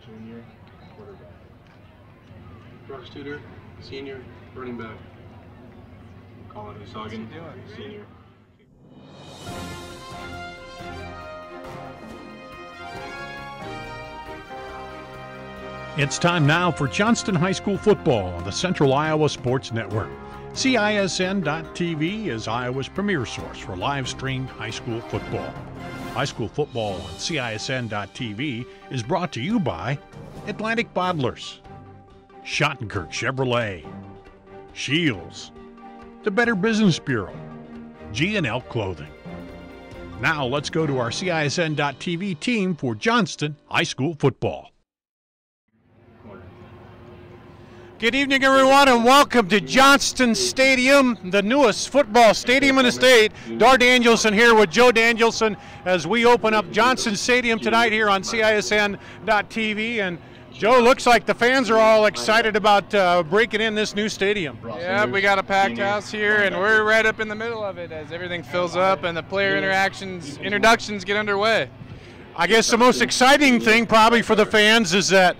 junior quarterback. Prostitutor, senior running back. Colin Husagen, senior. It's time now for Johnston High School football on the Central Iowa Sports Network. CISN.TV is Iowa's premier source for live-streamed high school football. High school football on CISN.TV is brought to you by Atlantic Bottlers, Schottenkirk Chevrolet, Shields, the Better Business Bureau, G&L Clothing. Now let's go to our CISN.TV team for Johnston High School football. Good evening, everyone, and welcome to Johnston Stadium, the newest football stadium in the state. Dar Danielson here with Joe Danielson as we open up Johnston Stadium tonight here on CISN.TV. And Joe, looks like the fans are all excited about breaking in this new stadium. Yeah, we got a packed house here, and we're right up in the middle of it as everything fills up and the player introductions get underway. I guess the most exciting thing probably for the fans is that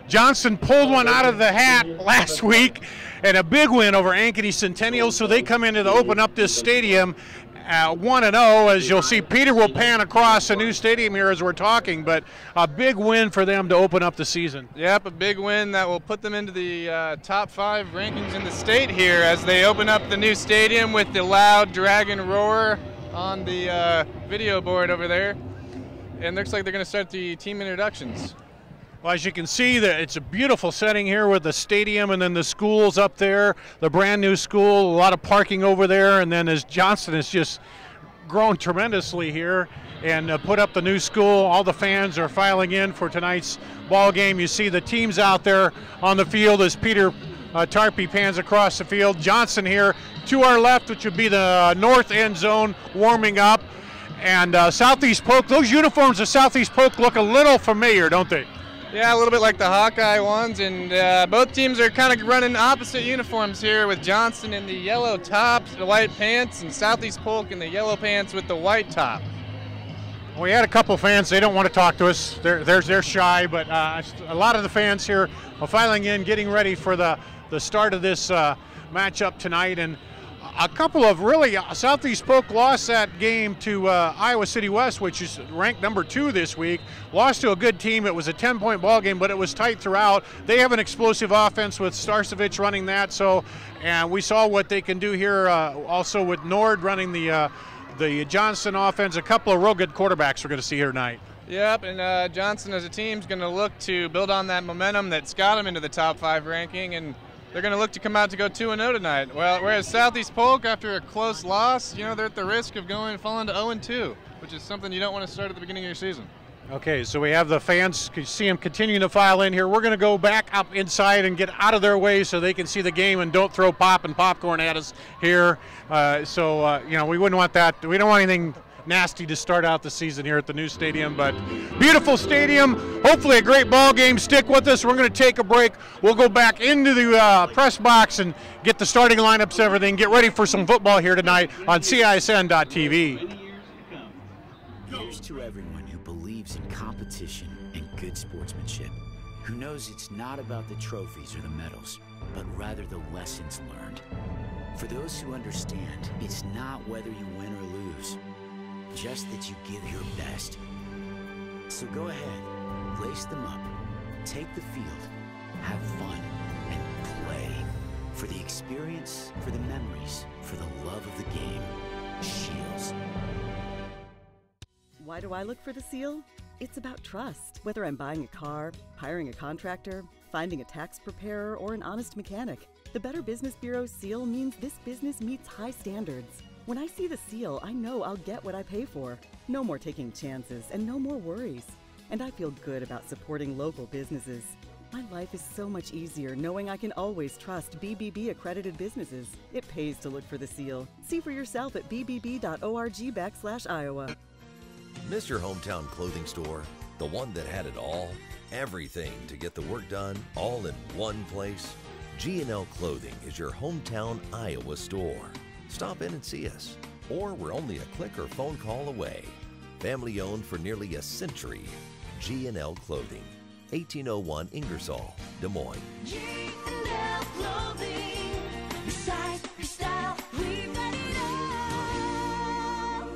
Johnston pulled one out of the hat last week and a big win over Ankeny Centennial, so they come in to open up this stadium 1-0. As you'll see, Peter will pan across a new stadium here as we're talking, but a big win for them to open up the season. Yep, a big win that will put them into the top 5 rankings in the state here as they open up the new stadium with the loud dragon roar on the video board over there. And looks like they're going to start the team introductions. Well, as you can see, it's a beautiful setting here with the stadium and then the schools up there, the brand new school, a lot of parking over there, and then as Johnston has just grown tremendously here and put up the new school, all the fans are filing in for tonight's ball game. You see the teams out there on the field as Peter Tarpey pans across the field. Johnston here to our left, which would be the north end zone, warming up. And Southeast Polk, those uniforms of Southeast Polk look a little familiar, don't they? Yeah, a little bit like the Hawkeye ones, and both teams are kind of running opposite uniforms here, with Johnston in the yellow tops, the white pants, and Southeast Polk in the yellow pants with the white top. We had a couple fans, they don't want to talk to us, they're shy, but a lot of the fans here are filing in, getting ready for the start of this matchup tonight. And a couple of really, Southeast Polk lost that game to Iowa City West, which is ranked number 2 this week. Lost to a good team. It was a 10-point ball game, but it was tight throughout. They have an explosive offense with Starcevich running that. So, and we saw what they can do here also with Nord running the Johnston offense. A couple of real good quarterbacks we're going to see here tonight. Yep, and Johnston as a team is going to look to build on that momentum that's got them into the top 5 ranking, and they're going to look to come out to go 2-0 tonight. Well, whereas Southeast Polk, after a close loss, they're at the risk of falling to 0-2, which is something you don't want to start at the beginning of your season. Okay, so we have the fans, you see them continuing to file in here. We're going to go back up inside and get out of their way so they can see the game and don't throw pop and popcorn at us here. We wouldn't want that. We don't want anything nasty to start out the season here at the new stadium, but beautiful stadium, hopefully a great ball game. Stick with us. We're going to take a break. We'll go back into the press box and get the starting lineups, everything, get ready for some football here tonight on CISN.TV. Here's to everyone who believes in competition and good sportsmanship, who knows it's not about the trophies or the medals, but rather the lessons learned. For those who understand, it's not whether you win or lose, just that you give your best. So go ahead, lace them up, take the field, have fun, and play. For the experience, for the memories, for the love of the game. Shields. Why do I look for the seal? It's about trust. Whether I'm buying a car, hiring a contractor, finding a tax preparer, or an honest mechanic, the Better Business Bureau seal means this business meets high standards. When I see the seal, I know I'll get what I pay for. No more taking chances and no more worries. And I feel good about supporting local businesses. My life is so much easier knowing I can always trust BBB accredited businesses. It pays to look for the seal. See for yourself at bbb.org/Iowa. Miss your hometown clothing store? The one that had it all? Everything to get the work done, all in one place? G&L Clothing is your hometown Iowa store. Stop in and see us, or we're only a click or phone call away. Family owned for nearly a century. G&L Clothing, 1801 Ingersoll, Des Moines. G&L Clothing. Your size, your style, we got it all.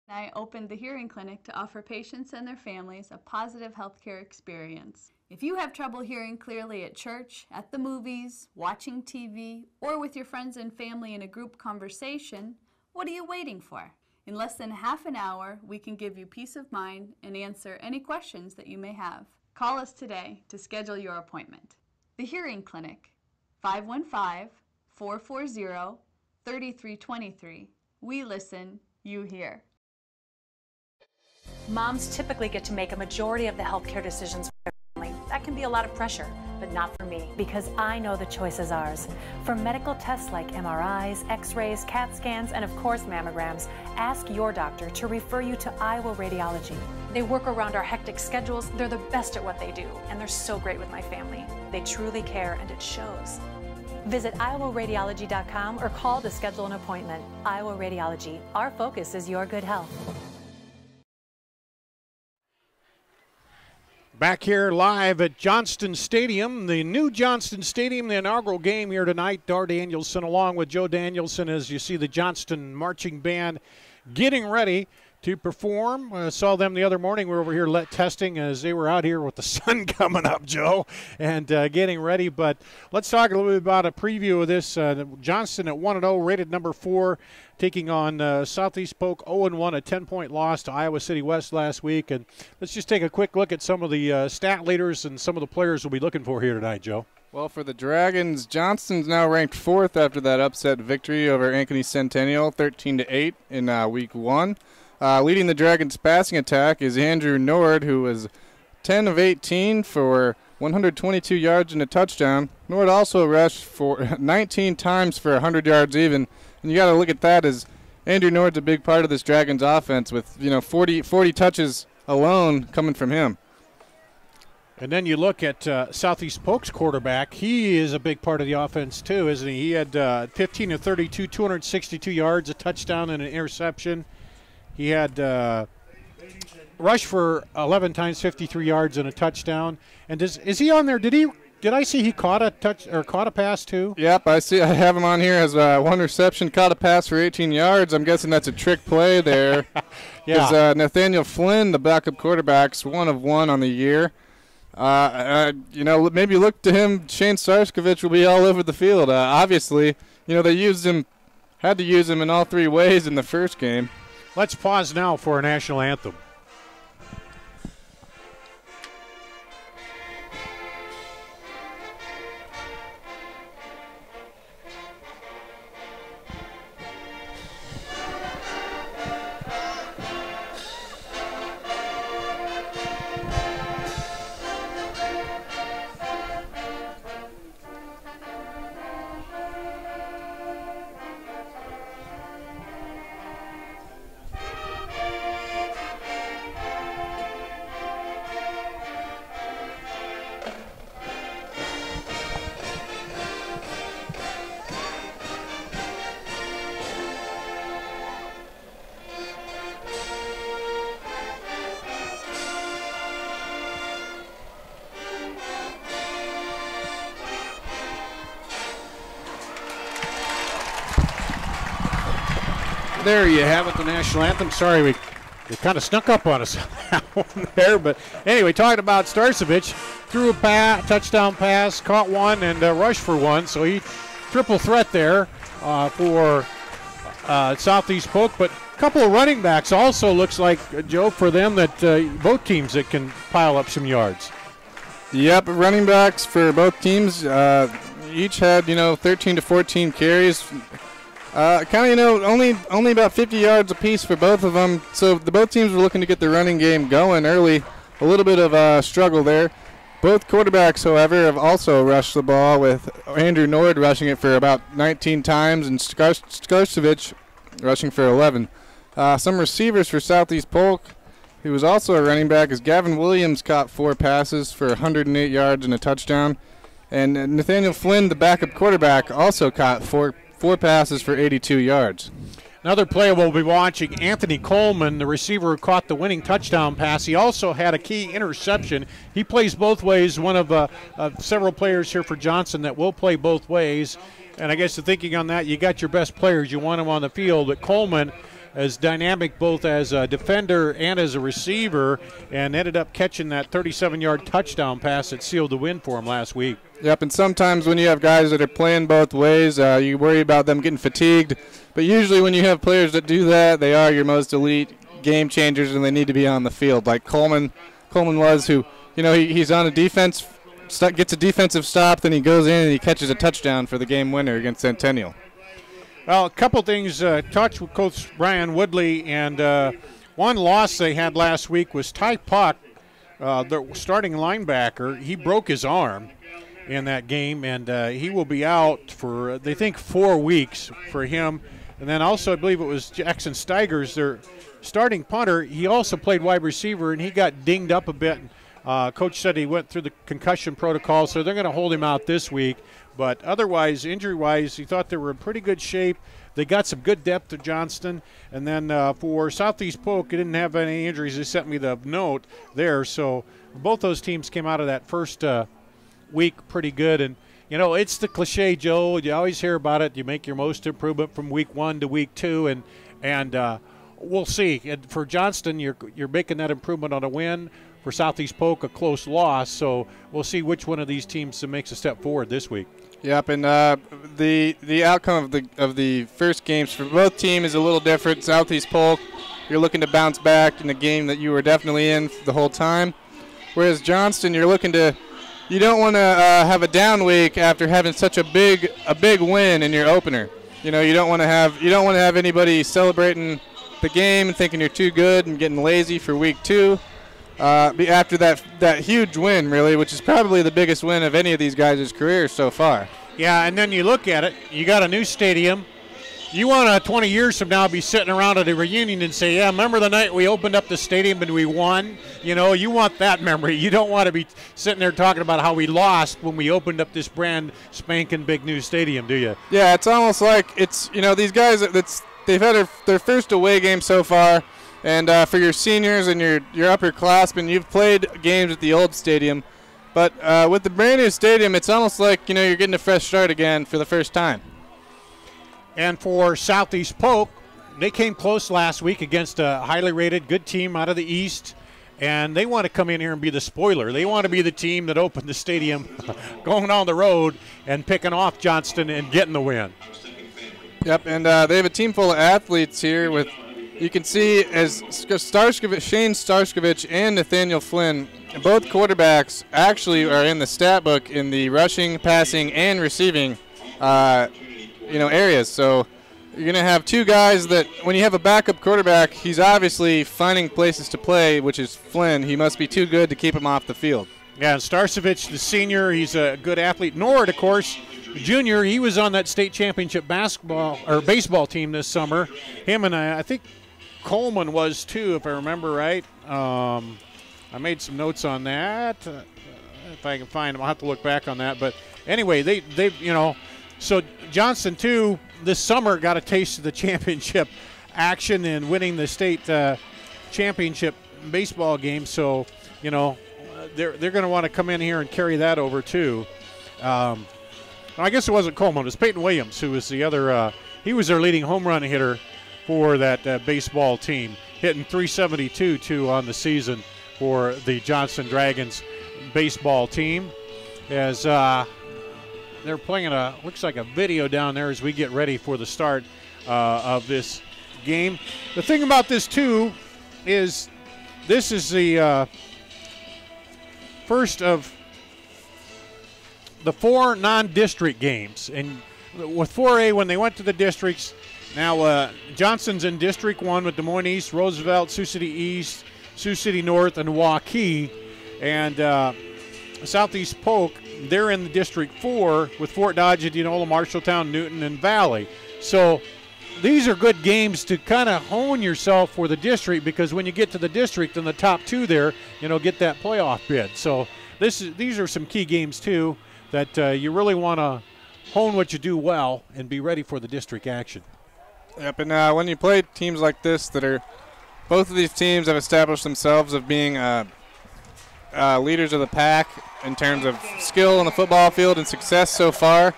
I opened the Hearing Clinic to offer patients and their families a positive healthcare experience. If you have trouble hearing clearly at church, at the movies, watching TV, or with your friends and family in a group conversation, what are you waiting for? In less than half an hour, we can give you peace of mind and answer any questions that you may have. Call us today to schedule your appointment. The Hearing Clinic, 515-440-3323. We listen, you hear. Moms typically get to make a majority of the healthcare decisions for their family. That can be a lot of pressure, but not for me, because I know the choice is ours. For medical tests like MRIs, X-rays, CAT scans, and of course mammograms, ask your doctor to refer you to Iowa Radiology. They work around our hectic schedules, they're the best at what they do, and they're so great with my family. They truly care, and it shows. Visit iowaradiology.com or call to schedule an appointment. Iowa Radiology, our focus is your good health. Back here live at Johnston Stadium, the new Johnston Stadium, the inaugural game here tonight. Dar Danielson along with Joe Danielson as you see the Johnston Marching Band getting ready to perform. I saw them the other morning. We were over here testing as they were out here with the sun coming up, Joe, and getting ready. But let's talk a little bit about a preview of this. Johnston at 1-0, rated number 4, taking on Southeast Polk 0-1, a 10-point loss to Iowa City West last week. And let's just take a quick look at some of the stat leaders and some of the players we'll be looking for here tonight, Joe. Well, for the Dragons, Johnston's now ranked 4th after that upset victory over Ankeny Centennial, 13-8 in Week 1. Leading the Dragons' passing attack is Andrew Nord, who was 10 of 18 for 122 yards and a touchdown. Nord also rushed for 19 times for 100 yards even. And you got to look at that as Andrew Nord's a big part of this Dragons offense with 40 touches alone coming from him. And then you look at Southeast Polk's quarterback. He is a big part of the offense too, isn't he? He had 15 of 32, 262 yards, a touchdown and an interception. He had rushed for 11 times, 53 yards and a touchdown. And is he on there? Did I see he caught a pass too? Yep, I have him on here as one reception, caught a pass for 18 yards. I'm guessing that's a trick play there. Yeah. Nathaniel Flynn, the backup quarterback's 1 of 1 on the year. Maybe look to him. Shane Sarskovich will be all over the field. Obviously, they had to use him in all 3 ways in the first game. Let's pause now for a national anthem. There you have it, the national anthem. Sorry, we kind of snuck up on us there. But anyway, talking about Starcevich, threw a touchdown pass, caught one, and rushed for one. So he triple threat there for Southeast Polk. But a couple of running backs also looks like, Joe, for them that both teams that can pile up some yards. Yep, running backs for both teams each had 13 to 14 carries. Only about 50 yards apiece for both of them. So both teams were looking to get the running game going early. A little bit of a struggle there. Both quarterbacks, however, have also rushed the ball, with Andrew Nord rushing it for about 19 times and Skarsevich rushing for 11. Some receivers for Southeast Polk, who was also a running back, is Gavin Williams caught 4 passes for 108 yards and a touchdown. And Nathaniel Flynn, the backup quarterback, also caught four passes for 82 yards. Another player we'll be watching, Anthony Coleman, the receiver who caught the winning touchdown pass. He also had a key interception. He plays both ways, one of several players here for Johnston that will play both ways. And I guess the thinking on that, you got your best players. You want them on the field. But Coleman is dynamic both as a defender and as a receiver, and ended up catching that 37-yard touchdown pass that sealed the win for him last week. Yep, and sometimes when you have guys that are playing both ways, you worry about them getting fatigued. But usually when you have players that do that, they are your most elite game changers, and they need to be on the field. Like Coleman was, who, he's on a defense, gets a defensive stop, then he goes in and he catches a touchdown for the game winner against Centennial. Well, a couple things. Talked with Coach Brian Woodley, and one loss they had last week was Ty Puck, the starting linebacker. He broke his arm in that game, and he will be out for, they think, 4 weeks for him. And then also I believe it was Jackson Steigers, their starting punter. He also played wide receiver, and he got dinged up a bit. Coach said he went through the concussion protocol, so they're going to hold him out this week. But otherwise, injury-wise, he thought they were in pretty good shape. They got some good depth at Johnston. And then for Southeast Polk, they didn't have any injuries. They sent me the note there. So both those teams came out of that first week pretty good. And, it's the cliche, Joe. You always hear about it. You make your most improvement from week 1 to week 2. And we'll see. And for Johnston, you're making that improvement on a win. For Southeast Polk, a close loss. So we'll see which one of these teams makes a step forward this week. Yep, and the outcome of the first games for both teams is a little different. Southeast Polk, you're looking to bounce back in a game that you were definitely in the whole time, whereas Johnston, you don't want to have a down week after having such a big win in your opener. You don't want to have anybody celebrating the game and thinking you're too good and getting lazy for week 2. After that huge win, really, which is probably the biggest win of any of these guys' careers so far. Yeah, and then you look at it, you got a new stadium. You want to 20 years from now be sitting around at a reunion and say, yeah, remember the night we opened up the stadium and we won? You want that memory. You don't want to be sitting there talking about how we lost when we opened up this brand spanking big new stadium, do you? Yeah, it's almost like these guys, they've had their first away game so far. And for your seniors and your upperclassmen, you've played games at the old stadium. But with the brand new stadium, it's almost like, you're getting a fresh start again for the first time. And for Southeast Polk, they came close last week against a highly rated good team out of the East. And they want to come in here and be the spoiler. They want to be the team that opened the stadium, going on the road and picking off Johnston and getting the win. Yep, and they have a team full of athletes here with, you can see as Shane Starskovich and Nathaniel Flynn, both quarterbacks actually are in the stat book in the rushing, passing, and receiving areas. So you're going to have two guys that, when you have a backup quarterback, he's obviously finding places to play, which is Flynn. He must be too good to keep him off the field. Yeah, Starskovich, the senior, he's a good athlete. Nord, of course, junior, he was on that state championship baseball team this summer. Him and I think Coleman was too, if I remember right. I made some notes on that. If I can find them, I'll have to look back on that. But anyway, they so Johnston too this summer got a taste of the championship action and winning the state championship baseball game. So they're going to want to come in here and carry that over too. I guess it wasn't Coleman. It was Peyton Williams who was the other. He was their leading home run hitter for that baseball team, hitting 372 too on the season for the Johnston Dragons baseball team. As they're playing looks like a video down there as we get ready for the start of this game. The thing about this too is this is the first of the 4 non-district games, and with 4A when they went to the districts. Now, Johnston's in District 1 with Des Moines East, Roosevelt, Sioux City East, Sioux City North, and Waukee. And Southeast Polk, they're in the District 4 with Fort Dodge, Indianola, Marshalltown, Newton, and Valley. So these are good games to kind of hone yourself for the district, because when you get to the district and the top 2 there, get that playoff bid. So these are some key games, too, that you really want to hone what you do well and be ready for the district action. Yep, and when you play teams like this that are, both of these teams have established themselves of being leaders of the pack in terms of skill on the football field and success so far.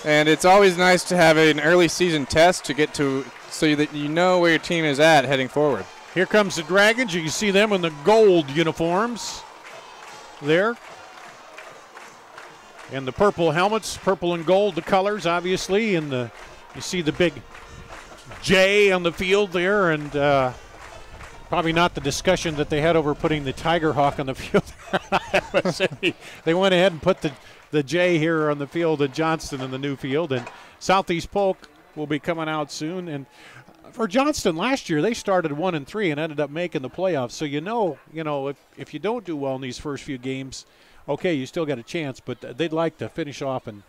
And it's always nice to have an early season test to get to so that you know where your team is at heading forward. Here comes the Dragons. You can see them in the gold uniforms there. And the purple helmets, purple and gold, the colors, obviously. And you see the big J on the field there. And probably not the discussion that they had over putting the Tiger Hawk on the field. They went ahead and put the J here on the field at Johnston in the new field. And Southeast Polk will be coming out soon. And for Johnston last year, they started 1-3 and ended up making the playoffs. So you know, if you don't do well in these first few games, okay, you still got a chance. But they'd like to finish off and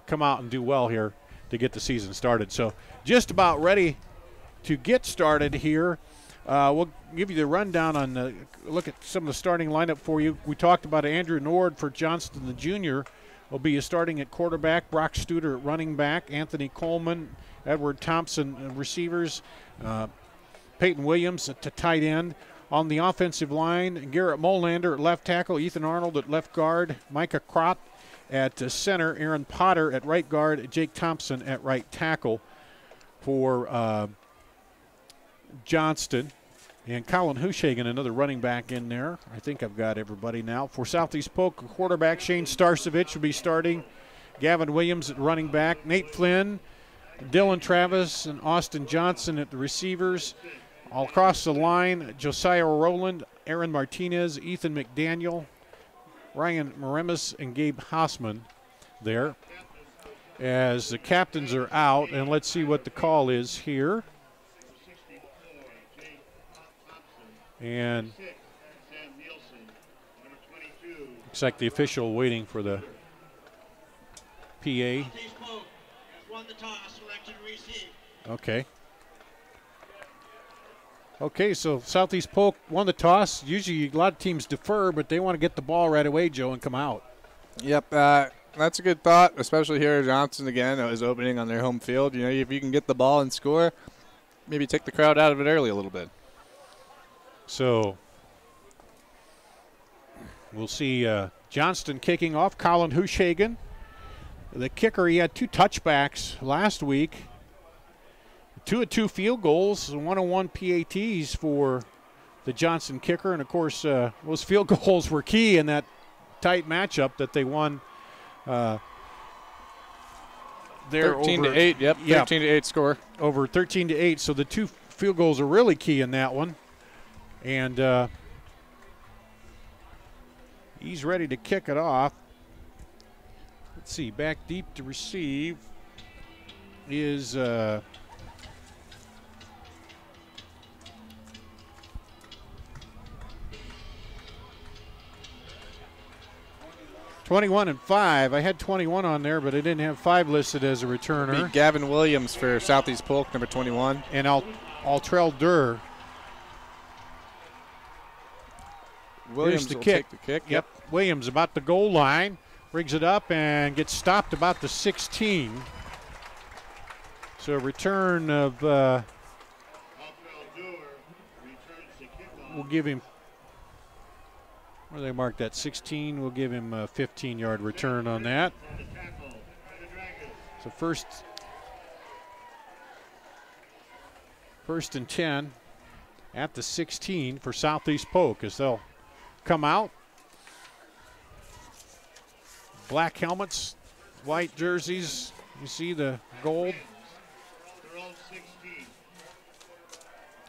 come out and do well here to get the season started. So just about ready to get started here. We'll give you the rundown on look at some of the starting lineup for you. We talked about Andrew Nord for Johnston, the junior, will be starting at quarterback, Brock Studer at running back, Anthony Coleman, Edward Thompson receivers, Peyton Williams at the tight end. On the offensive line, Garrett Molander at left tackle, Ethan Arnold at left guard, Micah Crott at center, Aaron Potter at right guard, Jake Thompson at right tackle for Johnston. And Colin Hushagen, another running back in there. I think I've got everybody now. For Southeast Polk, quarterback Shane Starcevich will be starting. Gavin Williams at running back. Nate Flynn, Dylan Travis, and Austin Johnson at the receivers. All across the line, Josiah Rowland, Aaron Martinez, Ethan McDaniel, Ryan Moremus, and Gabe Hausman there. As the captains are out, and let's see what the call is here. And looks like the official waiting for the PA. Okay. Okay, so Southeast Polk won the toss. Usually a lot of teams defer, but they want to get the ball right away, Joe, and come out. Yep, that's a good thought, especially here at Johnston again. It was opening on their home field. You know, if you can get the ball and score, maybe take the crowd out of it early a little bit. So we'll see Johnston kicking off. Colin Hushagen, the kicker. He had 2 touchbacks last week. 2 of 2 field goals, 101 PATs for the Johnston kicker. And, of course, those field goals were key in that tight matchup that they won there. 13-8, yep, 13-8 score. Over 13-8, so the 2 field goals are really key in that one. And he's ready to kick it off. Let's see, back deep to receive is 21-5. I had 21 on there, but I didn't have 5 listed as a returner. Gavin Williams for Southeast Polk, number 21. And Altrell Durr. Williams will take the kick. Yep. Williams about the goal line. Brings it up and gets stopped about the 16. So a return of we'll give him, where they mark that, 16. We'll give him a 15-yard return on that. So first and 10 at the 16 for Southeast Polk as they'll come out. Black helmets, white jerseys. You see the gold.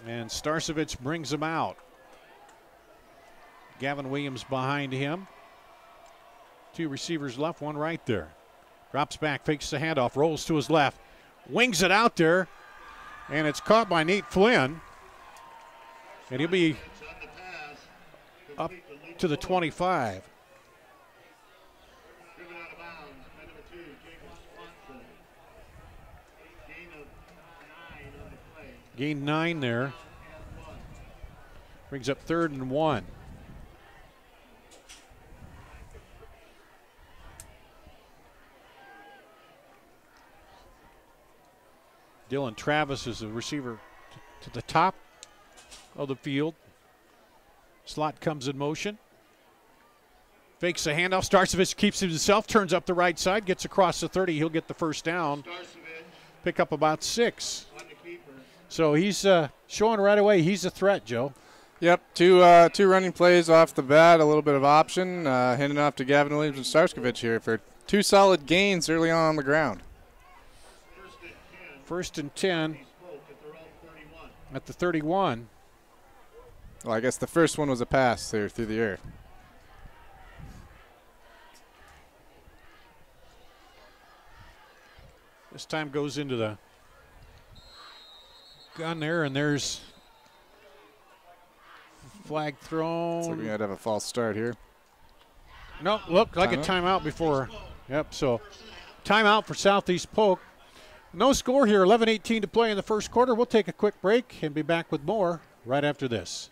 And Starcevich brings them out. Gavin Williams behind him. 2 receivers left, 1 right there. Drops back, fakes the handoff, rolls to his left. Wings it out there. And it's caught by Nate Flynn. And he'll be up to the 25. Gain 9 there. Brings up 3rd and 1. Dylan Travis is the receiver to the top of the field. Slot comes in motion. Fakes the handoff. Starcevich keeps it himself, turns up the right side, gets across the 30. He'll get the first down. Pick up about 6. So he's showing right away he's a threat, Joe. Yep, two running plays off the bat, a little bit of option, handing off to Gavin Williams and Starcevich here for 2 solid gains early on the ground. 1st and 10 at the 31. Well, I guess the first one was a pass there through the air. This time goes into the gun there, and there's flag thrown. Looks like we might have a false start here. No, looked like a timeout before. Yep, so timeout for Southeast Polk. No score here, 11:18 to play in the first quarter. We'll take a quick break and be back with more right after this.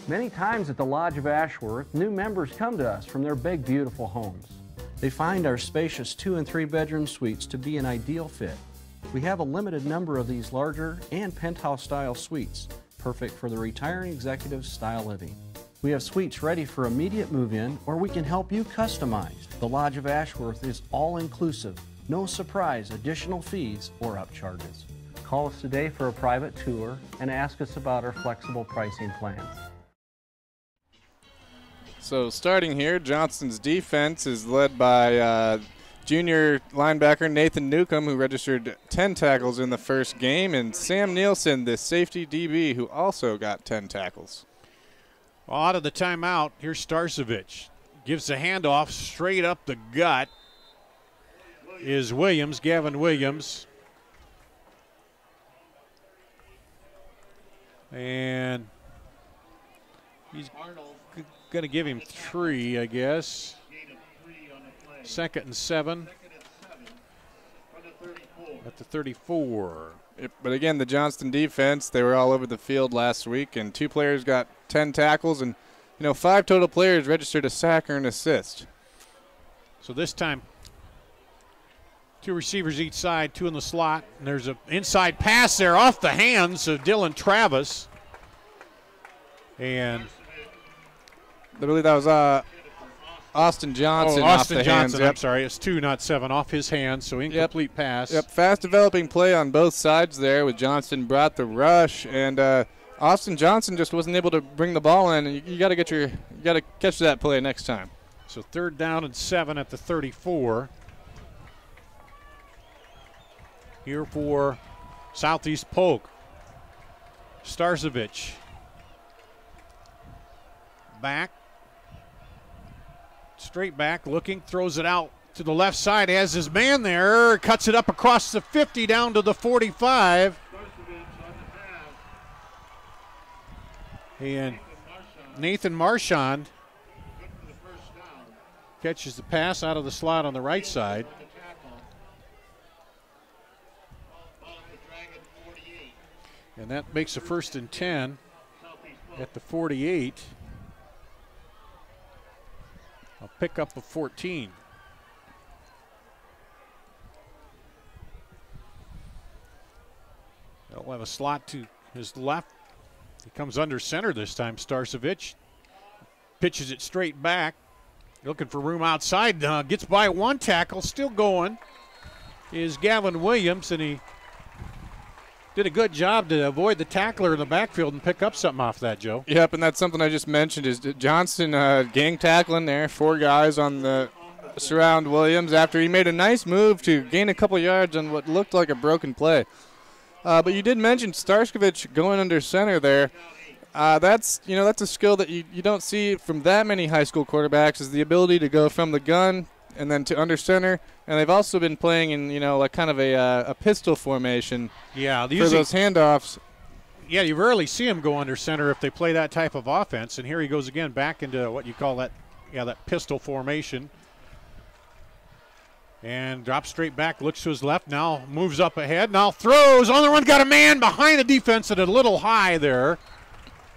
Many times at the Lodge of Ashworth, new members come to us from their big, beautiful homes. They find our spacious 2- and 3-bedroom suites to be an ideal fit. We have a limited number of these larger and penthouse-style suites, perfect for the retiring executive style living. We have suites ready for immediate move-in, or we can help you customize. The Lodge of Ashworth is all-inclusive, no surprise additional fees or upcharges. Call us today for a private tour and ask us about our flexible pricing plans. So starting here, Johnston's defense is led by junior linebacker Nathan Newcomb, who registered 10 tackles in the first game, and Sam Nielsen, the safety DB, who also got 10 tackles. Well, out of the timeout, here's Starcevich. Gives the handoff straight up the gut is Williams, Gavin Williams. And he's going to give him 3, I guess. 2nd and 7 at the 34. But again, the Johnston defense, they were all over the field last week, and 2 players got 10 tackles, and 5 total players registered a sack or an assist. So this time, 2 receivers each side, 2 in the slot, and there's an inside pass there off the hands of Dylan Travis. And I believe that was Austin Johnson. Austin off the Johnson, hands. Yep. I'm sorry. It's 2, not 7, off his hands, so incomplete pass. Yep, fast developing play on both sides there with Johnston brought the rush, and Austin Johnson just wasn't able to bring the ball in, and you got to catch that play next time. So 3rd down and 7 at the 34. Here for Southeast Polk. Starcevich. Back. Straight back, looking, throws it out to the left side, has his man there, cuts it up across the 50 down to the 45. And Nathan Marchand catches the pass out of the slot on the right side. And that makes a 1st and 10 at the 48. A pickup of 14. They'll have a slot to his left. He comes under center this time, Starcevich. Pitches it straight back. Looking for room outside. Gets by 1 tackle. Still going is Gavin Williams, and he did a good job to avoid the tackler in the backfield and pick up something off that, Joe. Yep, and that's something I just mentioned is Johnston gang tackling there. 4 guys on the surround Williams after he made a nice move to gain a couple yards on what looked like a broken play. But you did mention Starcevich going under center there. That's a skill that you don't see from that many high school quarterbacks, is the ability to go from the gun and then to under center. And they've also been playing in, like kind of a pistol formation for those handoffs. Yeah, you rarely see him go under center if they play that type of offense. And here he goes again back into what you call that pistol formation. And drops straight back, looks to his left, now moves up ahead, now throws on the run, got a man behind the defense and a little high there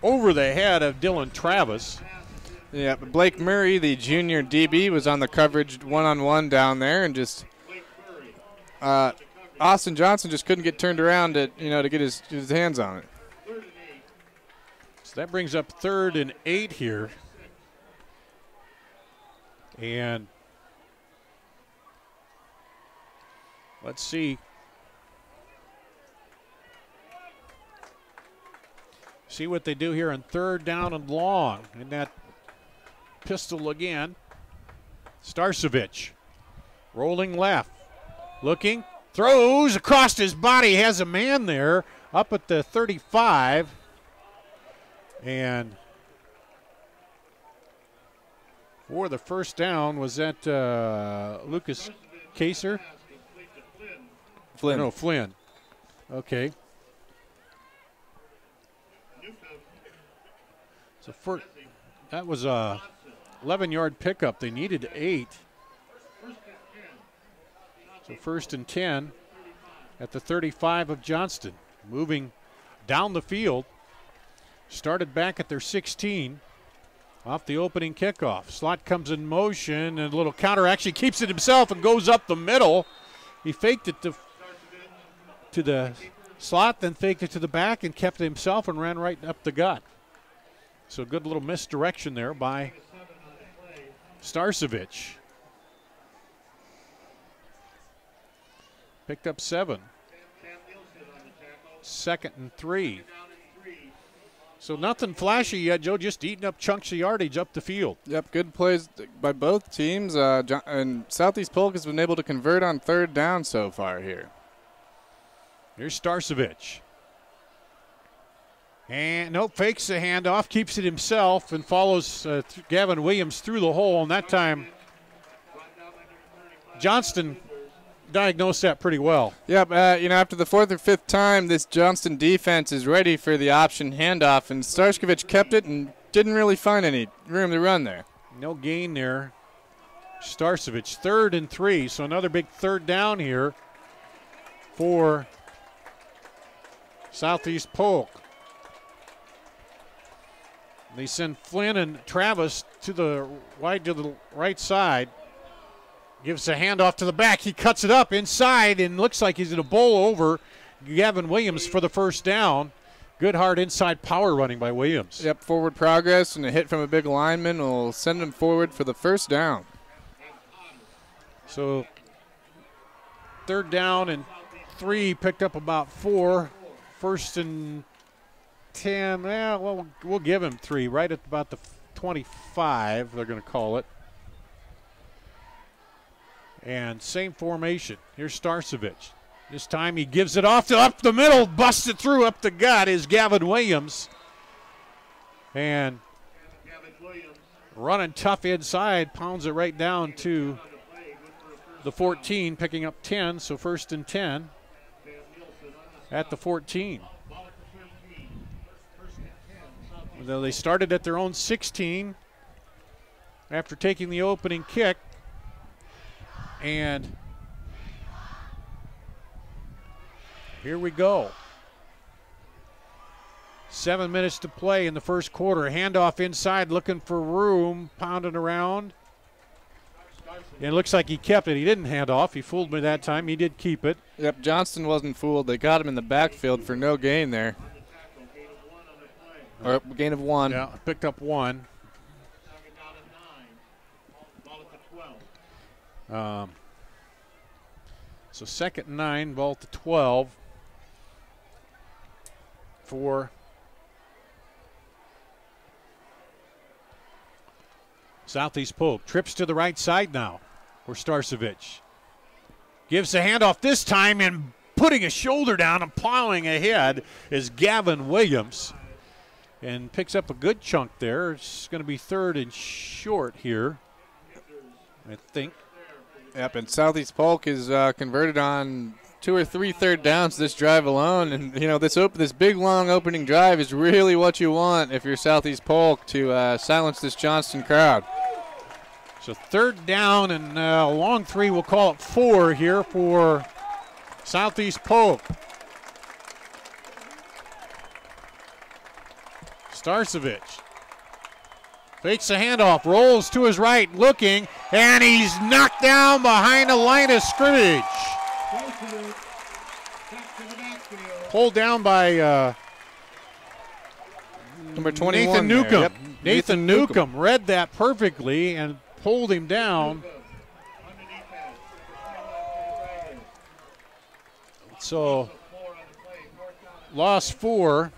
over the head of Dylan Travis. Yeah, but Blake Murray, the junior DB, was on the coverage one-on-one down there and just Austin Johnson just couldn't get turned around to get his hands on it. So that brings up 3rd and 8 here. And let's see. See what they do here on 3rd down and long. In that pistol again. Starcevich rolling left. Looking. Throws across his body. Has a man there up at the 35. And for the first down, was that Lucas Kaser? Flynn. No, Flynn. Okay. So that was a 11-yard pickup. They needed 8. So 1st and 10 at the 35 of Johnston. Moving down the field. Started back at their 16 off the opening kickoff. Slot comes in motion, and a little counter actually keeps it himself and goes up the middle. He faked it to the slot, then faked it to the back and kept it himself and ran right up the gut. So good little misdirection there by Starcevich. Picked up 7. 2nd and 3. So nothing flashy yet, Joe, just eating up chunks of yardage up the field. Yep, good plays by both teams. And Southeast Polk has been able to convert on 3rd down so far here. Here's Starcevich. And nope, fakes the handoff, keeps it himself, and follows Gavin Williams through the hole. And that time, Johnston diagnosed that pretty well. Yep, after the 4th or 5th time, this Johnston defense is ready for the option handoff, and Starcevich kept it and didn't really find any room to run there. No gain there. Starcevich, 3rd and 3, so another big 3rd down here for Southeast Polk. They send Flynn and Travis to the right side. Gives a handoff to the back. He cuts it up inside and looks like he's going to bowl over Gavin Williams for the first down. Good hard inside power running by Williams. Yep, forward progress and a hit from a big lineman will send him forward for the first down. So 3rd down and 3, picked up about 4. 1st and 10. Well, we'll give him 3 right at about the 25, they're going to call it. And same formation. Here's Starcevich. This time he gives it off to up the middle, busts it through up the gut is Gavin Williams. And running tough inside, pounds it right down to the 14, picking up 10, so 1st and 10 at the 14. Though they started at their own 16 after taking the opening kick. And here we go. 7 minutes to play in the first quarter. Handoff inside, looking for room, pounding around. And it looks like he kept it. He didn't hand off. He fooled me that time. He did keep it. Yep, Johnston wasn't fooled. They got him in the backfield for no gain there. Or gain of 1. Yeah, picked up 1. So 2nd and 9, ball to 12 for Southeast Polk. Trips to the right side now for Starcevich. Gives the handoff this time, and putting a shoulder down and plowing ahead is Gavin Williams. And picks up a good chunk there. It's going to be 3rd and short here, I think. Yep, and Southeast Polk is converted on 2 or 3 3rd downs this drive alone. And, this big, long opening drive is really what you want if you're Southeast Polk to silence this Johnston crowd. So 3rd down and a long 3, we'll call it 4 here for Southeast Polk. Starcevich fakes the handoff, rolls to his right, looking, and he's knocked down behind the line of scrimmage. Pulled down by Number 21. Nathan Newcomb. Yep. Nathan Newcomb read that perfectly and pulled him down. So, loss 4.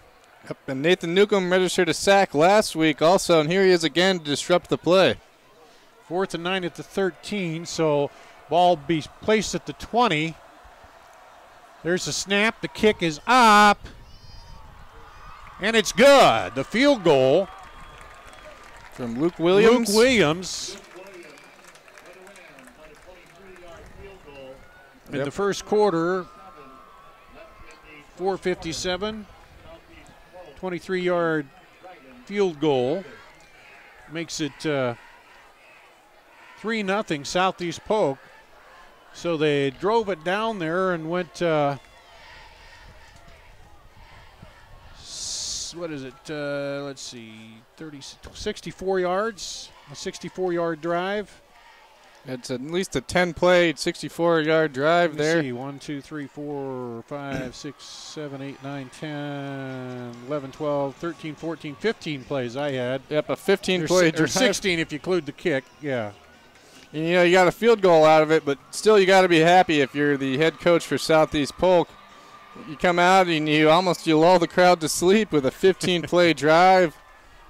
Yep, and Nathan Newcomb registered a sack last week also, and here he is again to disrupt the play. 4th and 9 at the 13, so ball be placed at the 20. There's a snap. The kick is up. And it's good. The field goal from Luke Williams. Luke Williams. In the first quarter, 4:57, 23-yard field goal. Makes it 3-0 Southeast Polk. So they drove it down there and went, what is it? Let's see, 64 yards, a 64-yard drive. It's at least a 10-play, 64-yard drive there. See, 1, 2, 3, 4, 5, 6, 7, 8, 9, 10, 11, 12, 13, 14, 15 plays I had. Yep, a 15-play drive. 16 if you include the kick, yeah. You know, you got a field goal out of it, but still you got to be happy if you're the head coach for Southeast Polk. You come out and you lull the crowd to sleep with a 15-play drive,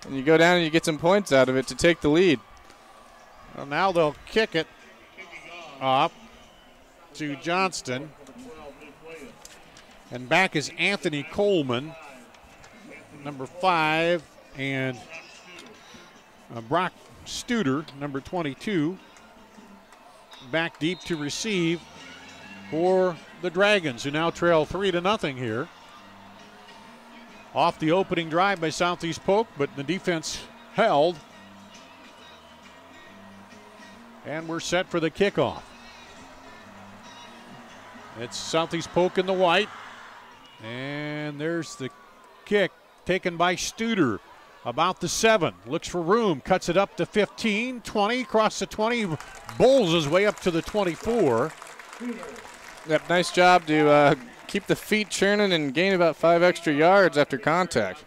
and you go down and you get some points out of it to take the lead. Well, now they'll kick it off to Johnston. And back is Anthony Coleman, number 5, and Brock Studer, number 22, back deep to receive for the Dragons, who now trail 3-0 here. Off the opening drive by Southeast Polk, but the defense held. And we're set for the kickoff. It's Southeast Polk in the white. And there's the kick taken by Studer. About the 7. Looks for room. Cuts it up to 15, 20. Across the 20. Bowls his way up to the 24. Yep, nice job to keep the feet churning and gain about 5 extra yards after contact.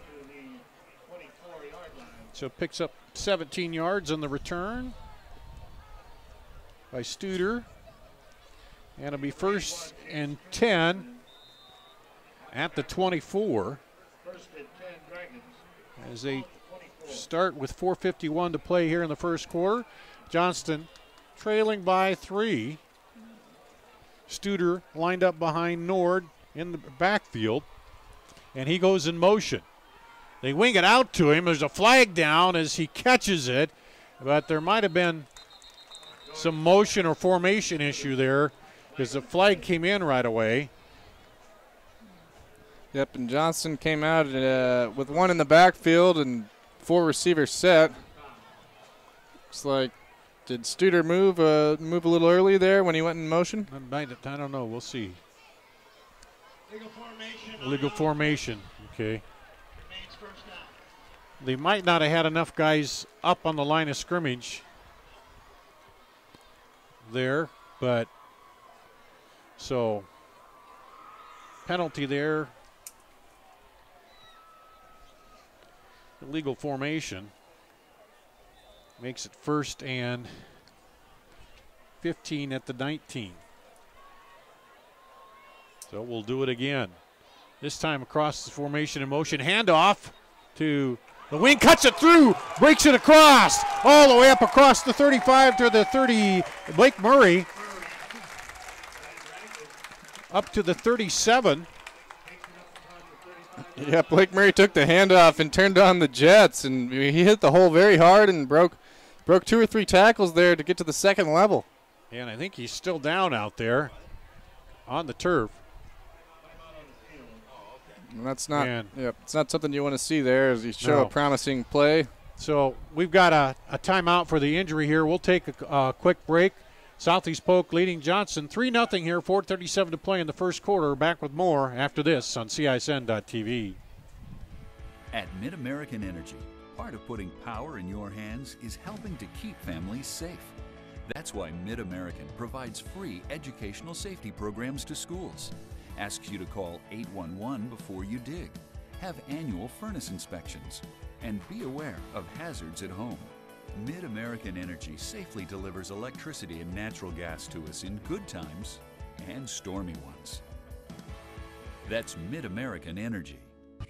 So picks up 17 yards on the return by Studer. And it'll be 1st and 10 at the 24. As they start with 4:51 to play here in the first quarter. Johnston trailing by 3. Studer lined up behind Nord in the backfield, and he goes in motion. They wing it out to him. There's a flag down as he catches it, but there might have been some motion or formation issue there because the flag came in right away. Yep, and Johnston came out with 1 in the backfield and 4 receivers set. Looks like, did Studer move a little early there when he went in motion? I don't know. We'll see. Legal formation. Okay. They might not have had enough guys up on the line of scrimmage there, but so penalty there. Illegal formation makes it 1st and 15 at the 19. So we'll do it again. This time across the formation in motion. Handoff to the wing, cuts it through, breaks it across, all the way up across the 35 to the 30. Blake Murray up to the 37. Yeah, Blake Murray took the handoff and turned on the Jets, and he hit the hole very hard and broke 2 or 3 tackles there to get to the 2nd level. And I think he's still down out there on the turf. And that's not, it's not something you want to see there as you show a promising play. So we've got a timeout for the injury here. We'll take a quick break. Southeast Polk leading Johnston 3-0 here, 4:37 to play in the first quarter. Back with more after this on CISN.TV. At Mid-American Energy, part of putting power in your hands is helping to keep families safe. That's why Mid-American provides free educational safety programs to schools, asks you to call 811 before you dig, have annual furnace inspections, and be aware of hazards at home. Mid-American Energy safely delivers electricity and natural gas to us in good times and stormy ones. That's Mid-American Energy.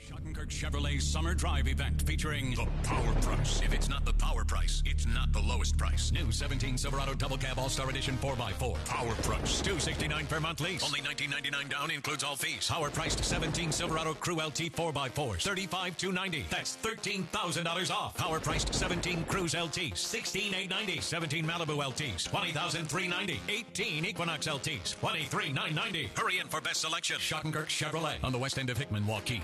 Schottenkirk Chevrolet's Summer Drive event featuring the Power Price. If it's not the Power Price, it's not the lowest price. New 17 Silverado Double Cab All-Star Edition 4x4. Power Price. $269 per month lease. Only $19.99 down, includes all fees. Power priced 17 Silverado Crew LT 4x4s. $35,290. That's $13,000 off. Power priced 17 Cruise LTs. $16,890. 17 Malibu LTs. $20,390. 18 Equinox LTs. $23,990. Hurry in for best selection. Schottenkirk Chevrolet on the west end of Hickman, Waukee.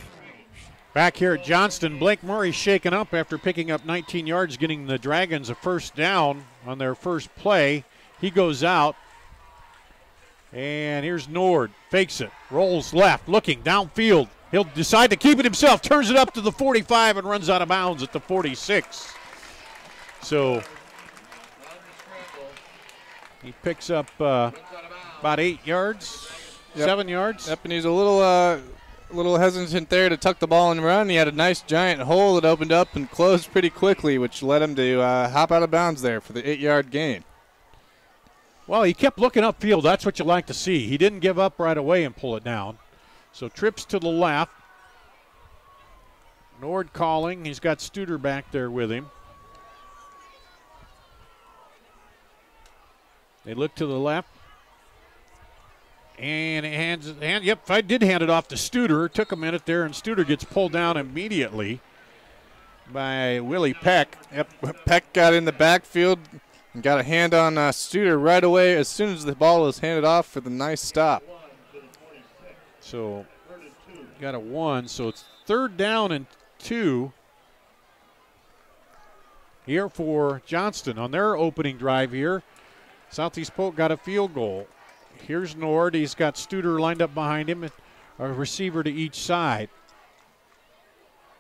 Back here at Johnston, Blake Murray shaken up after picking up 19 yards, getting the Dragons a first down on their first play. He goes out, and here's Nord, fakes it, rolls left, looking downfield. He'll decide to keep it himself, turns it up to the 45 and runs out of bounds at the 46. So he picks up about 8 yards, 7 yards. Yep, and he's a little hesitant there to tuck the ball and run. He had a nice giant hole that opened up and closed pretty quickly, which led him to hop out of bounds there for the 8-yard gain. Well, he kept looking upfield. That's what you like to see. He didn't give up right away and pull it down. So trips to the left. Nord calling. He's got Studer back there with him. They look to the left. And yep, I did hand it off to Studer. Took a minute there, and Studer gets pulled down immediately by Willie Peck. Yep, Peck got in the backfield and got a hand on Studer right away as soon as the ball was handed off for the nice stop. So got a 1, so it's 3rd down and 2 here for Johnston on their opening drive here. Southeast Polk got a field goal. Here's Nord. He's got Studer lined up behind him, a receiver to each side.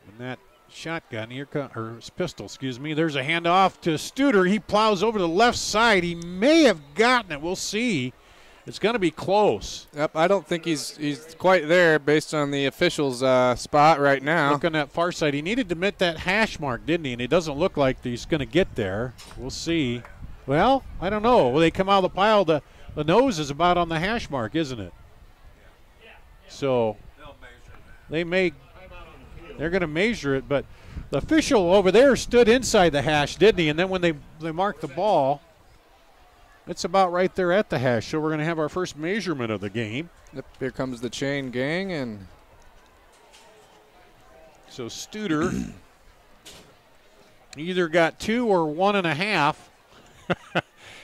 And that shotgun here, or pistol, excuse me. There's a handoff to Studer. He plows over to the left side. He may have gotten it. We'll see. It's going to be close. Yep, I don't think he's quite there based on the official's spot right now. Look on that far side. He needed to hit that hash mark, didn't he? And it doesn't look like he's going to get there. We'll see. Well, I don't know. When they come out of the pile, the nose is about on the hash mark, isn't it? So they're going to measure it, but the official over there stood inside the hash, didn't he? And then when they marked the ball, it's about right there at the hash. So we're going to have our first measurement of the game. Yep, here comes the chain gang, and so Studer either got 2 or 1.5.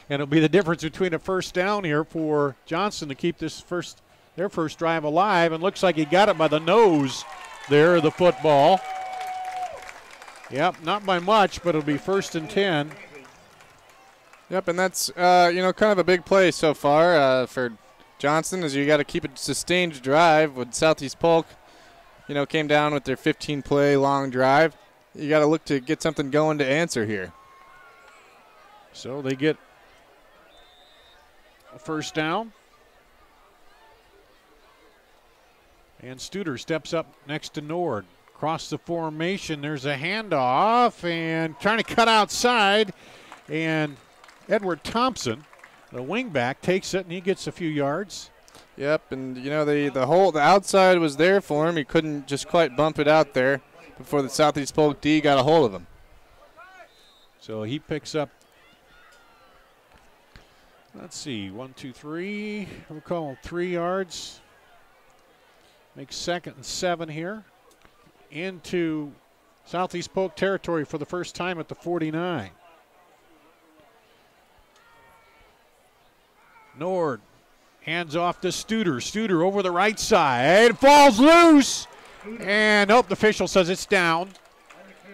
And it'll be the difference between a first down here for Johnston to keep their first drive alive. And looks like he got it by the nose there of the football. Yep, not by much, but it'll be 1st and 10. Yep, and that's kind of a big play so far for Johnston, as you got to keep a sustained drive. When Southeast Polk, came down with their 15-play long drive, you got to look to get something going to answer here. So they get a first down. And Studer steps up next to Nord. Across the formation, there's a handoff and trying to cut outside. And Edward Thompson, the wingback, takes it and he gets a few yards. Yep, and the outside was there for him. He couldn't just quite bump it out there before the Southeast Polk D got a hold of him. So he picks up, let's see, 1, 2, 3. We'll call him 3 yards. Makes 2nd and 7 here. Into Southeast Polk territory for the first time at the 49. Nord hands off to Studer. Studer over the right side. Falls loose. And the official says it's down.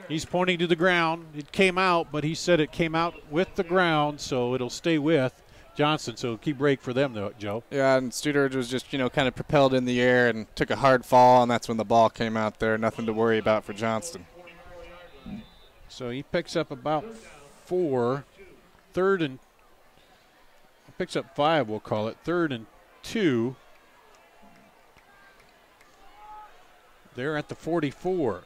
He's pointing to the ground. It came out, but he said it came out with the ground, so it'll stay with Johnston. So key break for them, though, Joe. Yeah, and Studer was just, kind of propelled in the air and took a hard fall, and that's when the ball came out there. Nothing to worry about for Johnston. So he picks up about 4. 3rd and picks up 5, we'll call it. 3rd and 2. They're at the 44.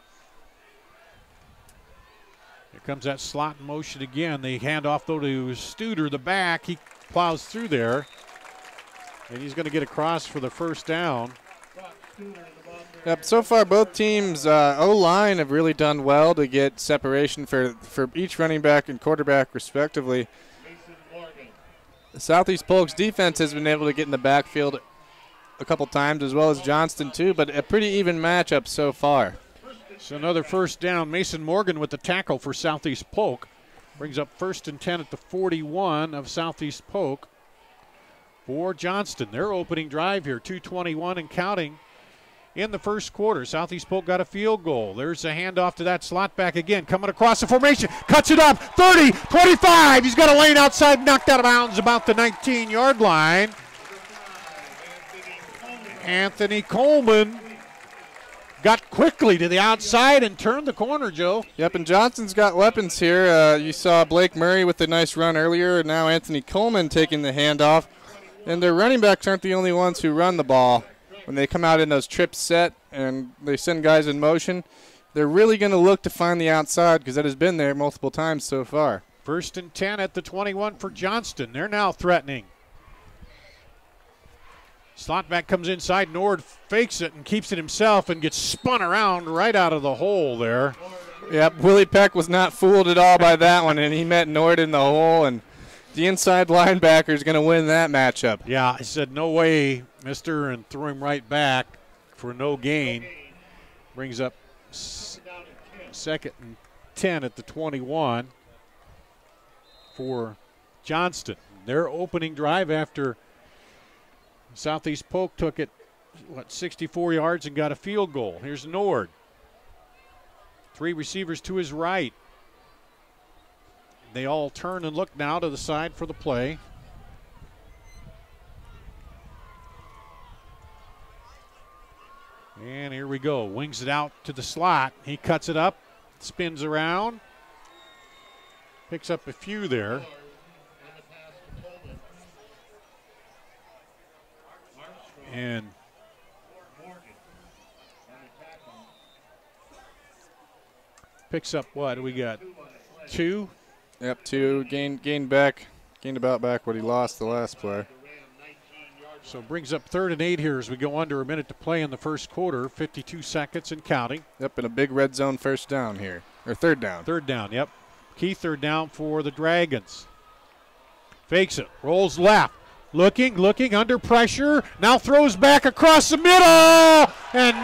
Here comes that slot in motion again. They hand off, though, to Studer, the back. He plows through there, and he's going to get across for the first down. Yep, so far both teams' O-line have really done well to get separation for each running back and quarterback, respectively. Southeast Polk's defense has been able to get in the backfield a couple times, as well as Johnston, too, but a pretty even matchup so far. So another first down. Mason Morgan with the tackle for Southeast Polk. Brings up 1st and 10 at the 41 of Southeast Polk for Johnston. Their opening drive here, 2:21 and counting in the first quarter. Southeast Polk got a field goal. There's a handoff to that slot back again. Coming across the formation. Cuts it up. 30, 25. He's got a lane outside, knocked out of bounds about the 19-yard line. Anthony Coleman got quickly to the outside and turned the corner, Joe. Yep, and Johnston's got weapons here. You saw Blake Murray with a nice run earlier, and now Anthony Coleman taking the handoff. And their running backs aren't the only ones who run the ball. When they come out in those trips set and they send guys in motion, they're really going to look to find the outside because that has been there multiple times so far. 1st and 10 at the 21 for Johnston. They're now threatening. Slot back comes inside. Nord fakes it and keeps it himself and gets spun around right out of the hole there. Yep, Willie Peck was not fooled at all by that one, and he met Nord in the hole, and the inside linebacker is going to win that matchup. Yeah, I said, no way, mister, and threw him right back for no gain. Brings up 2nd and 10 at the 21 for Johnston. Their opening drive after Southeast Polk took it, 64 yards and got a field goal. Here's Nord. 3 receivers to his right. They all turn and look now to the side for the play. And here we go. Wings it out to the slot. He cuts it up, spins around, picks up a few there. And picks up what? We got 2? Yep, 2. Gained about back what he lost the last play. So brings up 3rd and 8 here as we go under a minute to play in the first quarter. 52 seconds and counting. Yep, and a big red zone first down here. Or third down. Third down, yep. Key third down for the Dragons. Fakes it, rolls left. Looking, under pressure. Now throws back across the middle. And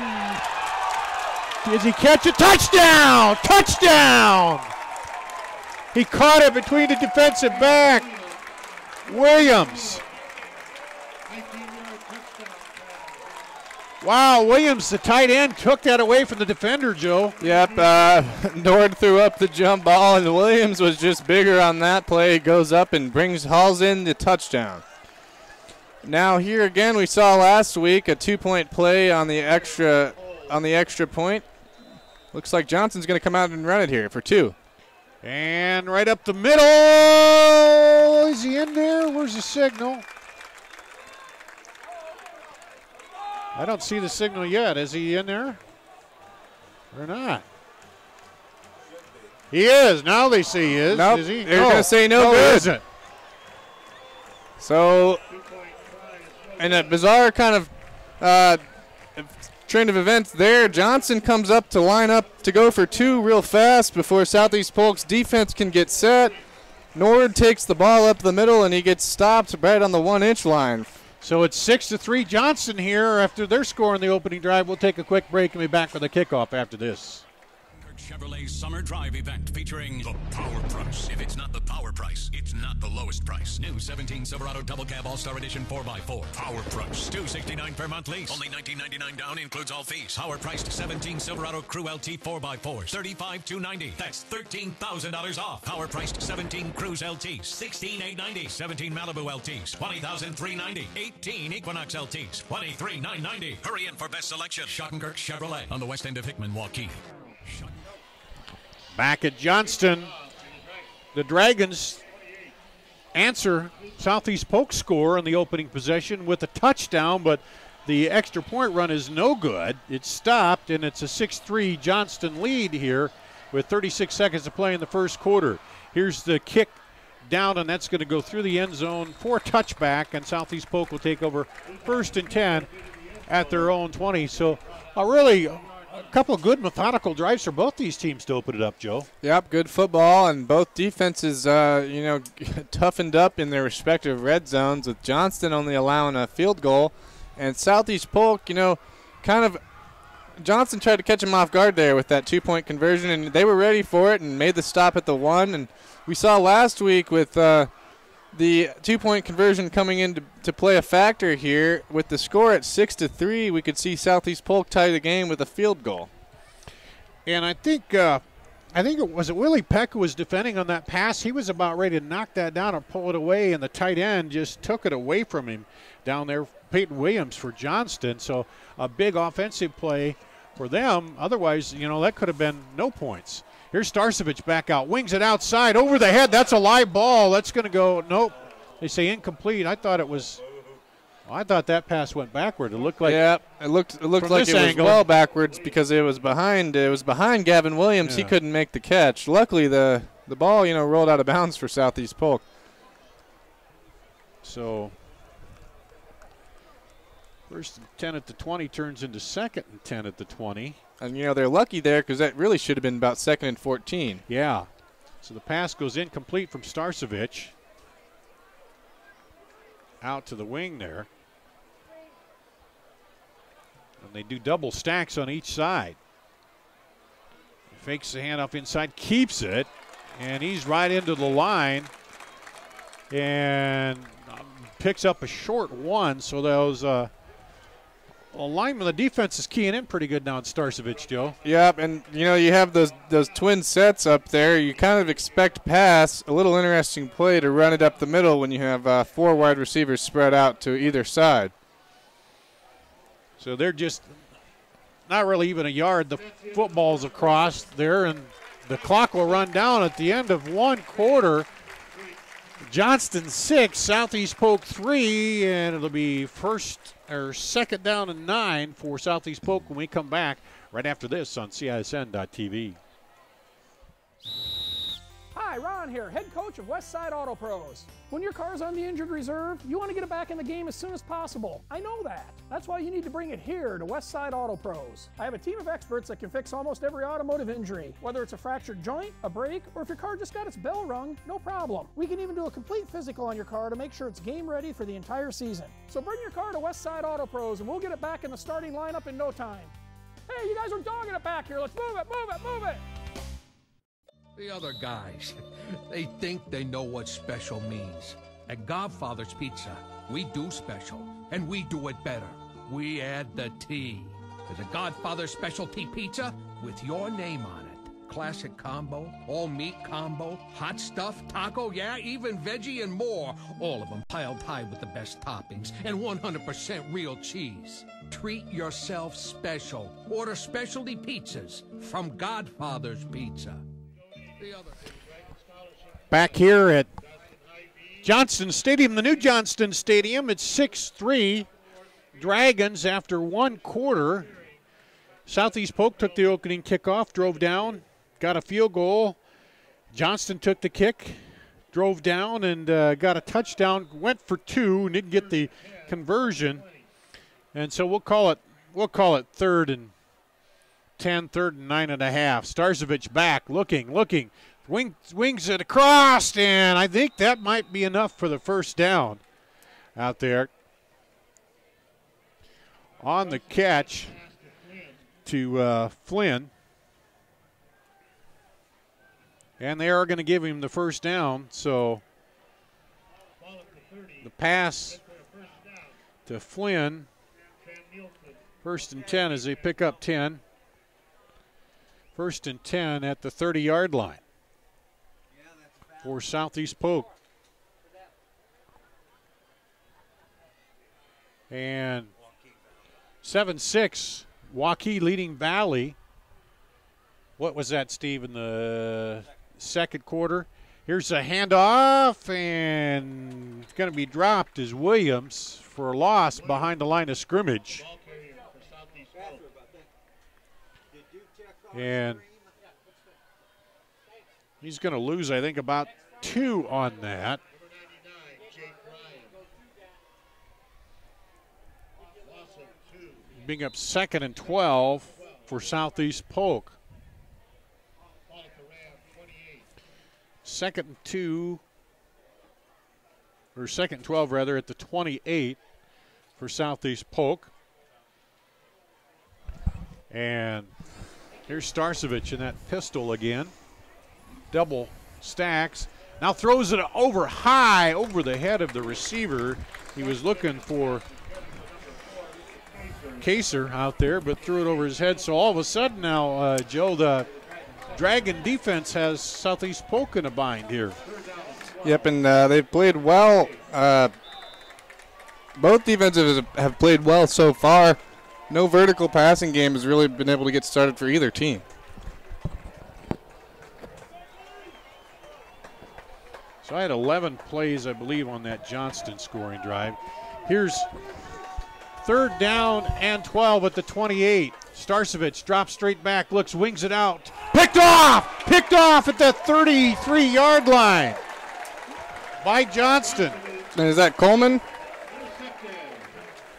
does he catch it? Touchdown! Touchdown! He caught it between the defensive back. Williams. Wow, Williams, the tight end, took that away from the defender, Joe. Yep, Nord threw up the jump ball, and Williams was just bigger on that play. He goes up and hauls in the touchdown. Now here again, we saw last week a 2-point play on the extra point. Looks like Johnson's going to come out and run it here for 2. And right up the middle. Is he in there? Where's the signal? I don't see the signal yet. Is he in there or not? He is. Now they say he is. Nope. Is he? They're going to say no good. Is it? So, in a bizarre kind of trend of events there, Johnson comes up to line up to go for 2 real fast before Southeast Polk's defense can get set. Nord takes the ball up the middle, and he gets stopped right on the 1-inch line. So it's 6-3 Johnston here after their score in the opening drive. We'll take a quick break and be back with a kickoff after this. Chevrolet Summer Drive event featuring the Power Price. If it's not the Power Price, it's not the lowest price. New 17 Silverado Double Cab All-Star Edition 4x4. Power Price. $269 per month lease. Only $19.99 down, includes all fees. Power priced 17 Silverado Crew LT 4x4s. $35,290. That's $13,000 off. Power priced 17 Cruise LTs. $16,890. 17 Malibu LTs. $20,390. 18 Equinox LTs. $23,990. Hurry in for best selection. Schottenkirk Chevrolet on the west end of Hickman, Waukee. Back at Johnston, the Dragons answer Southeast Polk score on the opening possession with a touchdown, but the extra point run is no good. It's stopped, and it's a 6-3 Johnston lead here with 36 seconds to play in the first quarter. Here's the kick down, and that's going to go through the end zone for a touchback, and Southeast Polk will take over 1st and 10 at their own 20. So a couple of good methodical drives for both these teams to open it up, Joe. Yep, good football, and both defenses, toughened up in their respective red zones, with Johnston only allowing a field goal. And Southeast Polk, Johnston tried to catch him off guard there with that 2-point conversion, and they were ready for it and made the stop at the 1. And we saw last week with the 2-point conversion coming in to play a factor here. With the score at 6-3, we could see Southeast Polk tie the game with a field goal. And I think it was Willie Peck who was defending on that pass. He was about ready to knock that down or pull it away, and the tight end just took it away from him down there. Peyton Williams for Johnston, so a big offensive play for them. Otherwise, that could have been no points. Here's Starcevich back out, wings it outside, over the head. That's a live ball. That's going to go, nope. They say incomplete. I thought that pass went backward. It looked like it looked like it was well backwards because it was behind Gavin Williams. Yeah. He couldn't make the catch. Luckily, the ball rolled out of bounds for Southeast Polk. So 1st and 10 at the 20 turns into 2nd and 10 at the 20. And, they're lucky there because that really should have been about 2nd and 14. Yeah. So the pass goes incomplete from Starcevich. Out to the wing there. And they do double stacks on each side. Fakes the handoff inside, keeps it, and he's right into the line. And picks up a short one, so those alignment, the defense is keying in pretty good now at Starcevich, Joe. Yep, and you have those twin sets up there. You kind of expect pass, a little interesting play to run it up the middle when you have 4 wide receivers spread out to either side. So they're just not really even a yard. The football's across there, and the clock will run down at the end of one quarter. Johnston 6, Southeast Polk 3, and it'll be 2nd down and 9 for Southeast Polk when we come back right after this on CISN.TV. Hi, Ron here, head coach of Westside Auto Pros. When your car's on the injured reserve, you want to get it back in the game as soon as possible. I know that. That's why you need to bring it here to Westside Auto Pros. I have a team of experts that can fix almost every automotive injury, whether it's a fractured joint, a brake, or if your car just got its bell rung, no problem. We can even do a complete physical on your car to make sure it's game ready for the entire season. So bring your car to Westside Auto Pros and we'll get it back in the starting lineup in no time. Hey, you guys are dogging it back here. Let's move it, move it, move it. The other guys, they think they know what special means. At Godfather's Pizza, we do special, and we do it better. We add the T. There's a Godfather specialty pizza with your name on it. Classic combo, all meat combo, hot stuff, taco, yeah, even veggie and more. All of them piled high with the best toppings and 100% real cheese. Treat yourself special. Order specialty pizzas from Godfather's Pizza. Back here at Johnston Stadium, the new Johnston Stadium, it's 6-3 Dragons after one quarter. Southeast Polk took the opening kickoff, drove down, got a field goal. Johnston took the kick, drove down, and got a touchdown, went for 2, didn't get the conversion. And so we'll call it 3rd and 10, 3rd and 9.5. Starcevich back, looking, wings it across, and I think that might be enough for the first down out there. On the catch to Flynn. And they are going to give him the first down, so the pass to Flynn, 1st and 10 as they pick up 10. 1st and 10 at the 30-yard line for Southeast Polk. And 7-6, Waukee leading Valley. What was that, Steve, in the second quarter? Here's a handoff, and it's going to be dropped as Williams for a loss behind the line of scrimmage. And he's going to lose, I think, about 2 on that. Being up 2nd and 12 for Southeast Polk. 2nd and 2, or 2nd and 12 rather, at the 28 for Southeast Polk. And here's Starcevich in that pistol again. Double stacks. Now throws it over high over the head of the receiver. He was looking for Kaser out there, but threw it over his head. So all of a sudden now, Joe, the Dragon defense has Southeast Polk in a bind here. Yep, and they've played well. Both defenses have played well so far. No vertical passing game has really been able to get started for either team. So I had 11 plays, I believe, on that Johnston scoring drive. Here's 3rd down and 12 at the 28. Starcevich drops straight back, looks, wings it out. Picked off! Picked off at the 33-yard line by Johnston. And is that Coleman?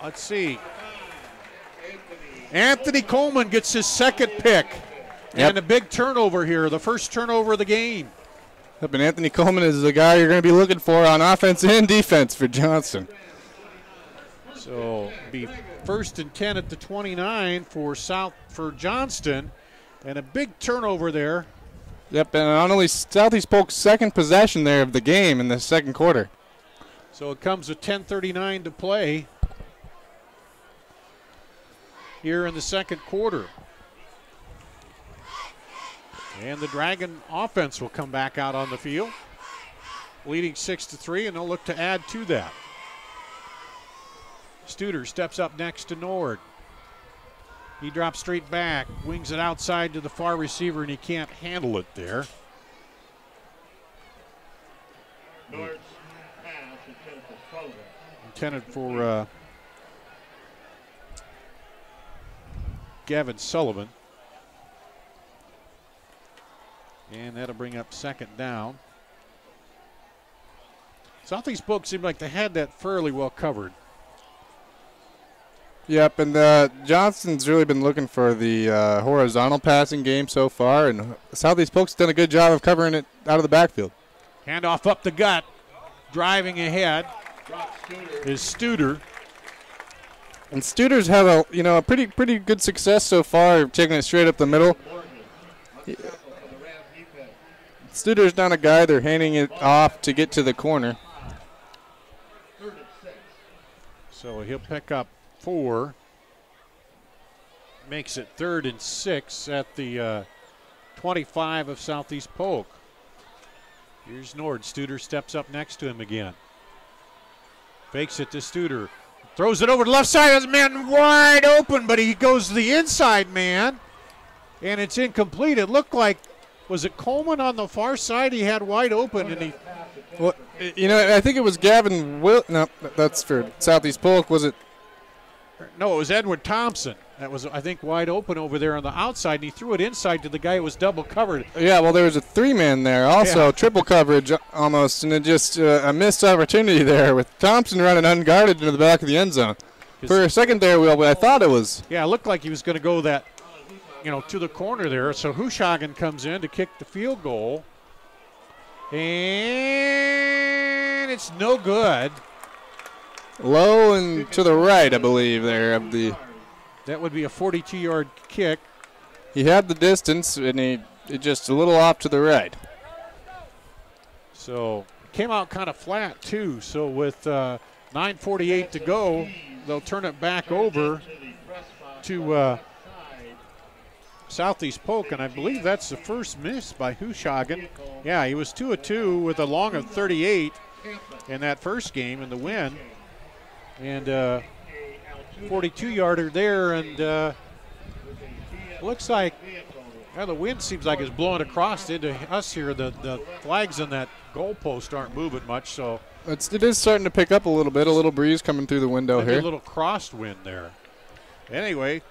Let's see. Anthony Coleman gets his 2nd pick. Yep. And a big turnover here, the first turnover of the game. Yep, and Anthony Coleman is the guy you're going to be looking for on offense and defense for Johnston. So be 1st and 10 at the 29 for Johnston, and a big turnover there. Yep, and not only Southeast Polk's 2nd possession there of the game in the 2nd quarter. So it comes with 10:39 to play here in the 2nd quarter. And the Dragon offense will come back out on the field, leading 6-3, and they'll look to add to that. Studer steps up next to Nord. He drops straight back, wings it outside to the far receiver, and he can't handle it there. Nord's pass Intended for Gavin Sullivan. And that'll bring up 2nd down. Southeast Polk seemed like they had that fairly well covered. Yep, and Johnston's really been looking for the horizontal passing game so far, and Southeast Polk's done a good job of covering it out of the backfield. Handoff up the gut, driving ahead is Studer. And Studer's had a pretty good success so far, taking it straight up the middle. Studer's not a guy they're handing it off to get to the corner. So he'll pick up 4. Makes it 3rd and 6 at the 25 of Southeast Polk. Here's Nord. Studer steps up next to him again. Fakes it to Studer. Throws it over to the left side. There's a man wide open, but he goes to the inside man. And it's incomplete. It looked like, was it Coleman on the far side he had wide open? And he. Well, I think it was Gavin no, that's for Southeast Polk, was it? No, it was Edward Thompson. That was, I think, wide open over there on the outside, and he threw it inside to the guy who was double covered. Yeah, well, there was a 3-man there also, triple coverage almost, and it just a missed opportunity there with Thompson running unguarded into the back of the end zone. For a second there, I thought it was. Yeah, it looked like he was going to go that, to the corner there. So Hushagen comes in to kick the field goal. And it's no good. Low and to the right, I believe, there of the. That would be a 42-yard kick. He had the distance, and it just a little off to the right. So came out kind of flat, too. So with 9:48 to go, they'll turn it back over to Southeast Polk, and I believe that's the first miss by Hushagen. Yeah, he was 2 of 2 with a long of 38 in that first game in the win. And 42-yarder there, and looks like Yeah, the wind seems like it's blowing across into us here. The flags on that goalpost aren't moving much, so. It is starting to pick up a little bit, a little breeze coming through the window maybe here. A little crosswind there. Anyway,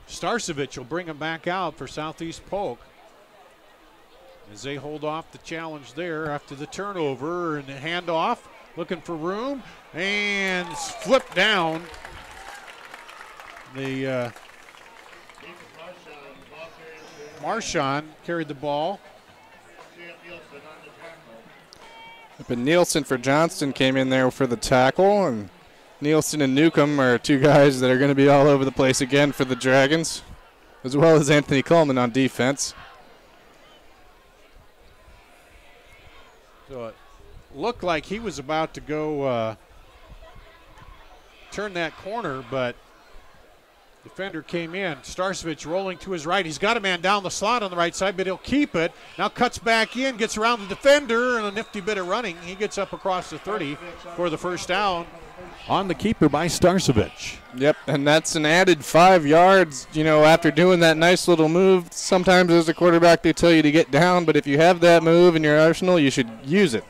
Starcevich will bring him back out for Southeast Polk as they hold off the challenge there after the turnover and the handoff, looking for room, and flipped down. The Marchand carried the ball. But Nielsen for Johnston came in there for the tackle, and Nielsen and Newcomb are two guys that are going to be all over the place again for the Dragons, as well as Anthony Coleman on defense. So it looked like he was about to go turn that corner, but defender came in. Starcevich rolling to his right. He's got a man down the slot on the right side, but he'll keep it. Now cuts back in, gets around the defender, and a nifty bit of running. He gets up across the 30 for the first down on the keeper by Starcevich. Yep, and that's an added 5 yards, you know, after doing that nice little move. Sometimes as a quarterback they tell you to get down, but if you have that move in your arsenal, you should use it.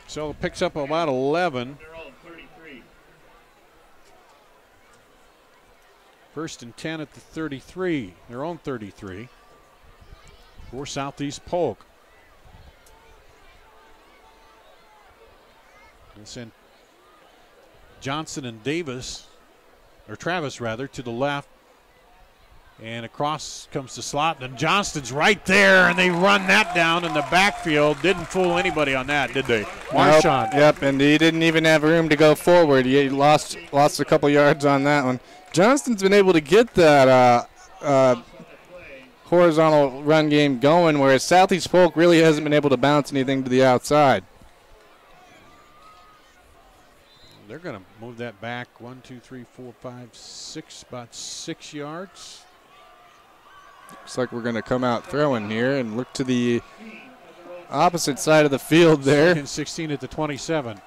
So it picks up about 11. First and 10 at the 33, their own 33 for Southeast Polk. And send Johnson and Davis, or Travis rather, to the left. And across comes the slot, and Johnston's right there, and they run that down in the backfield. Didn't fool anybody on that, did they? Marchand. Nope. Yep, and he didn't even have room to go forward. He lost a couple yards on that one. Johnston's been able to get that horizontal run game going, whereas Southeast Polk really hasn't been able to bounce anything to the outside. They're going to move that back 1, 2, 3, 4, 5, 6, about 6 yards. Looks like we're going to come out throwing here and look to the opposite side of the field there. 2nd and 16 at the 27.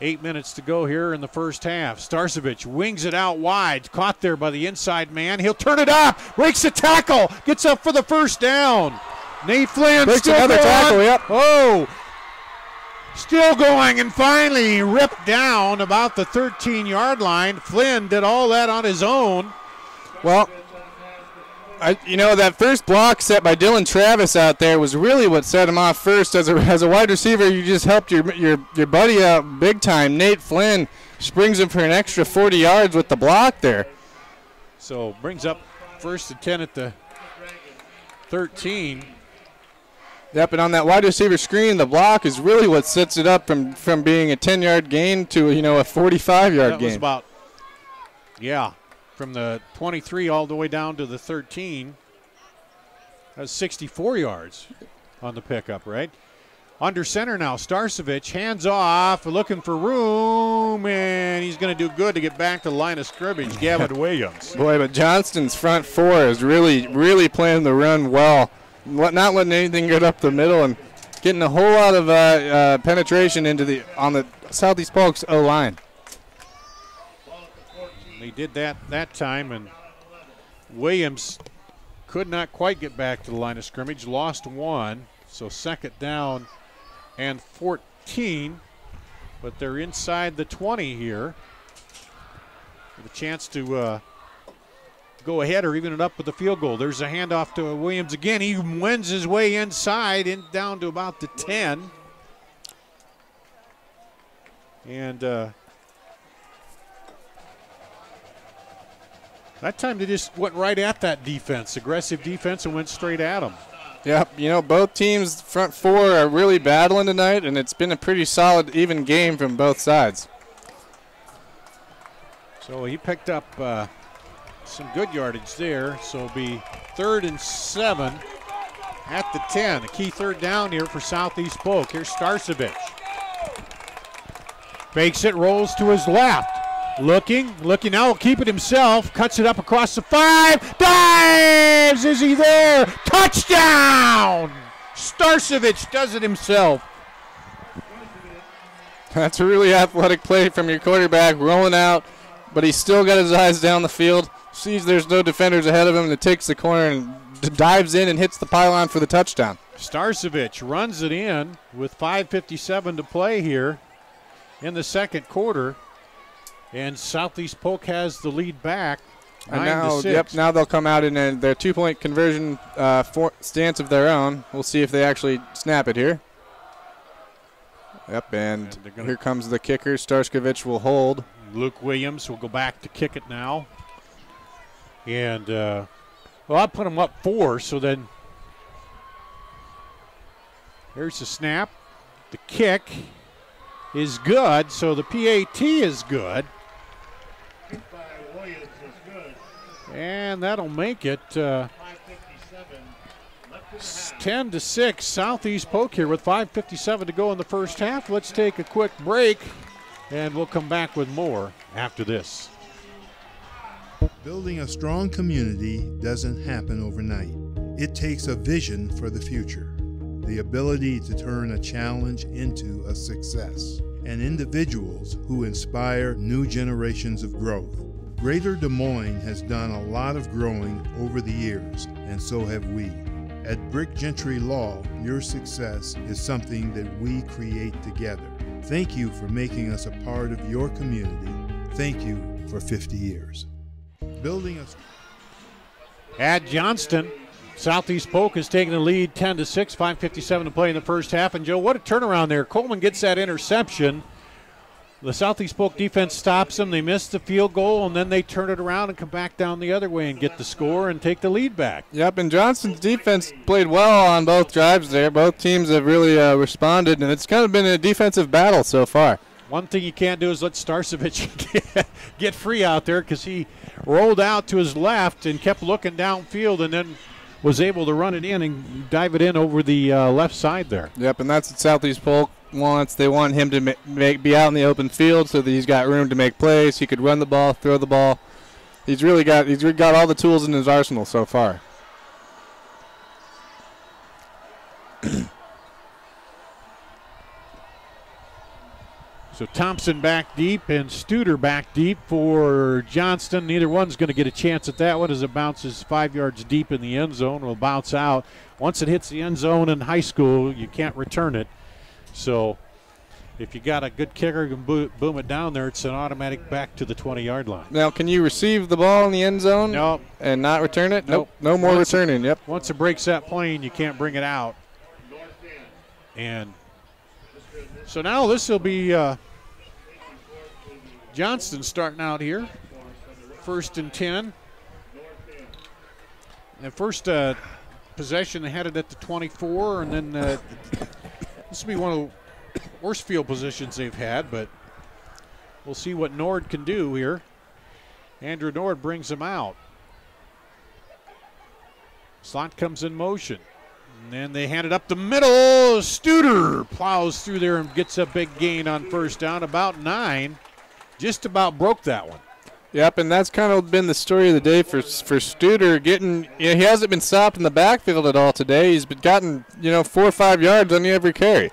8 minutes to go here in the first half. Starcevich wings it out wide. Caught there by the inside man. He'll turn it up. Breaks the tackle. Gets up for the first down. Nate Flynn breaks still another going. tackle, yep. Oh. Still going, and finally ripped down about the 13-yard line. Flynn did all that on his own. Well, you know, that first block set by Dylan Travis out there was really what set him off first. As a wide receiver, you just helped your buddy out big time. Nate Flynn springs him for an extra 40 yards with the block there. So brings up 1st and 10 at the 13. Yep, and on that wide receiver screen, the block is really what sets it up from being a 10-yard gain to, you know, a 45-yard gain. That was about, yeah, from the 23 all the way down to the 13. That's 64 yards on the pickup, right? Under center now, Starcevich, hands off, looking for room, and he's going to do good to get back to the line of scrimmage. Gavin Williams. Boy, but Johnston's front four is really playing the run well. Not letting anything get up the middle and getting a whole lot of penetration on the Southeast Polk's O-line. They did that time, and Williams could not quite get back to the line of scrimmage. Lost one, so 2nd down and 14. But they're inside the 20 here. With a chance to go ahead or even it up with the field goal. There's a handoff to Williams again. He wins his way inside and down to about the 10. And that time they just went right at that defense, aggressive defense, and went straight at them. Yep, you know, both teams' front four are really battling tonight, and it's been a pretty solid, even game from both sides. So he picked up some good yardage there, so it'll be 3rd and 7 at the 10. A key 3rd down here for Southeast Polk. Here's Starcevich. Fakes it, rolls to his left. Looking now, will keep it himself. Cuts it up across the 5. Dives! Is he there? Touchdown! Starcevich does it himself. That's a really athletic play from your quarterback, rolling out, but he's still got his eyes down the field. sees there's no defenders ahead of him and takes the corner and dives in and hits the pylon for the touchdown. Starcevich runs it in with 5:57 to play here in the second quarter. And Southeast Polk has the lead back. And now they'll come out in their 2-point conversion stance of their own. We'll see if they actually snap it here. Yep, and here comes the kicker. Starcevich will hold. Luke Williams will go back to kick it now. And, well, I put him up 4, so then here's the snap. The kick is good, so the PAT is good. And that'll make it 10-6. Southeast Polk here with 5:57 to go in the first half. Let's take a quick break, and we'll come back with more after this. Building a strong community doesn't happen overnight. It takes a vision for the future, the ability to turn a challenge into a success, and individuals who inspire new generations of growth. Greater Des Moines has done a lot of growing over the years, and so have we. At Brick Gentry Law, your success is something that we create together. Thank you for making us a part of your community. Thank you for 50 years. Building us. At Johnston, Southeast Polk is taking the lead 10-6, 5:57 to play in the first half. And Joe, what a turnaround there. Coleman gets that interception. The Southeast Polk defense stops them. They miss the field goal, and then they turn it around and come back down the other way and get the score and take the lead back. Yep, and Johnston's defense played well on both drives there. Both teams have really responded, and it's kind of been a defensive battle so far. One thing you can't do is let Starcevich get free out there, because he rolled out to his left and kept looking downfield and then was able to run it in and dive it in over the left side there. Yep, and that's what Southeast Polk wants. They want him to be out in the open field so that he's got room to make plays. He could run the ball, throw the ball. He's got all the tools in his arsenal so far. So Thompson back deep and Studer back deep for Johnston. Neither one's going to get a chance at that one as it bounces 5 yards deep in the end zone. Will bounce out. Once it hits the end zone in high school, you can't return it. So if you got a good kicker who can boom it down there, it's an automatic back to the 20-yard line. Now, can you receive the ball in the end zone and not return it? Nope. No more returning. Yep. Once it breaks that plane, you can't bring it out. And so now this will be Johnston starting out here. 1st and 10. And first possession, they had it at the 24, and then this will be one of the worst field positions they've had, but we'll see what Nord can do here. Andrew Nord brings him out. Slot comes in motion. And then they hand it up the middle. Studer plows through there and gets a big gain on first down, about 9. Just about broke that one. Yep, and that's kind of been the story of the day for Studer. He hasn't been stopped in the backfield at all today. He's gotten 4 or 5 yards on every carry.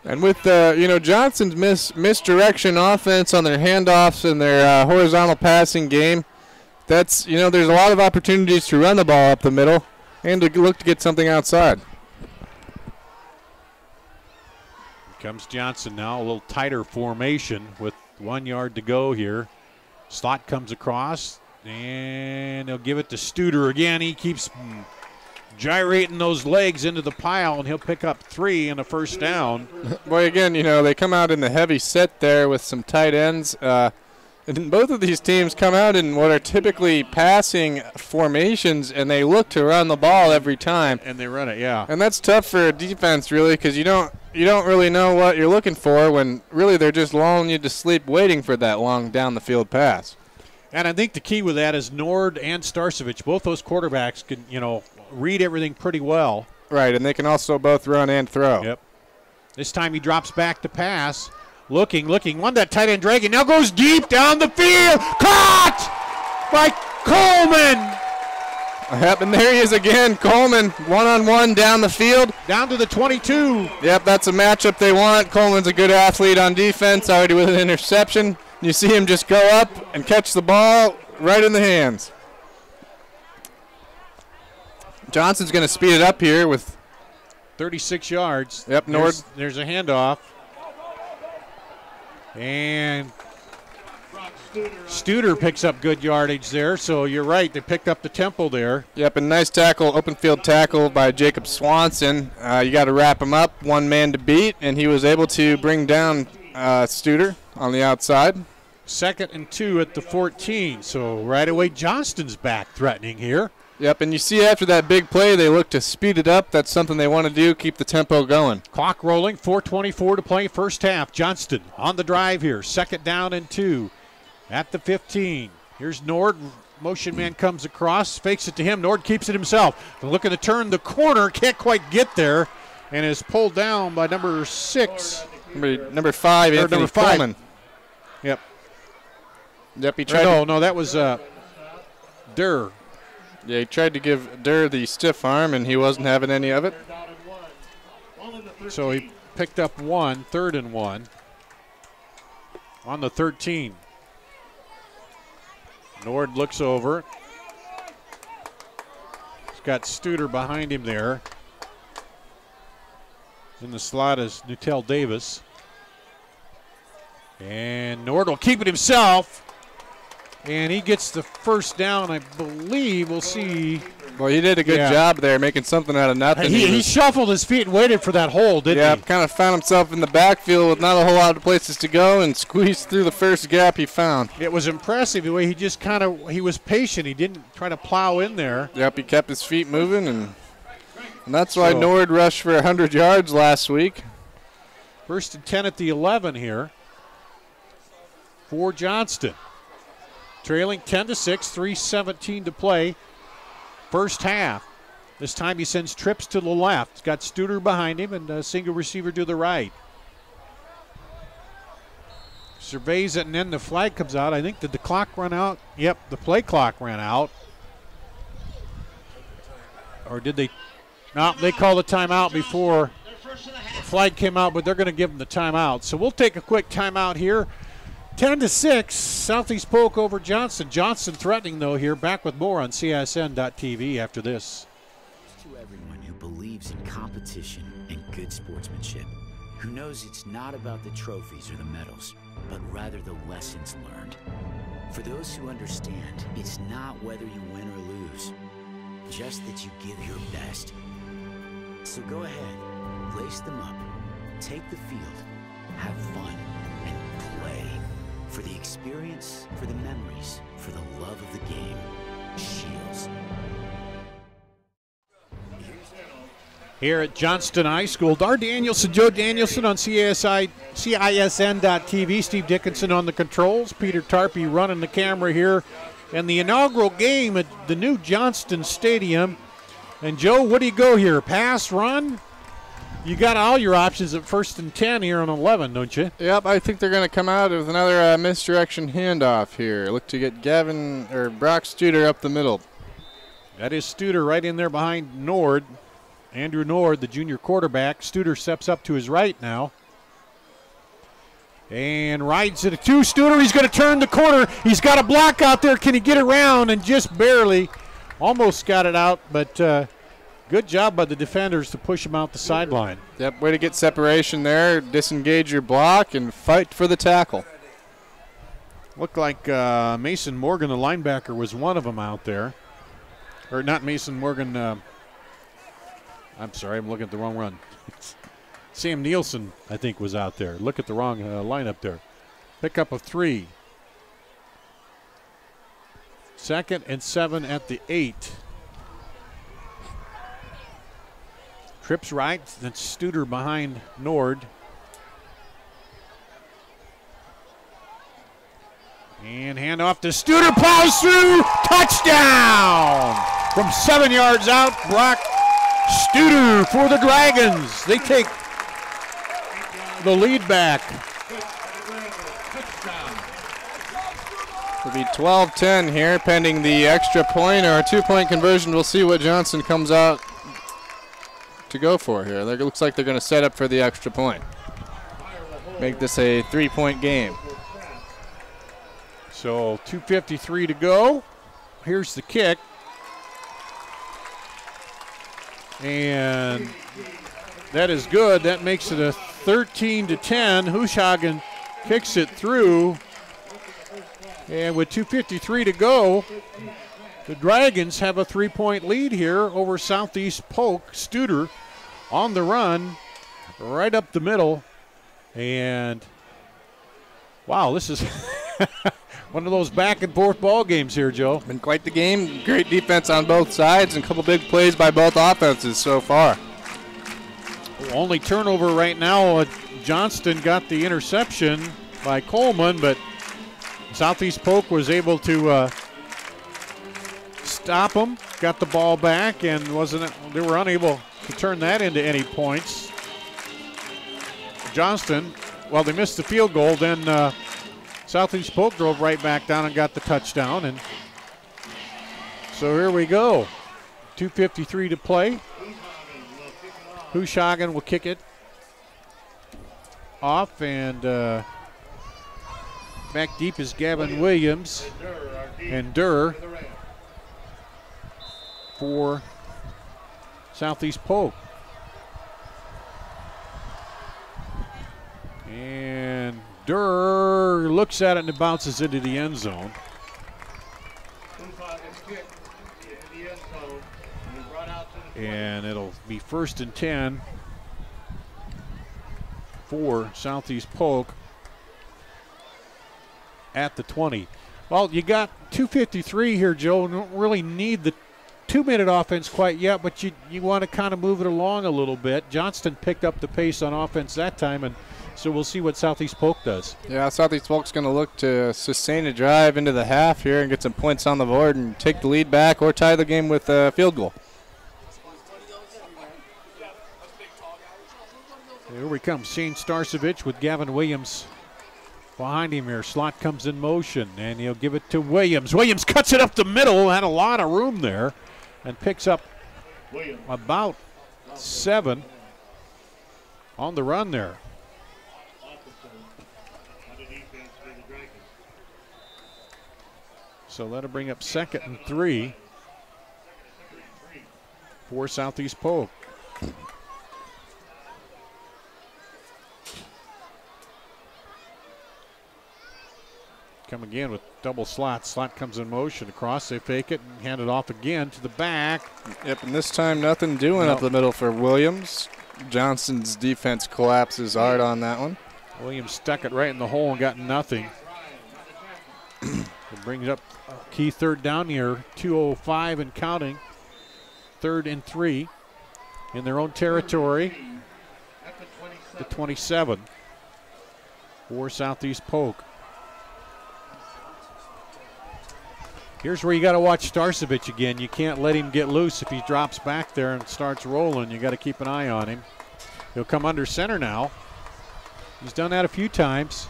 And with Johnston's misdirection offense on their handoffs and their horizontal passing game, that's there's a lot of opportunities to run the ball up the middle and to look to get something outside. Here comes Johnston now, a little tighter formation with 1 yard to go here. Slot comes across, and they'll give it to Studer again. He keeps gyrating those legs into the pile, and he'll pick up 3 and a first down. Boy, again, they come out in the heavy set there with some tight ends. And both of these teams come out in what are typically passing formations, and they look to run the ball every time. And they run it, yeah. And that's tough for a defense, really, because you don't really know what you're looking for when really they're just lulling you to sleep waiting for that long down the field pass. And I think the key with that is Nord and Starcevich, both those quarterbacks can, read everything pretty well. Right, and they can also both run and throw. Yep. This time he drops back to pass. Looking, won that tight end dragging. Now goes deep down the field. Caught by Coleman. Yep, and there he is again. Coleman, one-on-one down the field. Down to the 22. Yep, that's a matchup they want. Coleman's a good athlete on defense, already with an interception. You see him just go up and catch the ball, right in the hands. Johnston's going to speed it up here with 36 yards. Yep, Nord. There's a handoff. And Studer picks up good yardage there, so you're right. They picked up the tempo there. Yep, a nice tackle, open field tackle by Jacob Swanson. You got to wrap him up, one man to beat, and he was able to bring down Studer on the outside. 2nd and 2 at the 14, so right away Johnston's back threatening here. Yep, and you see after that big play, they look to speed it up. That's something they want to do, keep the tempo going. Clock rolling, 4:24 to play, first half. Johnston on the drive here, 2nd down and 2 at the 15. Here's Nord. Motion man comes across, fakes it to him. Nord keeps it himself. Looking to turn the corner, can't quite get there, and is pulled down by number 6. Number 5, Anthony number 5. Coleman. Yep. Yep, he tried no, that was Durr. Yeah, he tried to give Durr the stiff arm, and he wasn't having any of it. So he picked up 1, 3rd and 1 on the 13. Nord looks over. He's got Studer behind him there. In the slot is Nuttall Davis. And Nord will keep it himself. And he gets the first down, I believe. We'll see. Well, he did a good job there, making something out of nothing. He shuffled his feet and waited for that hole, didn't he? Yeah, kind of found himself in the backfield with not a whole lot of places to go and squeezed through the first gap he found. It was impressive the way he just he was patient. He didn't try to plow in there. Yep, he kept his feet moving, and that's why Nord rushed for 100 yards last week. 1st and 10 at the 11 here for Johnston. Trailing 10-6, 3:17 to play. First half. This time he sends trips to the left. He's got Studer behind him and a single receiver to the right. Surveys it, and then the flag comes out. I think, did the clock run out? Yep, the play clock ran out. Or did they? No, they called a timeout before the flag came out, but they're going to give them the timeout. So we'll take a quick timeout here. 10-6, Southeast Polk over Johnston. Johnston threatening, though, here. Back with more on CISN.TV after this. To everyone who believes in competition and good sportsmanship, who knows it's not about the trophies or the medals, but rather the lessons learned. For those who understand, it's not whether you win or lose, just that you give your best. So go ahead, lace them up, take the field, have fun, and play. For the experience, for the memories, for the love of the game. Shields. Here at Johnston High School, Dar Danielson, Joe Danielson on CISN.TV, Steve Dickinson on the controls, Peter Tarpey running the camera here, and the inaugural game at the new Johnston Stadium. And Joe, what do you go here? Pass, run? You got all your options at 1st and 10 here on 11, don't you? Yep, I think they're going to come out with another misdirection handoff here. Look to get Brock Studer up the middle. That is Studer right in there behind Nord. Andrew Nord, the junior quarterback. Studer steps up to his right now. And rides it to Studer. He's going to turn the corner. He's got a block out there. Can he get around? And just barely. Almost got it out, but good job by the defenders to push him out the sideline. Yep, way to get separation there. Disengage your block and fight for the tackle. Looked like Mason Morgan, the linebacker, was one of them out there. Or not Mason Morgan. I'm sorry, I'm looking at the wrong run. Sam Nielsen, I think, was out there. Look at the wrong lineup there. Pickup of 3. 2nd and 7 at the 8. Trips right, then Studer behind Nord. And handoff to Studer, plows through, touchdown! From 7 yards out, Brock Studer for the Dragons. They take the lead back. It'll be 12-10 here, pending the extra point or a 2-point conversion. We'll see what Johnston comes out to go for here. It looks like they're going to set up for the extra point. Make this a 3-point game. So 2:53 to go. Here's the kick. And that is good. That makes it a 13-10. Hushagen kicks it through. And with 2:53 to go, the Dragons have a 3-point lead here over Southeast Polk. Studer on the run, right up the middle. And, wow, this is one of those back-and-forth ball games here, Joe. Been quite the game. Great defense on both sides and a couple big plays by both offenses so far. Only turnover right now, Johnston got the interception by Coleman, but Southeast Polk was able to stop them, got the ball back, and they were unable to turn that into any points. Johnston, well, they missed the field goal, then Southeast Polk drove right back down and got the touchdown. And so here we go. 2:53 to play. Hushagen will kick it off, and back deep is Gavin Williams, and Durr for Southeast Polk. And Durr looks at it and it bounces into the end zone. And it'll be 1st and 10 for Southeast Polk at the 20. Well, you got 2:53 here, Joe. You don't really need the 2-minute offense quite yet, but you want to kind of move it along a little bit. Johnston picked up the pace on offense that time, and so we'll see what Southeast Polk does. Yeah, Southeast Polk's going to look to sustain a drive into the half here and get some points on the board and take the lead back or tie the game with a field goal. Here we come, Shane Starcevich with Gavin Williams behind him here. Slot comes in motion, and he'll give it to Williams. Williams cuts it up the middle, had a lot of room there, and picks up about 7 on the run there. So that'll bring up 2nd and 3 for Southeast Polk. Come again with double slot. Slot comes in motion across. They fake it and hand it off again to the back. Yep, and this time nothing doing up the middle for Williams. Johnston's defense collapses hard on that one. Williams stuck it right in the hole and got nothing. It brings up a key 3rd down here. 2:05 and counting. 3rd and 3 in their own territory. The 27 for Southeast Polk. Here's where you got to watch Starcevich again. You can't let him get loose if he drops back there and starts rolling. You got to keep an eye on him. He'll come under center now. He's done that a few times.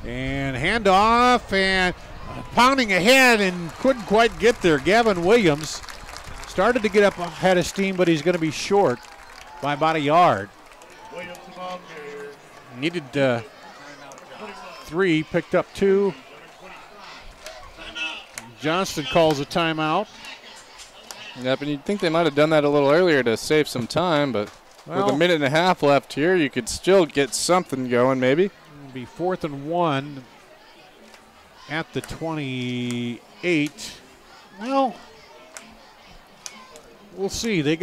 And handoff and pounding ahead and couldn't quite get there. Gavin Williams started to get up ahead of steam, but he's going to be short by about a yard. Needed 3, picked up 2. Johnston calls a timeout. Yep, and you'd think they might have done that a little earlier to save some time, but with a minute and a half left here, you could still get something going maybe. It'll be 4th and 1 at the 28. Well, we'll see. They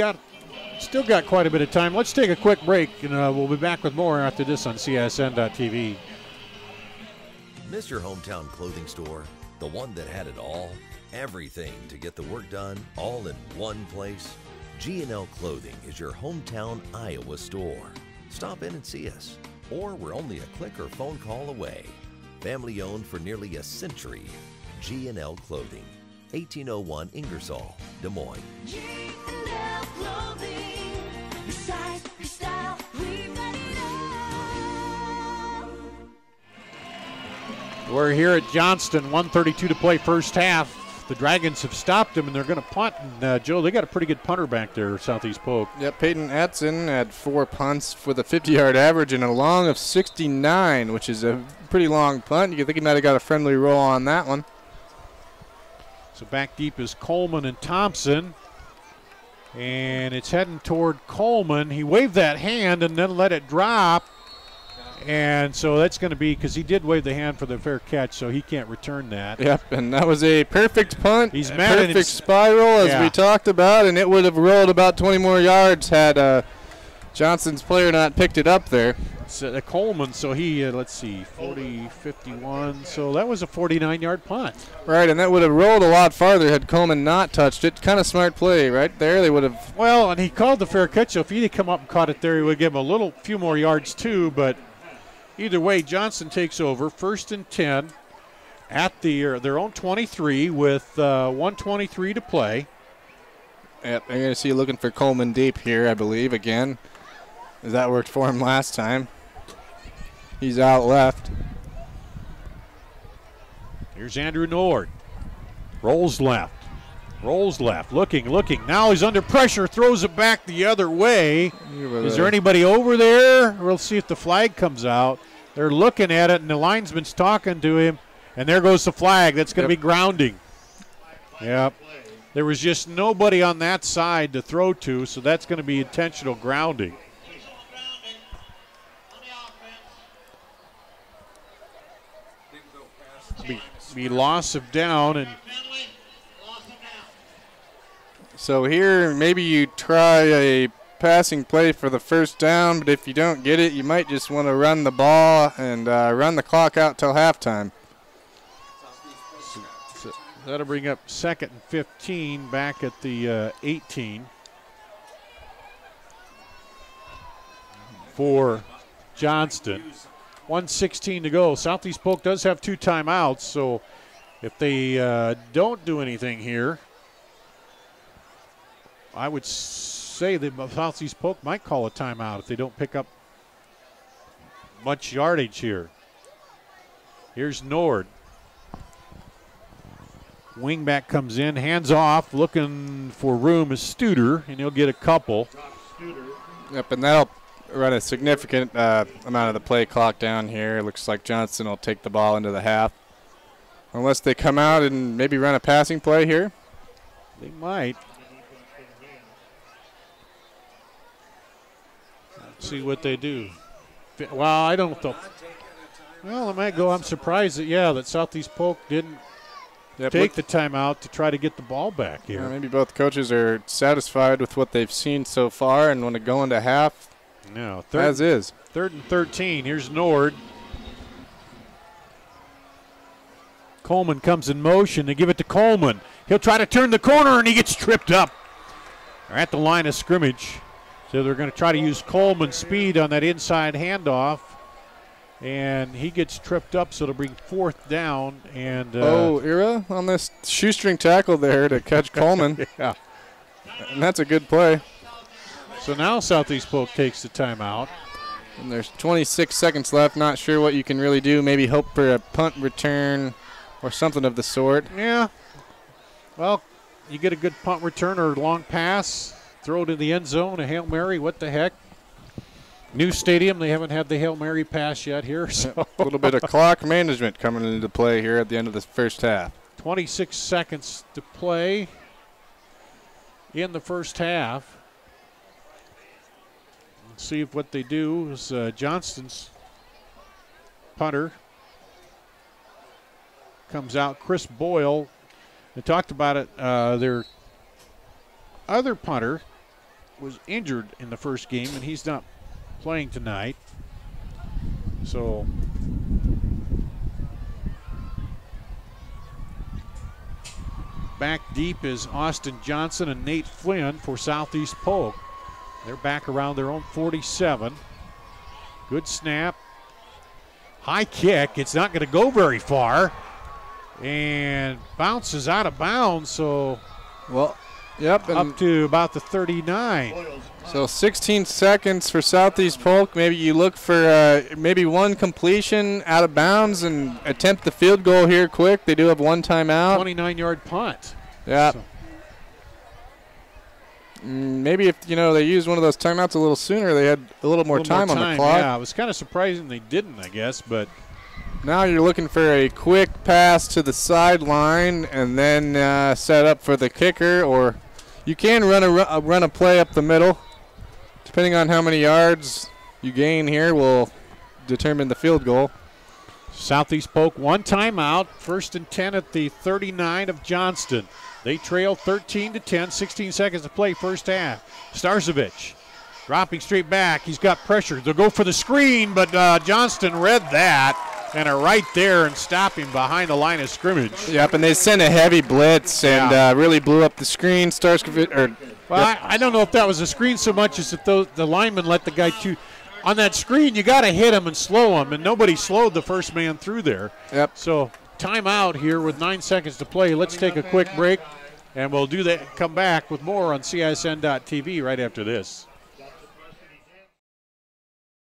still got quite a bit of time. Let's take a quick break, and we'll be back with more after this on CISN.TV. Miss your hometown clothing store? The one that had it all? Everything to get the work done, all in one place? G&L Clothing is your hometown Iowa store. Stop in and see us, or we're only a click or phone call away. Family owned for nearly a century. G&L Clothing, 1801 Ingersoll, Des Moines. G&L Clothing, your size, your style, we've got it all. We're here at Johnston, 1:32 to play first half. the Dragons have stopped him, and they're going to punt. And, Joe, they got a pretty good punter back there, Southeast Polk. Yep, Peyton Atson had 4 punts with a 50-yard average and a long of 69, which is a pretty long punt. You think he might have got a friendly roll on that one. So back deep is Coleman and Thompson. And it's heading toward Coleman. He waved that hand and then let it drop. And so that's going to be, because he did wave the hand for the fair catch, so he can't return that. Yep, and that was a perfect punt. He's mad. Perfect spiral, as we talked about, and it would have rolled about 20 more yards had Johnston's player not picked it up there. So, Coleman, so he, let's see, 40, 51. So that was a 49-yard punt. Right, and that would have rolled a lot farther had Coleman not touched it. Kind of smart play right there. They would have. Well, and he called the fair catch, so if he'd come up and caught it there, he would give him a few more yards too, but either way, Johnston takes over, 1st and 10 at their own 23 with 1:23 to play. Yep, they're going to see you looking for Coleman deep here, I believe, again. As that worked for him last time. He's out left. Here's Andrew Nord. Rolls left, looking. Now he's under pressure, throws it back the other way. Is there anybody over there? We'll see if the flag comes out. They're looking at it, and the linesman's talking to him, and there goes the flag. That's going to be grounding. Yep. There was just nobody on that side to throw to, so that's going to be intentional grounding. Be loss of down, and so here maybe you try a passing play for the first down, but if you don't get it, you might just want to run the ball and run the clock out till halftime. So that'll bring up 2nd and 15 back at the 18 for Johnston. 1:16 to go. Southeast Polk does have 2 timeouts, so if they don't do anything here, I would say that Southeast Polk might call a timeout if they don't pick up much yardage here. Here's Nord. Wingback comes in, hands off, looking for room is Studer, and he'll get a couple. Yep, and that'll run a significant amount of the play clock down here. It looks like Johnston will take the ball into the half. Unless they come out and maybe run a passing play here. They might. Let's see what they do. Well, I don't know. Well, I might go. I'm surprised that Southeast Polk didn't take the timeout to try to get the ball back here. Maybe both coaches are satisfied with what they've seen so far and want to go into half. No, as is. 3rd and 13. Here's Nord. Coleman comes in motion. They give it to Coleman. He'll try to turn the corner, and he gets tripped up. They're at the line of scrimmage. So they're going to try to use Coleman's speed on that inside handoff. And he gets tripped up, so it'll bring 4th down. And Ira on this shoestring tackle there to catch Coleman. Yeah. And that's a good play. So now Southeast Polk takes the timeout. And there's 26 seconds left. Not sure what you can really do. Maybe hope for a punt return or something of the sort. Yeah. Well, you get a good punt return or long pass, throw it in the end zone, a Hail Mary, what the heck. New stadium, they haven't had the Hail Mary pass yet here. So a little bit of clock management coming into play here at the end of the first half. 26 seconds to play in the first half. Let's see if what they do is Johnston's punter comes out. Chris Boyle, they talked about it, their other punter was injured in the first game, and he's not playing tonight. So back deep is Austin Johnson and Nate Flynn for Southeast Polk. They're back around their own 47. Good snap. High kick. It's not going to go very far. And bounces out of bounds. So, well, Yep. Up to about the 39. So 16 seconds for Southeast Polk. Maybe you look for maybe one completion out of bounds and attempt the field goal here quick. They do have one timeout. 29-yard punt. Yeah. So. Maybe if, they used one of those timeouts a little sooner, they had a little more time on the clock. Yeah, it was kind of surprising they didn't, I guess, but now you're looking for a quick pass to the sideline and then set up for the kicker, or you can run a play up the middle. Depending on how many yards you gain here will determine the field goal. Southeast Polk, one timeout, 1st and 10 at the 39 of Johnston. They trail 13-10, 16 seconds to play first half. Starzevich dropping straight back. He's got pressure. They'll go for the screen, but Johnston read that and are right there and stop him behind the line of scrimmage. Yep, and they sent a heavy blitz and really blew up the screen. Well, I don't know if that was a screen so much as if the lineman let the guy on that screen. You got to hit him and slow him, and nobody slowed the first man through there. Yep. So timeout here with 9 seconds to play. Let's take a quick break, and we'll do that. Come back with more on CISN.TV right after this.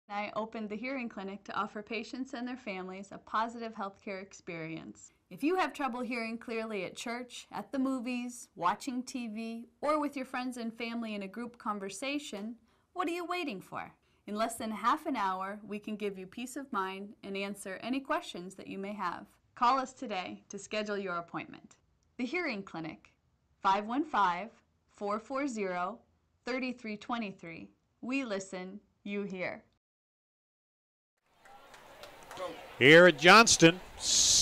I opened the hearing clinic to offer patients and their families a positive healthcare experience. If you have trouble hearing clearly at church, at the movies, watching TV, or with your friends and family in a group conversation, what are you waiting for? In less than half an hour, we can give you peace of mind and answer any questions that you may have. Call us today to schedule your appointment. The Hearing Clinic, 515-440-3323. We listen, you hear. Here at Johnston,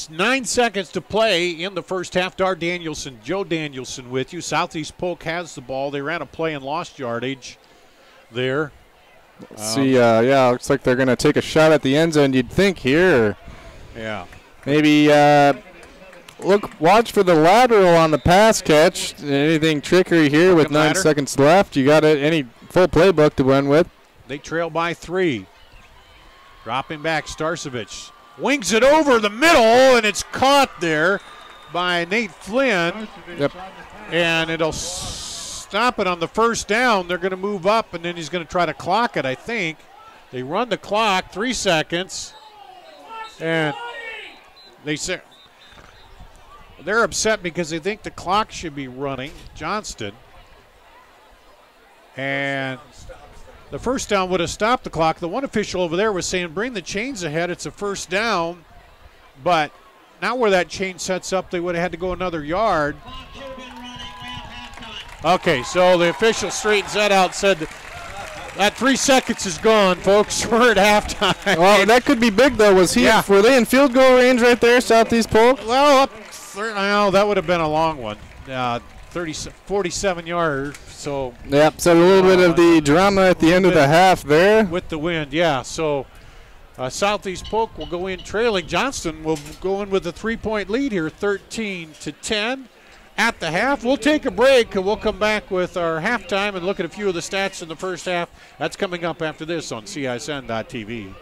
9 seconds to play in the first half. Joe Danielson with you. Southeast Polk has the ball. They ran a play and lost yardage there. Let's see, looks like they're going to take a shot at the end zone, you'd think here. Yeah. Maybe watch for the lateral on the pass catch. Anything trickery here with 9 seconds left? You got any full playbook to run with? They trail by 3. Dropping back, Starzevich wings it over the middle, and it's caught there by Nate Flynn. Yep. And it'll stop it on the first down. They're going to move up, and then he's going to try to clock it, I think. They run the clock, 3 seconds. And they say they're upset because they think the clock should be running, Johnston. And the first down would have stopped the clock. The one official over there was saying, bring the chains ahead. It's a first down. But now where that chain sets up, they would have had to go another yard. Okay, so the official straightens that out, said that 3 seconds is gone, folks. We're at halftime. Well, that could be big, though. Were they in field goal range right there, Southeast Polk? Well, that would have been a long one. 47-yarder. So yep, so a little bit of the drama at the end of the half there. With the wind, yeah. So Southeast Polk will go in trailing. Johnston will go in with a 3-point lead here, 13-10 at the half. We'll take a break, and we'll come back with our halftime and look at a few of the stats in the first half. That's coming up after this on CISN.TV. Do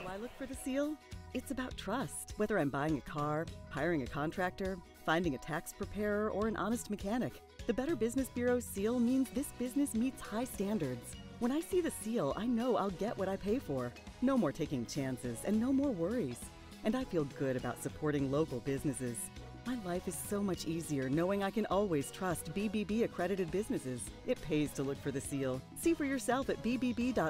I look for the seal? It's about trust. Whether I'm buying a car, hiring a contractor, finding a tax preparer, or an honest mechanic, the Better Business Bureau seal means this business meets high standards. When I see the seal, I know I'll get what I pay for. No more taking chances and no more worries. And I feel good about supporting local businesses. My life is so much easier knowing I can always trust BBB accredited businesses. It pays to look for the seal. See for yourself at bbb.org/Iowa.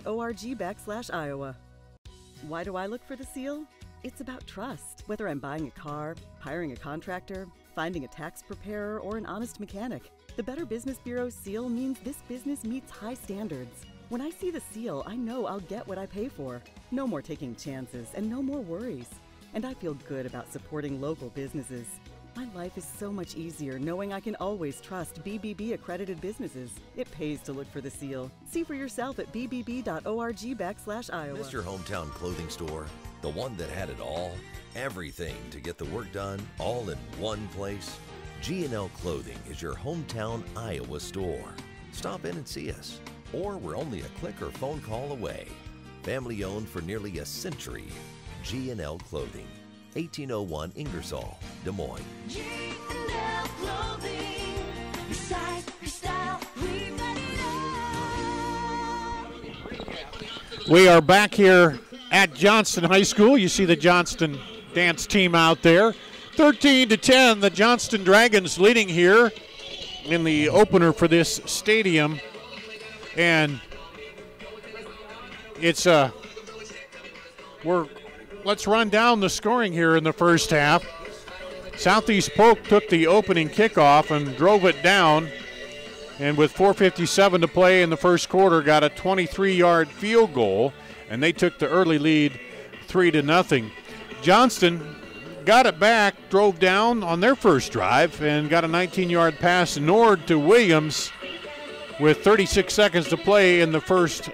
Why do I look for the seal? It's about trust. Whether I'm buying a car, hiring a contractor, finding a tax preparer, or an honest mechanic, the Better Business Bureau seal means this business meets high standards. When I see the seal, I know I'll get what I pay for. No more taking chances and no more worries. And I feel good about supporting local businesses. My life is so much easier knowing I can always trust BBB accredited businesses. It pays to look for the seal. See for yourself at bbb.org/Iowa. Miss your hometown clothing store? The one that had it all? Everything to get the work done, all in one place? G&L Clothing is your hometown Iowa store. Stop in and see us. Or we're only a click or phone call away. Family owned for nearly a century. G&L Clothing, 1801 Ingersoll, Des Moines. G&L Clothing, beside We are back here at Johnston High School. You see the Johnston dance team out there. 13-10, the Johnston Dragons leading here in the opener for this stadium. And it's let's run down the scoring here in the first half. Southeast Polk took the opening kickoff and drove it down. And with 4:57 to play in the first quarter, got a 23-yard field goal, and they took the early lead 3-0. Johnston got it back, drove down on their first drive, and got a 19-yard pass north to Williams with 36 seconds to play in the first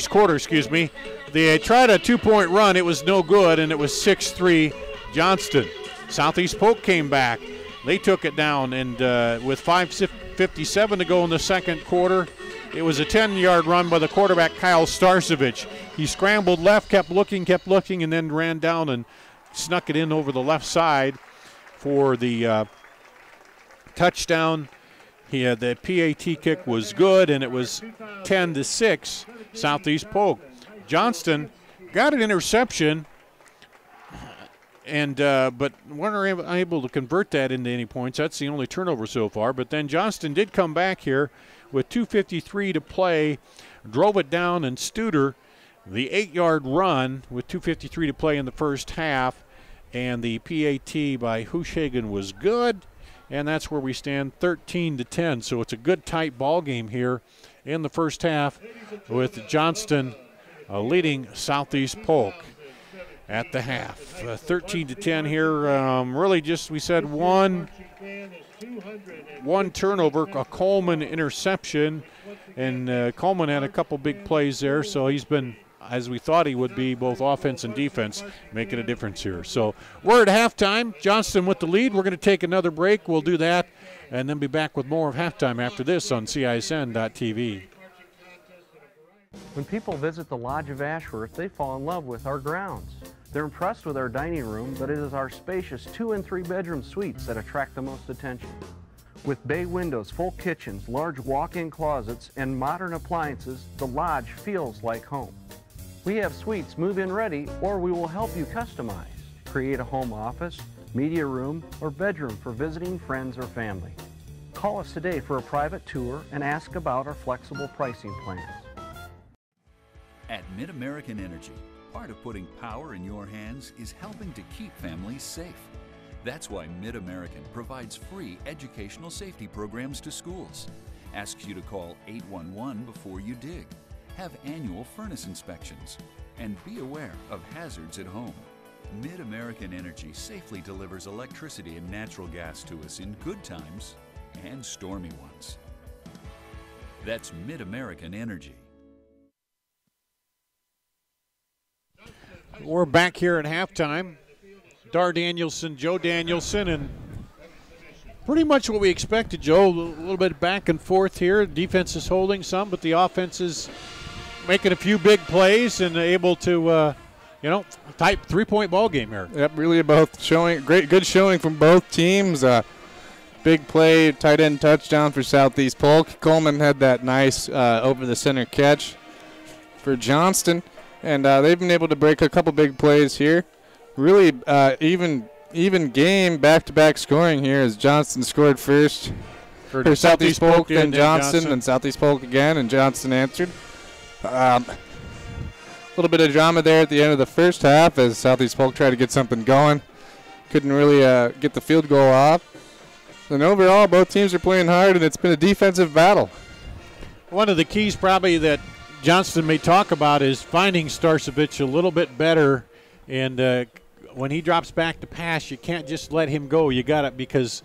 quarter, excuse me. They tried a two-point run. It was no good, and it was 6-3 Johnston. Southeast Polk came back. They took it down, and with 5:57 to go in the second quarter, it was a 10-yard run by the quarterback, Kyle Starcevich. He scrambled left, kept looking, and then ran down and snuck it in over the left side for the touchdown. The PAT kick was good, and it was 10-6 Southeast Polk. Johnston got an interception, and but weren't able to convert that into any points. That's the only turnover so far. But then Johnston did come back here with 2:53 to play, drove it down, and Studer, the 8-yard run with 2:53 to play in the first half, and the PAT by Hushagen was good, and that's where we stand, 13-10. So it's a good tight ball game here in the first half with Johnston leading Southeast Polk at the half. 13-10 here. Really just, we said, one turnover, a Coleman interception, and Coleman had a couple big plays there, so he's been, as we thought he would be, both offense and defense, making a difference here. So we're at halftime. Johnston with the lead. We're going to take another break. We'll do that and then be back with more of halftime after this on CISN.TV. When people visit the Lodge of Ashworth, they fall in love with our grounds. They're impressed with our dining room, but it is our spacious 2- and 3-bedroom suites that attract the most attention. With bay windows, full kitchens, large walk-in closets, and modern appliances, the Lodge feels like home. We have suites move-in ready, or we will help you customize. Create a home office, media room, or bedroom for visiting friends or family. Call us today for a private tour and ask about our flexible pricing plans. At Mid-American Energy, part of putting power in your hands is helping to keep families safe. That's why Mid-American provides free educational safety programs to schools, asks you to call 811 before you dig, have annual furnace inspections, and be aware of hazards at home. Mid-American Energy safely delivers electricity and natural gas to us in good times and stormy ones. That's Mid-American Energy. We're back here at halftime. Joe Danielson, and pretty much what we expected, Joe. A little bit back and forth here. Defense is holding some, but the offense is making a few big plays and able to, type 3-point ball game here. Yep, really both showing good showing from both teams. Big play, tight end touchdown for Southeast Polk. Coleman had that nice over the center catch for Johnston. And they've been able to break a couple big plays here. Really even game, back-to-back scoring here as Johnston scored first for Southeast Polk, then Johnston, and Southeast Polk again, and Johnston answered. A little bit of drama there at the end of the first half as Southeast Polk tried to get something going. Couldn't really get the field goal off. And overall, both teams are playing hard, and it's been a defensive battle. One of the keys probably that Johnston may talk about is finding Starcevich a little bit better, and when he drops back to pass, you can't just let him go. You got it, because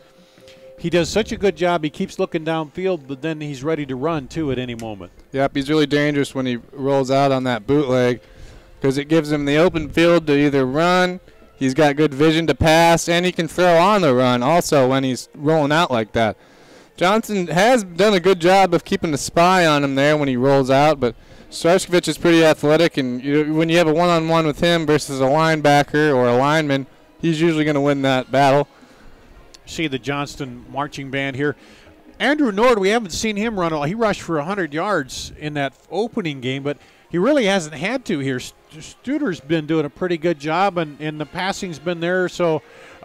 he does such a good job. He keeps looking downfield, but then he's ready to run too at any moment. Yep, he's really dangerous when he rolls out on that bootleg, because it gives him the open field to either run. He's got good vision to pass, and he can throw on the run also when he's rolling out like that. Johnson has done a good job of keeping the spy on him there when he rolls out, but Starcevich is pretty athletic, and when you have a one-on-one with him versus a linebacker or a lineman, he's usually going to win that battle. See the Johnston marching band here. Andrew Nord, we haven't seen him run. He rushed for 100 yards in that opening game, but he really hasn't had to here. Studer's been doing a pretty good job, and the passing's been there. So,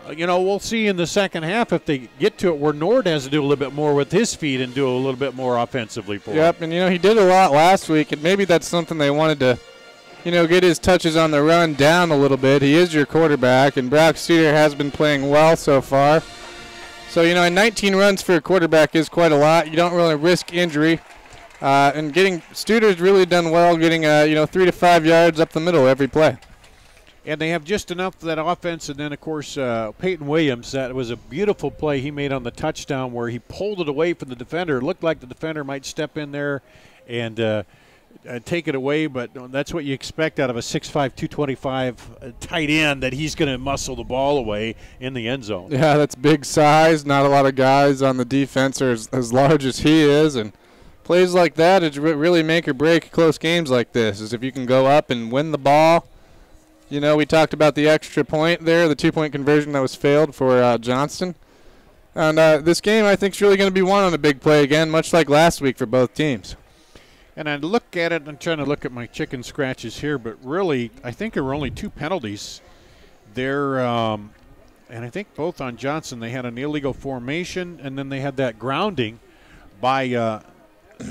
we'll see in the second half if they get to it where Nord has to do a little bit more with his feet and do a little bit more offensively for him. Yep, and he did a lot last week, and maybe that's something they wanted to, get his touches on the run down a little bit. He is your quarterback, and Brock Studer has been playing well so far. So, 19 runs for a quarterback is quite a lot. You don't really risk injury. And Studer's really done well getting, 3 to 5 yards up the middle every play. And they have just enough of that offense. And then, of course, Peyton Williams, that was a beautiful play he made on the touchdown where he pulled it away from the defender. It looked like the defender might step in there and take it away, but that's what you expect out of a 6'5", 225 tight end, that he's going to muscle the ball away in the end zone. Yeah, that's big size. Not a lot of guys on the defense are as large as he is, and plays like that is really make or break close games like this, is if you can go up and win the ball. We talked about the extra point there, the 2-point conversion that was failed for Johnston. And this game, I think, is really going to be won on a big play again, much like last week for both teams. And I look at it, I'm trying to look at my chicken scratches here, but really, I think there were only 2 penalties there. And I think both on Johnston, they had an illegal formation, and then they had that grounding by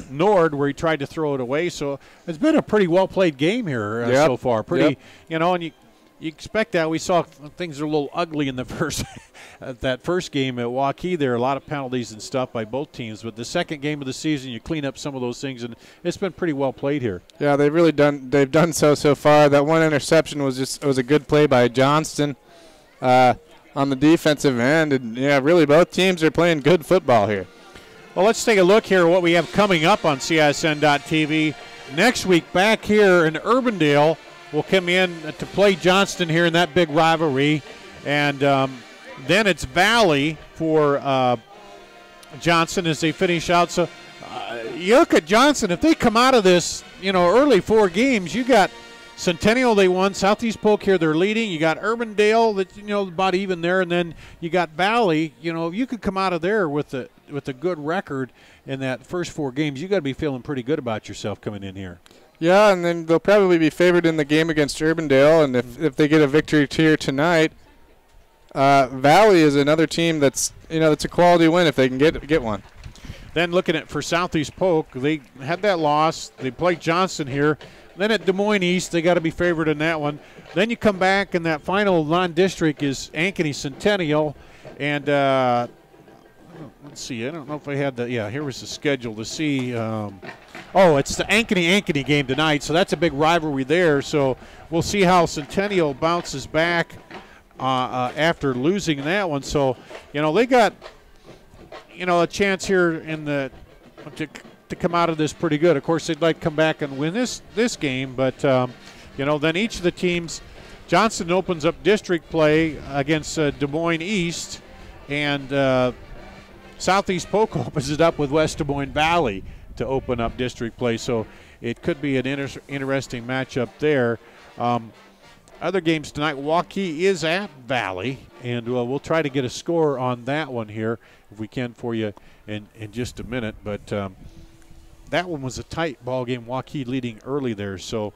Nord where he tried to throw it away. So it's been a pretty well-played game here so far. Pretty, and you expect that. We saw things are a little ugly in the that first game at Waukee. There are a lot of penalties and stuff by both teams. But the second game of the season, you clean up some of those things, and it's been pretty well played here. Yeah, they've done so far. That one interception was a good play by Johnston on the defensive end. And, really both teams are playing good football here. Well, let's take a look here at what we have coming up on CISN.TV. Next week, back here in Urbandale, we'll come in to play Johnston here in that big rivalry. And then it's Valley for Johnston as they finish out. So you look at Johnston, if they come out of this, early 4 games, you got Centennial, they won. Southeast Polk here, they're leading. You got Urbandale, that about even there, and then you got Valley. If you could come out of there with a good record in that first 4 games, you got to be feeling pretty good about yourself coming in here. Yeah, and then they'll probably be favored in the game against Urbandale, and if they get a victory here tonight, Valley is another team that's that's a quality win if they can get one. Then looking at for Southeast Polk, they had that loss. They played Johnston here. Then at Des Moines East, they got to be favored in that one. Then you come back, and that final non-district is Ankeny Centennial. And let's see, I don't know if I had the, here was the schedule to see. It's the Ankeny game tonight, so that's a big rivalry there. So we'll see how Centennial bounces back after losing that one. So, they got, a chance here in to come out of this pretty good. Of course, they'd like to come back and win this game, but then each of the teams, Johnston opens up district play against Des Moines East, and Southeast Polk opens it up with West Des Moines Valley to open up district play. So it could be an interesting matchup there. Other games tonight, Waukee is at Valley, and we'll try to get a score on that one here if we can for you in just a minute. But that one was a tight ball game. Waukee leading early there. So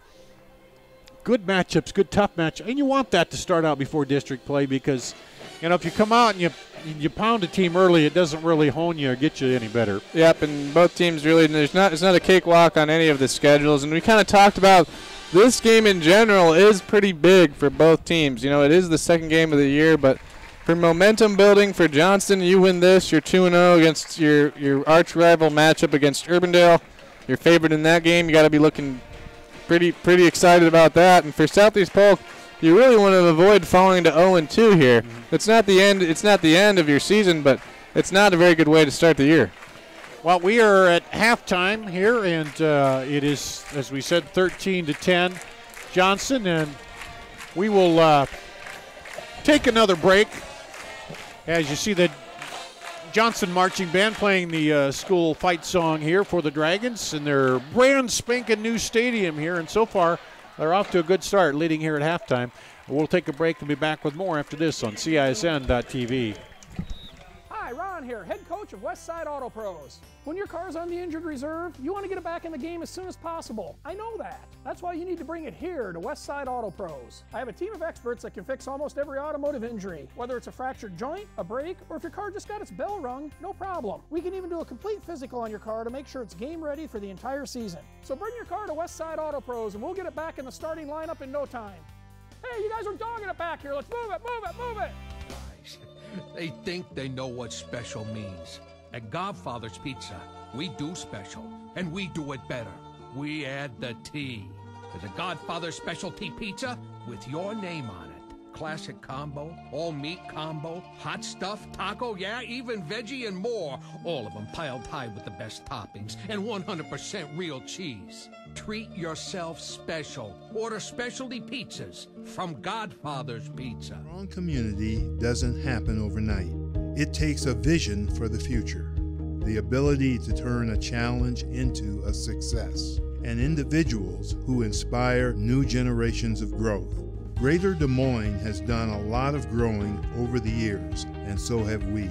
good matchups, good tough match. And you want that to start out before district play because, if you come out and you pound a team early, it doesn't really hone you or get you any better. Yep, and both teams really, it's not a cakewalk on any of the schedules. And we kind of talked about this game in general is pretty big for both teams. It is the second game of the year, but for momentum building for Johnston, you win this, you're 2-0 against your arch rival matchup against Urbandale. You're favored in that game. You got to be looking pretty excited about that. And for Southeast Polk, you really want to avoid falling to 0-2 here. Mm-hmm. It's not the end. It's not the end of your season, but it's not a very good way to start the year. Well, we are at halftime here, and it is, as we said, 13-10 Johnston, and we will take another break. As you see the Johnston Marching Band playing the school fight song here for the Dragons in their brand spanking new stadium here, and so far they're off to a good start, leading here at halftime. We'll take a break and be back with more after this on CISN.TV. Hi, Ron here, head coach of Westside Auto Pros. When your car's on the injured reserve, you want to get it back in the game as soon as possible. I know that. That's why you need to bring it here to Westside Auto Pros. I have a team of experts that can fix almost every automotive injury. Whether it's a fractured joint, a brake, or if your car just got its bell rung, no problem. We can even do a complete physical on your car to make sure it's game ready for the entire season. So bring your car to Westside Auto Pros and we'll get it back in the starting lineup in no time. Hey, you guys are dogging it back here. Let's move it, move it, move it. They think they know what special means. At Godfather's Pizza, we do special, and we do it better. We add the T. There's a Godfather specialty pizza with your name on it. Classic combo, all meat combo, hot stuff, taco, yeah, even veggie and more. All of them piled high with the best toppings and 100% real cheese. Treat yourself special. Order specialty pizzas from Godfather's Pizza. A strong community doesn't happen overnight. It takes a vision for the future, the ability to turn a challenge into a success, and individuals who inspire new generations of growth. Greater Des Moines has done a lot of growing over the years, and so have we.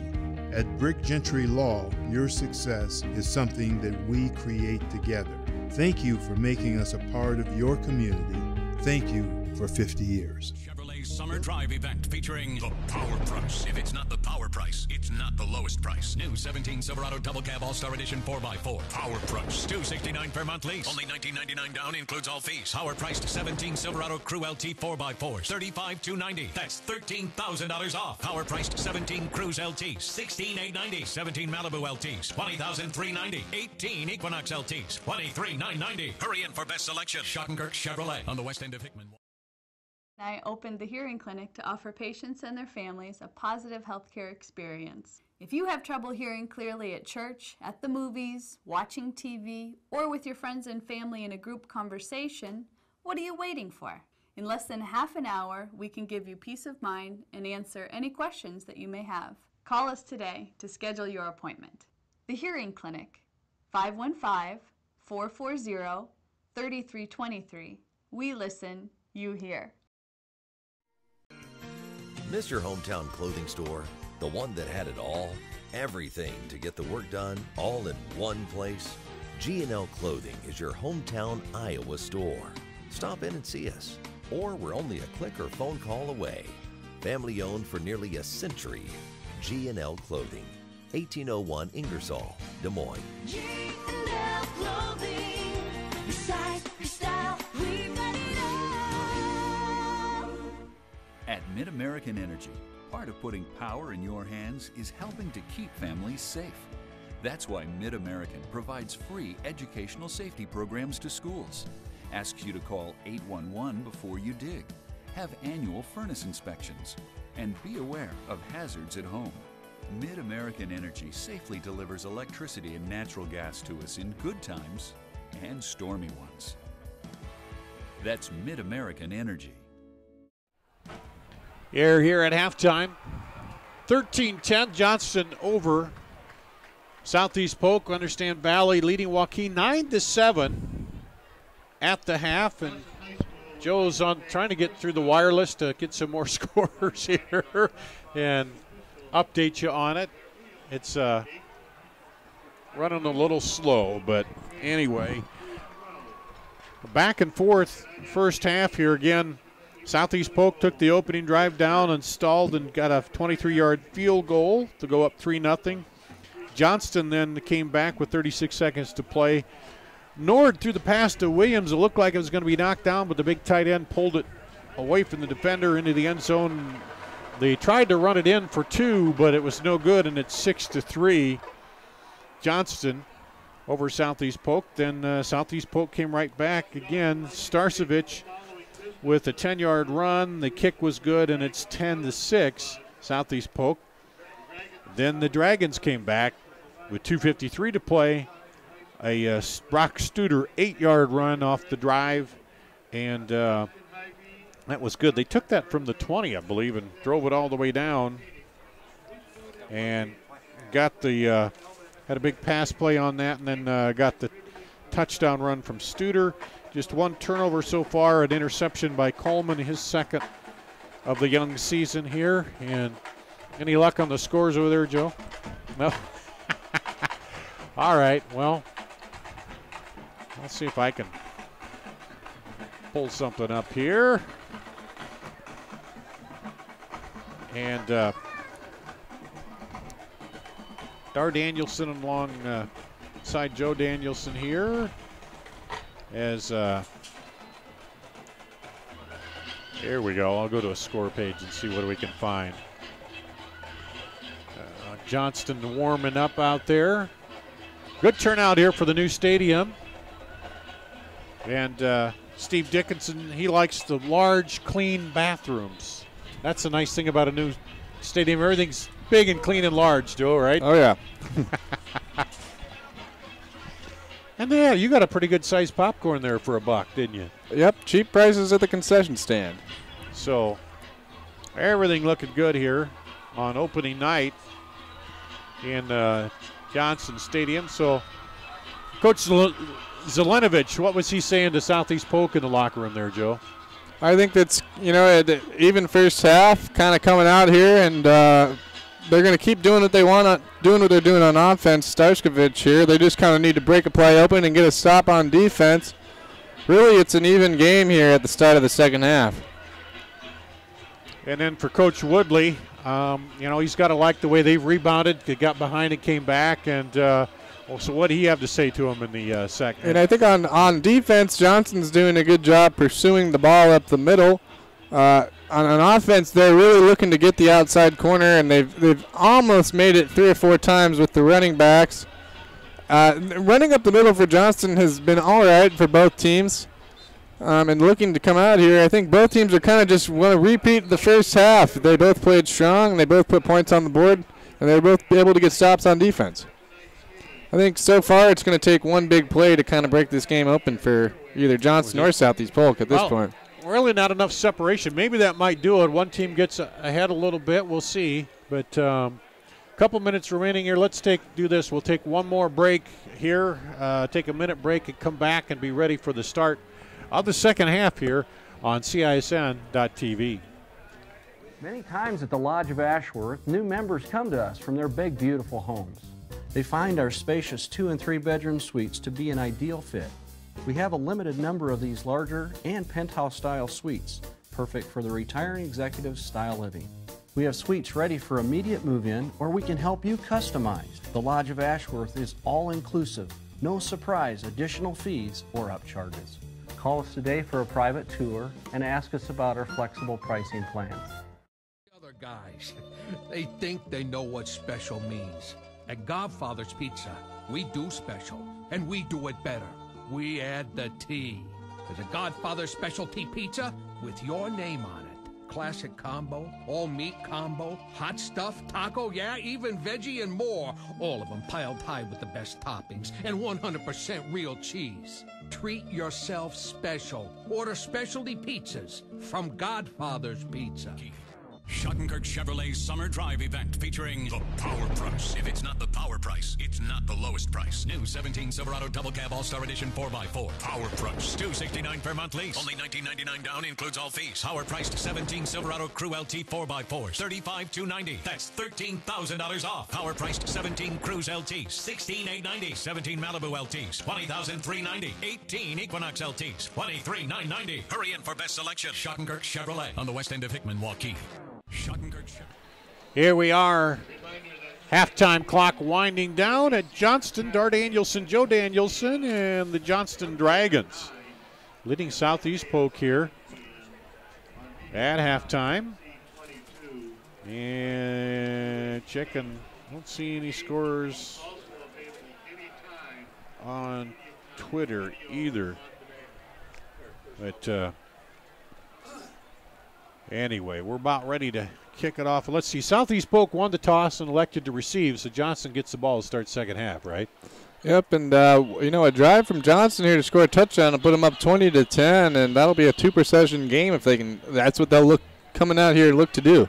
At Brick Gentry Law, your success is something that we create together. Thank you for making us a part of your community. Thank you for 50 years. Chevrolet Summer Drive event featuring the Power Price. If it's not the Power Price, it's not the lowest price. New 17 Silverado Double Cab All-Star Edition 4x4. Power Price. $269 per month lease. Only $19.99 down, includes all fees. Power priced 17 Silverado Crew LT 4x4s. $35,290. That's $13,000 off. Power priced 17 Cruise LTs. $16,890. 17 Malibu LTs. $20,390. 18 Equinox LTs. $23,990. Hurry in for best selection. Schottenkirk Chevrolet on the west end of Hickman. I opened the Hearing Clinic to offer patients and their families a positive healthcare experience. If you have trouble hearing clearly at church, at the movies, watching TV, or with your friends and family in a group conversation, what are you waiting for? In less than half an hour, we can give you peace of mind and answer any questions that you may have. Call us today to schedule your appointment. The Hearing Clinic, 515-440-3323. We listen, you hear. Miss your hometown clothing store? The one that had it all? Everything to get the work done, all in one place? G&L Clothing is your hometown Iowa store. Stop in and see us, or we're only a click or phone call away. Family owned for nearly a century. G&L Clothing, 1801 Ingersoll, Des Moines. G&L Clothing, your size, your style, we've got it all. At Mid-American Energy, part of putting power in your hands is helping to keep families safe. That's why Mid-American provides free educational safety programs to schools, asks you to call 811 before you dig, have annual furnace inspections, and be aware of hazards at home. Mid-American Energy safely delivers electricity and natural gas to us in good times and stormy ones. That's Mid-American Energy. Here at halftime. 13-10, Johnston over Southeast Polk. Understand Valley leading Joaquin 9-7 at the half. And Joe's on trying to get through the wireless to get some more scores here and update you on it. It's running a little slow, but anyway. Back and forth first half here again. Southeast Polk took the opening drive down and stalled and got a 23-yard field goal to go up 3-0. Johnston then came back with 36 seconds to play. Nord threw the pass to Williams. It looked like it was going to be knocked down, but the big tight end pulled it away from the defender into the end zone. They tried to run it in for 2, but it was no good, and it's 6-3. Johnston over Southeast Polk. Then Southeast Polk came right back again. Starcevich with a 10-yard run. The kick was good, and it's 10-6, Southeast Polk. Then the Dragons came back with 2:53 to play. A Brock Studer 8-yard run off the drive, and that was good. They took that from the 20, I believe, and drove it all the way down, and got the had a big pass play on that, and then got the touchdown run from Studer. Just one turnover so far, an interception by Coleman, his second of the young season here. And any luck on the scores over there, Joe? No. All right, well, I'll see if I can pull something up here. And Dar Danielson alongside Joe Danielson here as here we go. I'll go to a score page and see what we can find. Johnston warming up out there. Good turnout here for the new stadium. And Steve Dickinson, he likes the large, clean bathrooms. That's the nice thing about a new stadium. Everything's big and clean and large, Joe, right? Oh, yeah. And yeah, you got a pretty good sized popcorn there for $1, didn't you? Yep, cheap prices at the concession stand. So everything looking good here on opening night in Johnston Stadium. So Coach Zelenovich, what was he saying to Southeast Polk in the locker room there, Joe? I think that's, even first half kind of coming out here, and they're going to keep doing what they want, doing what they're doing on offense. Starskovich here, they just kind of need to break a play open and get a stop on defense. Really, it's an even game here at the start of the second half. And then for Coach Woodley, he's got to like the way they've rebounded. They got behind and came back. And so what do you have to say to him in the second? And I think on defense, Johnston's doing a good job pursuing the ball up the middle. On offense, they're really looking to get the outside corner, and they've almost made it 3 or 4 times with the running backs. Running up the middle for Johnston has been all right for both teams. And looking to come out here, I think both teams are kind of just want to repeat the first half. They both played strong, and they both put points on the board, and they were both able to get stops on defense. I think so far it's going to take one big play to kind of break this game open for either Johnston or Southeast Polk at this point. Really not enough separation. Maybe that might do it. One team gets ahead a little bit. We'll see. But a couple minutes remaining here. Let's do this. We'll take one more break here, take a minute break and come back and be ready for the start of the second half here on CISN.TV. Many times at the Lodge of Ashworth, new members come to us from their big, beautiful homes. They find our spacious 2- and 3-bedroom suites to be an ideal fit. We have a limited number of these larger and penthouse-style suites, perfect for the retiring executive style living. We have suites ready for immediate move-in, or we can help you customize. The Lodge of Ashworth is all-inclusive, no surprise additional fees or upcharges. Call us today for a private tour and ask us about our flexible pricing plans. Other guys, they think they know what special means. At Godfather's Pizza, we do special, and we do it better. We add the T. There's a Godfather specialty pizza with your name on it. Classic combo, all meat combo, hot stuff, taco, yeah, even veggie and more. All of them piled high with the best toppings and 100% real cheese. Treat yourself special. Order specialty pizzas from Godfather's Pizza. Schottenkirk Chevrolet's summer drive event featuring the power price. If it's not the power price, it's not the lowest price. New 17 Silverado Double Cab All-Star Edition 4x4. Power price. $269 per month lease. Only $19.99 down, includes all fees. Power priced 17 Silverado Crew LT 4x4s. $35,290. That's $13,000 off. Power priced 17 Cruise LTs. $16,890. 17 Malibu LTs. $20,390. 18 Equinox LTs. $23,990. Hurry in for best selection. Schottenkirk Chevrolet on the west end of Hickman, Waukee. Here we are, halftime clock winding down at Johnston. Dar Danielson, Joe Danielson, and the Johnston Dragons leading Southeast Polk here at halftime. And checking, don't see any scores on Twitter either. But anyway, we're about ready to kick it off. Let's see. Southeast Polk won the toss and elected to receive, so Johnston gets the ball to start second half, right? Yep, and a drive from Johnston here to score a touchdown and put them up 20-10, and that'll be a 2-possession game if they can. That's what they'll look to do.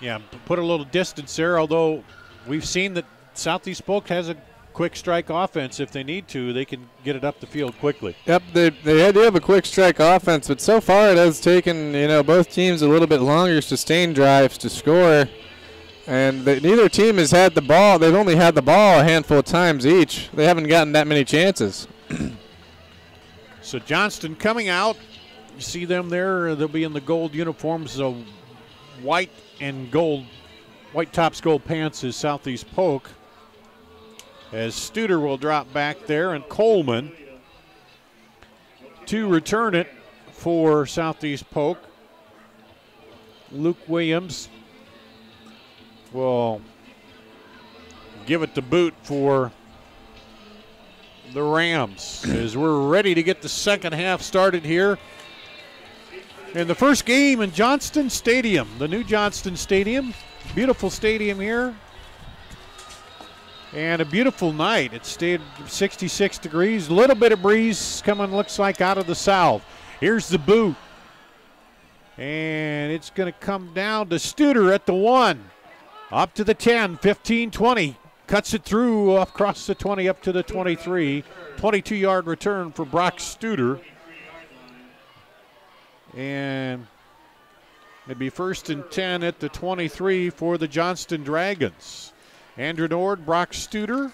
Yeah, put a little distance there. Although we've seen that Southeast Polk has a quick strike offense. If they need to, they can get it up the field quickly. Yep, they do have a quick strike offense, but so far it has taken both teams a little bit longer sustained drives to score. And neither team has had the ball. They've only had the ball a handful of times each. They haven't gotten that many chances. So Johnston coming out. You see them there. They'll be in the gold uniforms. So white and gold, white tops, gold pants is Southeast Polk. As Studer will drop back there, and Coleman to return it for Southeast Polk. Luke Williams will give it to boot for the Rams as we're ready to get the second half started here. In the first game in Johnston Stadium, the new Johnston Stadium. Beautiful stadium here. And a beautiful night. It stayed 66 degrees. A little bit of breeze coming, looks like, out of the south. Here's the boot. And it's going to come down to Studer at the 1. Up to the 10, 15, 20. Cuts it through across the 20 up to the 23. 22-yard return for Brock Studer. And it'd be 1st and 10 at the 23 for the Johnston Dragons. Andrew Nord, Brock Studer.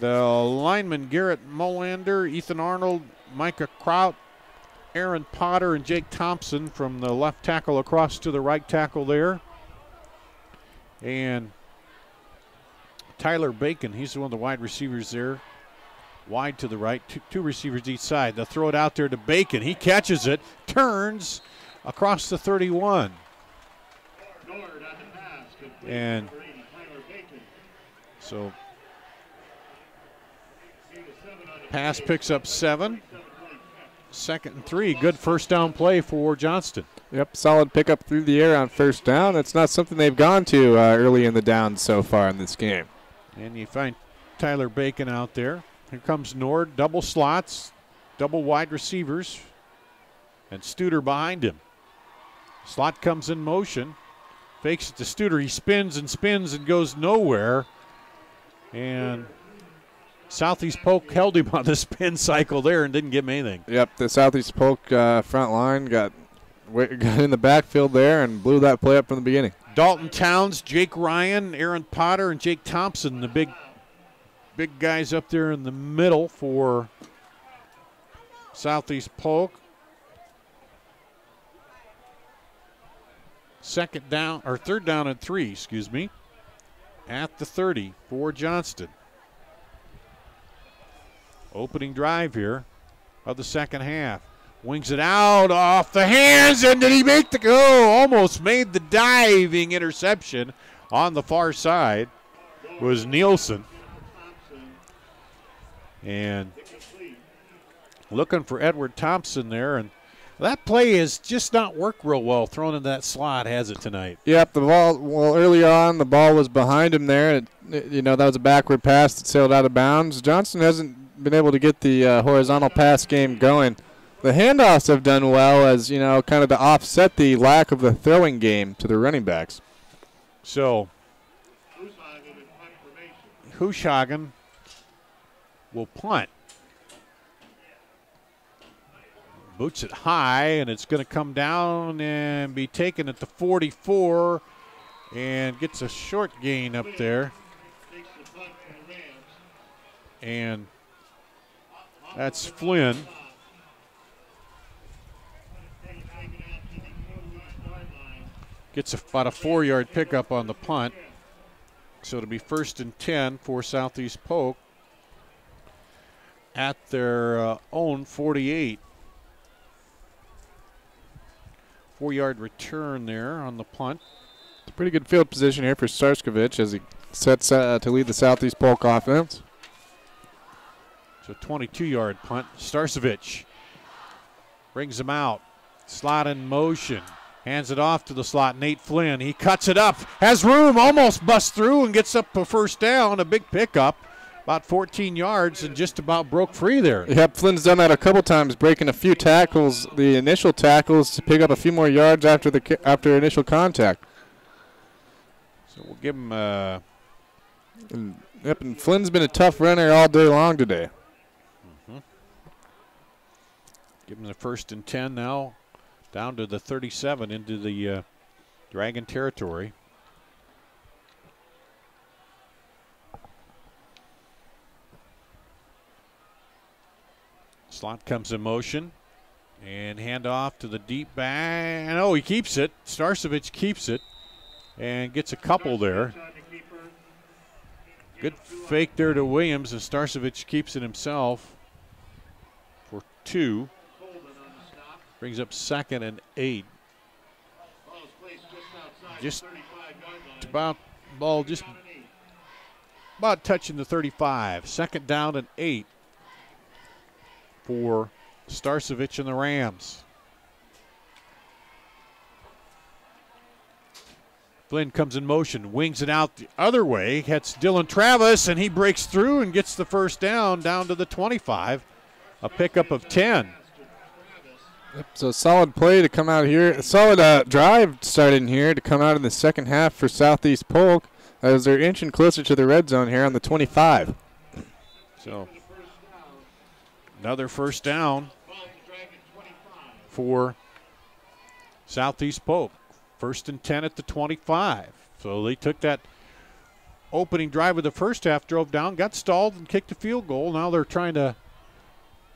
The linemen Garrett Molander, Ethan Arnold, Micah Kraut, Aaron Potter, and Jake Thompson from the left tackle across to the right tackle there. And Tyler Bacon, he's one of the wide receivers there. Wide to the right, two receivers each side. They'll throw it out there to Bacon. He catches it, turns across the 31. And so pass picks up 7. 2nd and 3. Good first down play for Johnston. Yep, solid pickup through the air on first down. That's not something they've gone to early in the downs so far in this game. And you find Tyler Bacon out there. Here comes Nord, double slots, double wide receivers, and Studer behind him. Slot comes in motion, fakes it to Studer. He spins and goes nowhere. And Southeast Polk held him on the spin cycle there and didn't give him anything. Yep, the Southeast Polk front line got in the backfield there and blew that play up from the beginning. Dalton Towns, Jake Ryan, Aaron Potter, and Jake Thompson, the big guys up there in the middle for Southeast Polk. 3rd down and 3, excuse me, at the 30 for Johnston. Opening drive here of the second half. Wings it out off the hands, and did he make the go? Almost made the diving interception on the far side was Nielsen. And looking for Edward Thompson there, and that play has just not worked real well thrown in that slot, has it, tonight? Yep, the ball, well, early on the ball was behind him there. That was a backward pass that sailed out of bounds. Johnston hasn't been able to get the horizontal pass game going. The handoffs have done well as, kind of to offset the lack of the throwing game to the running backs. So, Hushagen will punt. Boots it high, and it's going to come down and be taken at the 44 and gets a short gain up there. And that's Flynn. Gets about a 4-yard pickup on the punt. So it'll be 1st and 10 for Southeast Polk at their own 48. 4-yard return there on the punt. It's a pretty good field position here for Starskovich as he sets to lead the Southeast Polk offense. So 22-yard punt. Starskovich brings him out. Slot in motion. Hands it off to the slot, Nate Flynn. He cuts it up, has room, almost busts through and gets up a first down, a big pickup, about 14 yards, and just about broke free there. Yep, Flynn's done that a couple times, breaking a few tackles, the initial tackles, to pick up a few more yards after initial contact. So we'll give him and Flynn's been a tough runner all day long today. Give him the 1st and 10 now. Down to the 37 into the Dragon territory. Slot comes in motion. And handoff to the deep back. And oh, he keeps it. Starcevic keeps it. And gets a couple there. Good fake there to Williams, and Starcevic keeps it himself for 2. Brings up 2nd and 8. Just about ball, just about touching the 35. 2nd down and 8 for Starcevic and the Rams. Flynn comes in motion, wings it out the other way, hits Dylan Travis, and he breaks through and gets the first down to the 25. A pickup of 10. Yep, so solid play to come out here. A solid drive started in here to come out in the second half for Southeast Polk as they're inching closer to the red zone here on the 25. So another first down for Southeast Polk. 1st and 10 at the 25. So they took that opening drive of the first half, drove down, got stalled, and kicked a field goal. Now they're trying to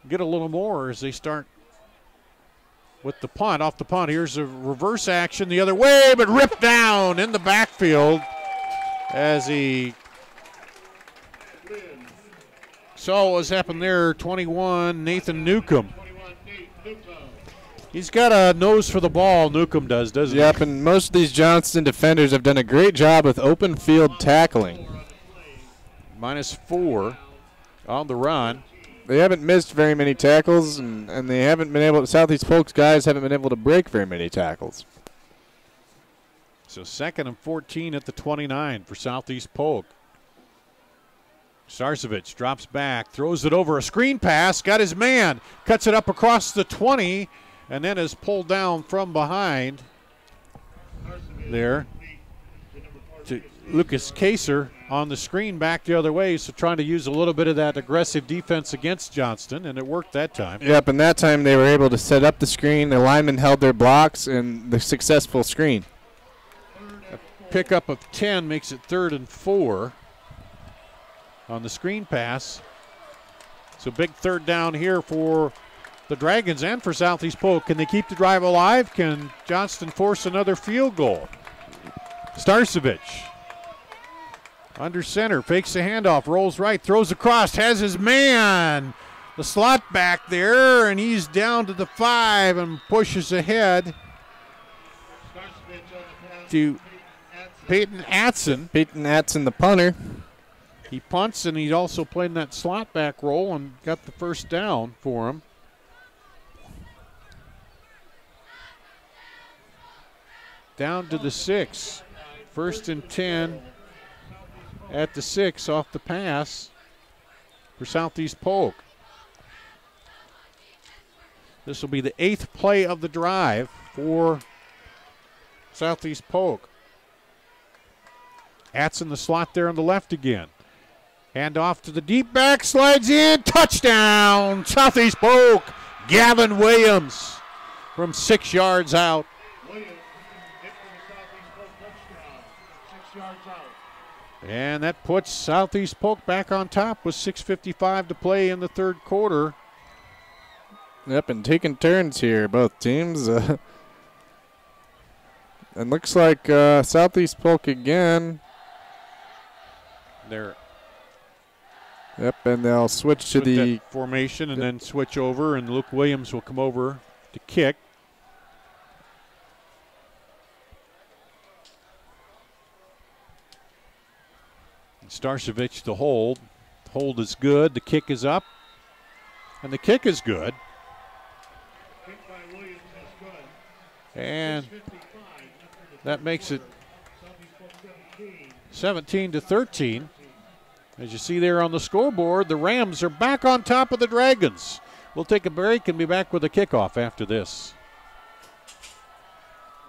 get a little more as they start with the punt. Off the punt, here's a reverse action the other way, but ripped down in the backfield as he saw what was happening there. 21, Nathan Newcomb. He's got a nose for the ball, Newcomb does, doesn't he? Yep, and most of these Johnston defenders have done a great job with open field tackling. -4 on the run. They haven't missed very many tackles, and they haven't been able to, Southeast Polk's guys haven't been able to break very many tackles. So 2nd and 14 at the 29 for Southeast Polk. Starcevic drops back, throws it over a screen pass, got his man, cuts it up across the 20, and then is pulled down from behind there to Lucas Kaser on the screen back the other way, so trying to use a little bit of that aggressive defense against Johnston, and it worked that time. Yep, and that time they were able to set up the screen. The linemen held their blocks, and the successful screen. A pickup of 10 makes it 3rd and 4 on the screen pass. So big 3rd down here for the Dragons and for Southeast Polk. Can they keep the drive alive? Can Johnston force another field goal? Starcevic under center, fakes the handoff, rolls right, throws across, has his man. The slot back there, and he's down to the 5 and pushes ahead to Peyton Atson. Peyton Atson, the punter. He punts, and he's also playing that slot back role and got the first down for him. Down to the 6. 1st and 10 at the 6 off the pass for Southeast Polk. This will be the 8th play of the drive for Southeast Polk. Atson the slot there on the left again. Hand off to the deep back, slides in, touchdown, Southeast Polk. Gavin Williams from 6 yards out. And that puts Southeast Polk back on top with 6:55 to play in the 3rd quarter. Yep, and taking turns here, both teams. And looks like Southeast Polk again. They're Yep, and they'll switch to the formation and then switch over, and Luke Williams will come over to kick. Starcevic to hold. Hold is good. The kick is up. And the kick is good. And that makes it 17-13. As you see there on the scoreboard, the Rams are back on top of the Dragons. We'll take a break and be back with a kickoff after this.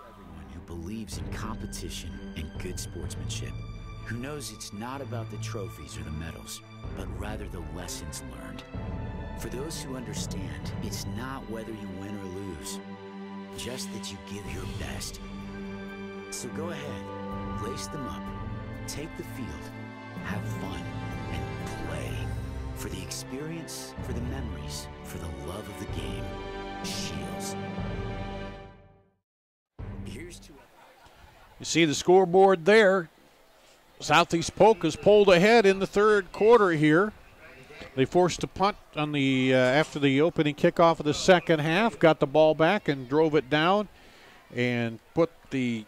Everyone who believes in competition and good sportsmanship, who knows it's not about the trophies or the medals, but rather the lessons learned. For those who understand, it's not whether you win or lose, just that you give your best. So go ahead, lace them up, take the field, have fun, and play For the experience, for the memories, for the love of the game. Shields. Here's to... You see the scoreboard there. Southeast Polk has pulled ahead in the third quarter here. They forced a punt on the after the opening kickoff of the second half, got the ball back and drove it down and put the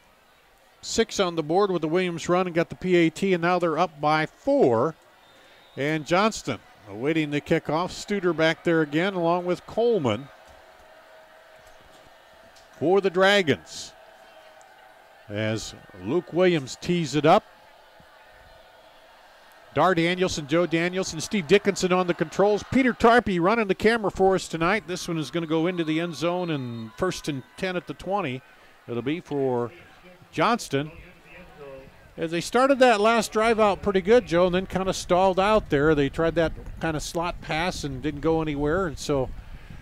6 on the board with the Williams run and got the PAT, and now they're up by 4. And Johnston awaiting the kickoff. Studer back there again along with Coleman for the Dragons as Luke Williams tees it up. Dar Danielson, Joe Danielson, Steve Dickinson on the controls. Peter Tarpey running the camera for us tonight. This one is going to go into the end zone, and 1st and 10 at the 20. It'll be for Johnston. As they started that last drive out pretty good, Joe, and then kind of stalled out there. They tried that kind of slot pass and didn't go anywhere, and so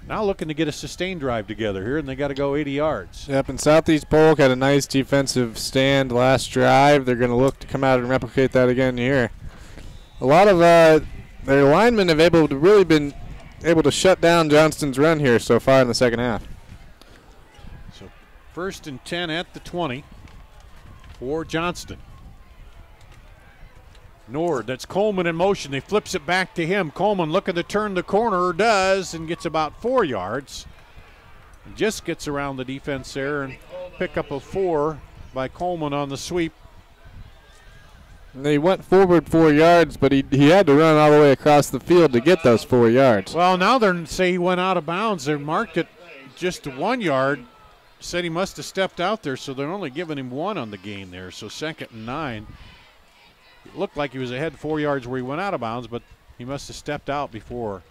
now looking to get a sustained drive together here, and they got to go 80 yards. Yep, and Southeast Polk had a nice defensive stand last drive. They're going to look to come out and replicate that again here. A lot of their linemen have been able to shut down Johnston's run here so far in the second half. So 1st and 10 at the 20 for Johnston. Nord, that's Coleman in motion. They flips it back to him. Coleman looking to turn the corner, does, and gets about 4 yards. And just gets around the defense there and pick up a 4 by Coleman on the sweep. They went forward 4 yards, but he had to run all the way across the field to get those 4 yards. Well, now they're say he went out of bounds. They marked it just 1 yard. Said he must have stepped out there, so they're only giving him 1 on the gain there. So 2nd and 9. It looked like he was ahead 4 yards where he went out of bounds, but he must have stepped out before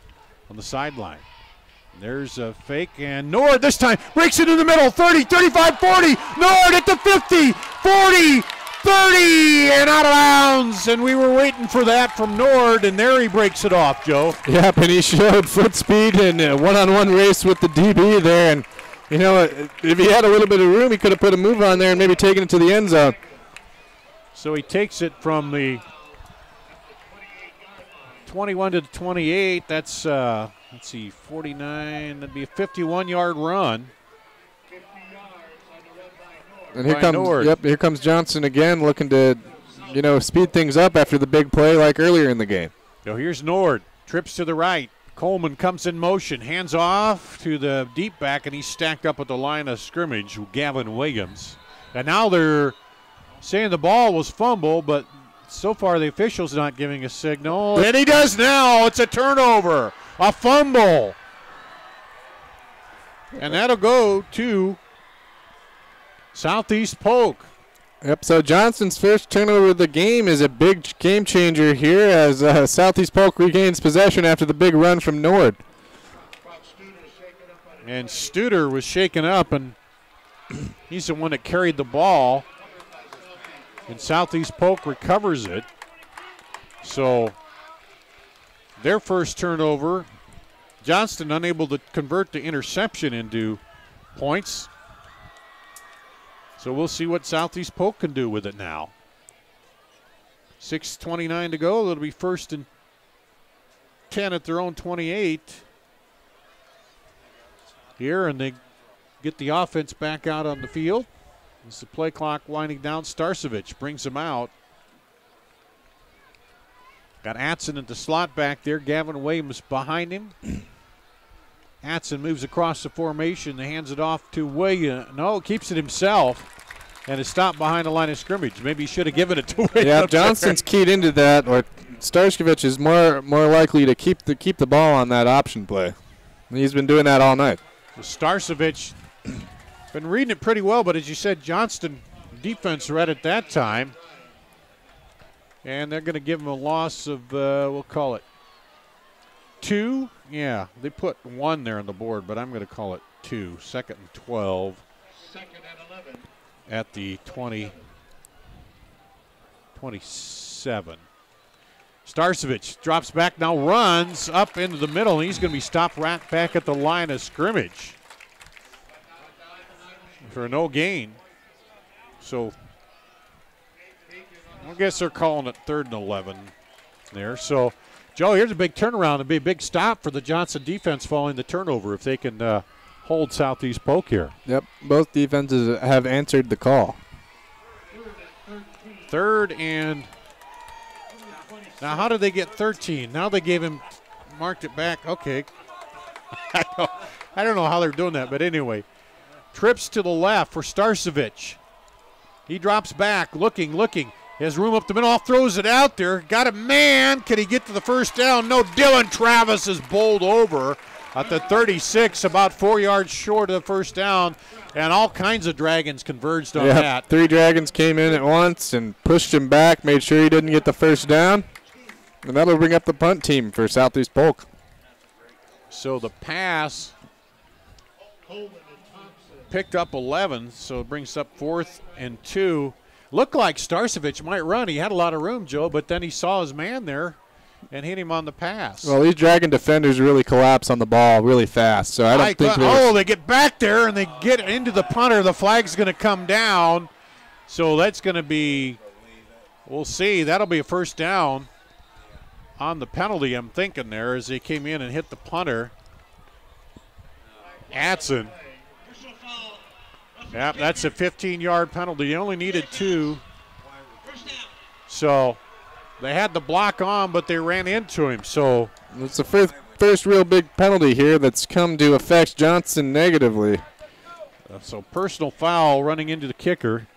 on the sideline. And there's a fake, and Nord this time breaks it in the middle. 30, 35, 40. Nord at the 50, 40. 30 and out of bounds, and we were waiting for that from Nord, and there he breaks it off, Joe. Yep, and he showed foot speed and a one-on-one race with the DB there, and you know, if he had a little bit of room, he could have put a move on there and maybe taken it to the end zone. So he takes it from the 21 to the 28. That's, let's see, 49. That'd be a 51-yard run. And here comes Johnston again, looking to, speed things up after the big play like earlier in the game. So here's Nord, trips to the right. Coleman comes in motion, hands off to the deep back, and he's stacked up at the line of scrimmage with Gavin Williams. And now they're saying the ball was fumbled, but so far the official's not giving a signal. And he does now. It's a turnover, a fumble. And that'll go to Southeast Polk. Yep, so Johnston's first turnover of the game is a big game changer here as Southeast Polk regains possession after the big run from Nord. And Studer was shaken up, and he's the one that carried the ball. And Southeast Polk recovers it. So their first turnover, Johnston unable to convert the interception into points. So we'll see what Southeast Polk can do with it now. 6:29 to go. It'll be 1st and 10 at their own 28 here, and they get the offense back out on the field. As the play clock winding down, Starcevich brings them out. Got Atson at the slot back there. Gavin Williams behind him. Atson moves across the formation. Hands it off to Williams. No, keeps it himself. And is stopped behind the line of scrimmage. Maybe he should have given it to Williams. Yeah, Johnston's keyed into that. Or Starcevich is more likely to keep the ball on that option play. And he's been doing that all night. Starcevich been reading it pretty well, but as you said, Johnston defense read it that time. And they're going to give him a loss of, we'll call it 2. Yeah, they put 1 there on the board, but I'm going to call it 2. 2nd and 12. 2nd and 11. At the 27. Starcevich drops back now, runs up into the middle, and he's going to be stopped right back at the line of scrimmage for no gain. So I guess they're calling it 3rd and 11 there. So Joe, here's a big turnaround. It'd be a big stop for the Johnston defense following the turnover if they can hold Southeast Polk here. Yep, both defenses have answered the call. Third and now how did they get 13? Now they gave him, marked it back. Okay. I don't know how they're doing that, but anyway. Trips to the left for Starcevich. He drops back, looking. He has room up the middle, throws it out there. Got a man. Can he get to the first down? No, Dylan Travis is bowled over at the 36, about 4 yards short of the first down, and all kinds of Dragons converged on that. 3 Dragons came in at once and pushed him back, made sure he didn't get the first down, and that'll bring up the punt team for Southeast Polk. So the pass picked up 11, so it brings up 4th and 2. Looked like Starcevich might run. He had a lot of room, Joe, but then he saw his man there and hit him on the pass. Well, these Dragon defenders really collapse on the ball really fast, so I don't think they get back there and they get into the punter. The flag's going to come down, so that's going to be, we'll see. That'll be a first down on the penalty, I'm thinking there, as they came in and hit the punter. Atson. Yep, that's a 15-yard penalty. You only needed 2. So they had the block on, but they ran into him. So it's the first real big penalty here that's come to affect Johnston negatively. So personal foul running into the kicker.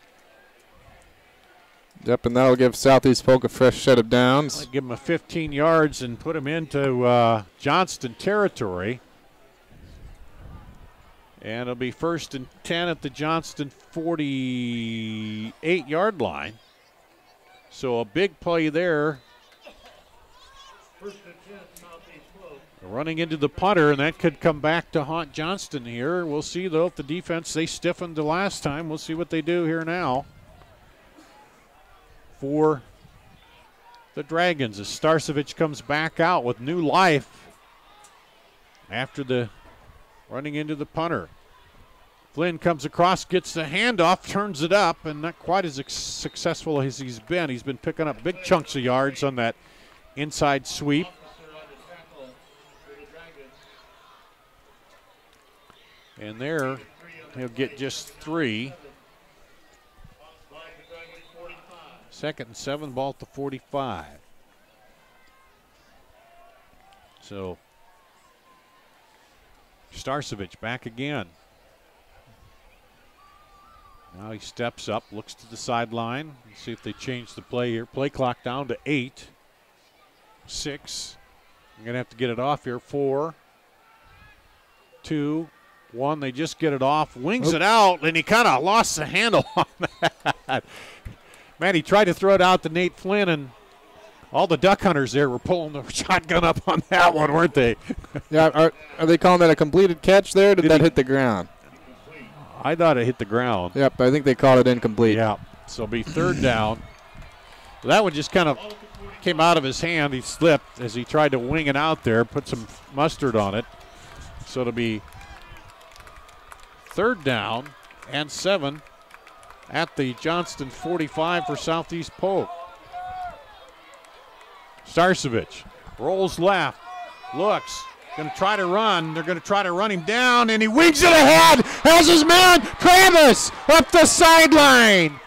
Yep, and that'll give Southeast Polk a fresh set of downs. Give him a 15 yards and put him into Johnston territory. And it'll be 1st and 10 at the Johnston 48-yard line. So a big play there. Running into the punter, and that could come back to haunt Johnston here. We'll see, though, if the defense, they stiffened the last time. We'll see what they do here now for the Dragons as Starcevich comes back out with new life after the running into the punter. Flynn comes across, gets the handoff, turns it up, and not quite as successful as he's been. He's been picking up big chunks of yards on that inside sweep. And there, he'll get just 3. 2nd and 7, ball at the 45. So Starcevich back again. Now he steps up, looks to the sideline. Let's see if they change the play here. Play clock down to 8. 6. I'm going to have to get it off here. 4, 2, 1. They just get it off. Wings it out, and he kind of lost the handle on that. Man, he tried to throw it out to Nate Flynn, and all the duck hunters there were pulling the shotgun up on that one, weren't they? Yeah, are they calling that a completed catch there, or did that hit the ground? I thought it hit the ground. Yep, I think they called it incomplete. Yeah, so it'll be 3rd down. That one just kind of came out of his hand. He slipped as he tried to wing it out there, put some mustard on it. So it'll be 3rd down and 7 at the Johnston 45 for Southeast Polk. Starcevich rolls left, looks, going to try to run. They're going to try to run him down, and he wings it ahead. Has his man, Travis, up the sideline.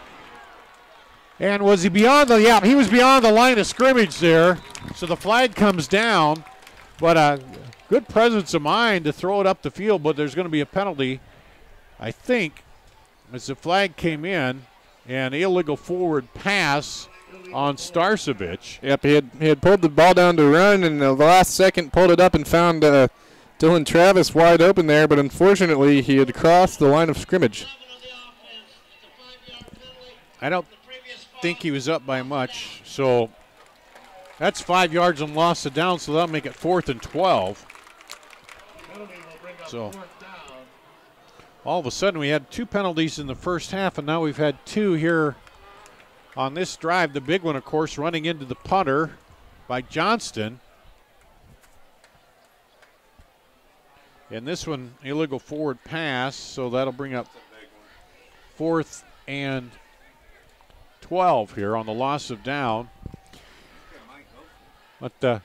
And was he beyond the, yeah, he was beyond the line of scrimmage there. So the flag comes down, but a good presence of mind to throw it up the field, but there's going to be a penalty, I think, as the flag came in, an illegal forward pass on Starcevich. Yep, he had pulled the ball down to run, and the last second pulled it up and found Dylan Travis wide open there, but unfortunately he had crossed the line of scrimmage. I don't think he was up by much, so that's 5 yards and loss of down, so that'll make it 4th and 12. So all of a sudden we had 2 penalties in the first half, and now we've had 2 here on this drive. The big one, of course, running into the punter by Johnston. And this one, illegal forward pass, so that'll bring up 4th and 12 here on the loss of down. But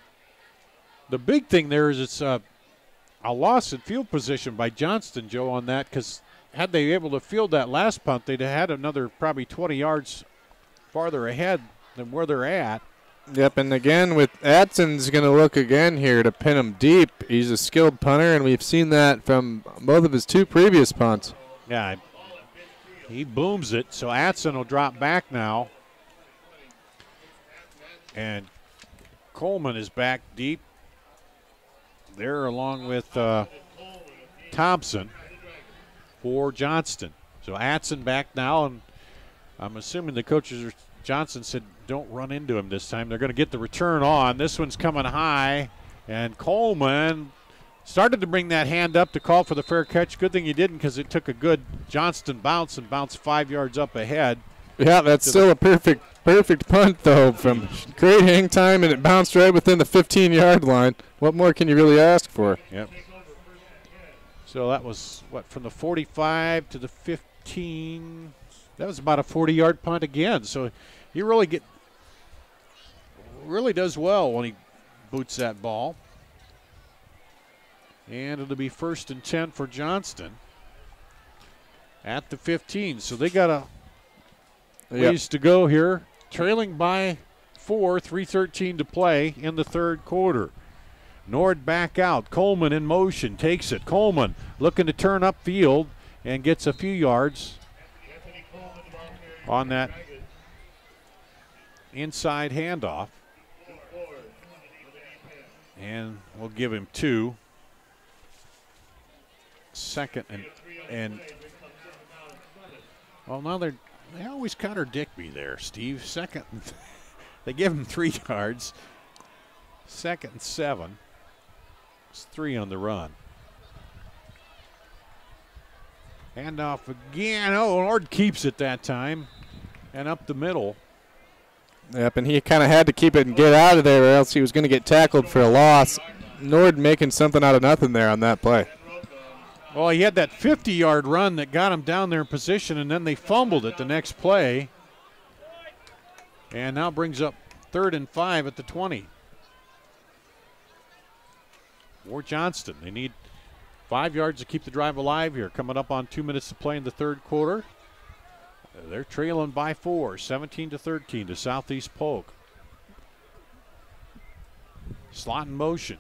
The big thing there is it's a loss in field position by Johnston, Joe, on that, because had they able to field that last punt, they'd have had another probably 20 yards farther ahead than where they're at. Yep, and again with Adson's going to look again here to pin him deep. He's a skilled punter, and we've seen that from both of his 2 previous punts. Yeah, he booms it, so Adson will drop back now. And Coleman is back deep there along with Thompson for Johnston. So Adson back now, and I'm assuming the coaches, Johnson said, don't run into him this time. They're going to get the return on. This one's coming high, and Coleman started to bring that hand up to call for the fair catch. Good thing he didn't, because it took a good Johnston bounce and bounced 5 yards up ahead. Yeah, that's still a perfect punt, though, from great hang time, and it bounced right within the 15-yard line. What more can you really ask for? Yep. So that was, what, from the 45 to the 15. That was about a 40-yard punt again. So he really does well when he boots that ball. And it'll be 1st and 10 for Johnston at the 15. So they got a ways to go here. Trailing by 4, 3:13 to play in the third quarter. Nord back out. Coleman in motion, takes it. Coleman looking to turn upfield and gets a few yards on that inside handoff. And we'll give him 2. Second and well, now they always contradict me there, Steve. Second, they give him 3 yards. 2nd and 7. It's 3 on the run. Handoff again. Oh, Nord keeps it that time. And up the middle. Yep, and he kind of had to keep it and get out of there, or else he was going to get tackled for a loss. Nord making something out of nothing there on that play. Well, he had that 50-yard run that got him down there in position, and then they fumbled it the next play. And now brings up 3rd and 5 at the 20. For Johnston. They need 5 yards to keep the drive alive here. Coming up on 2 minutes to play in the third quarter. They're trailing by 4, 17-13 to Southeast Polk. Slot in motion.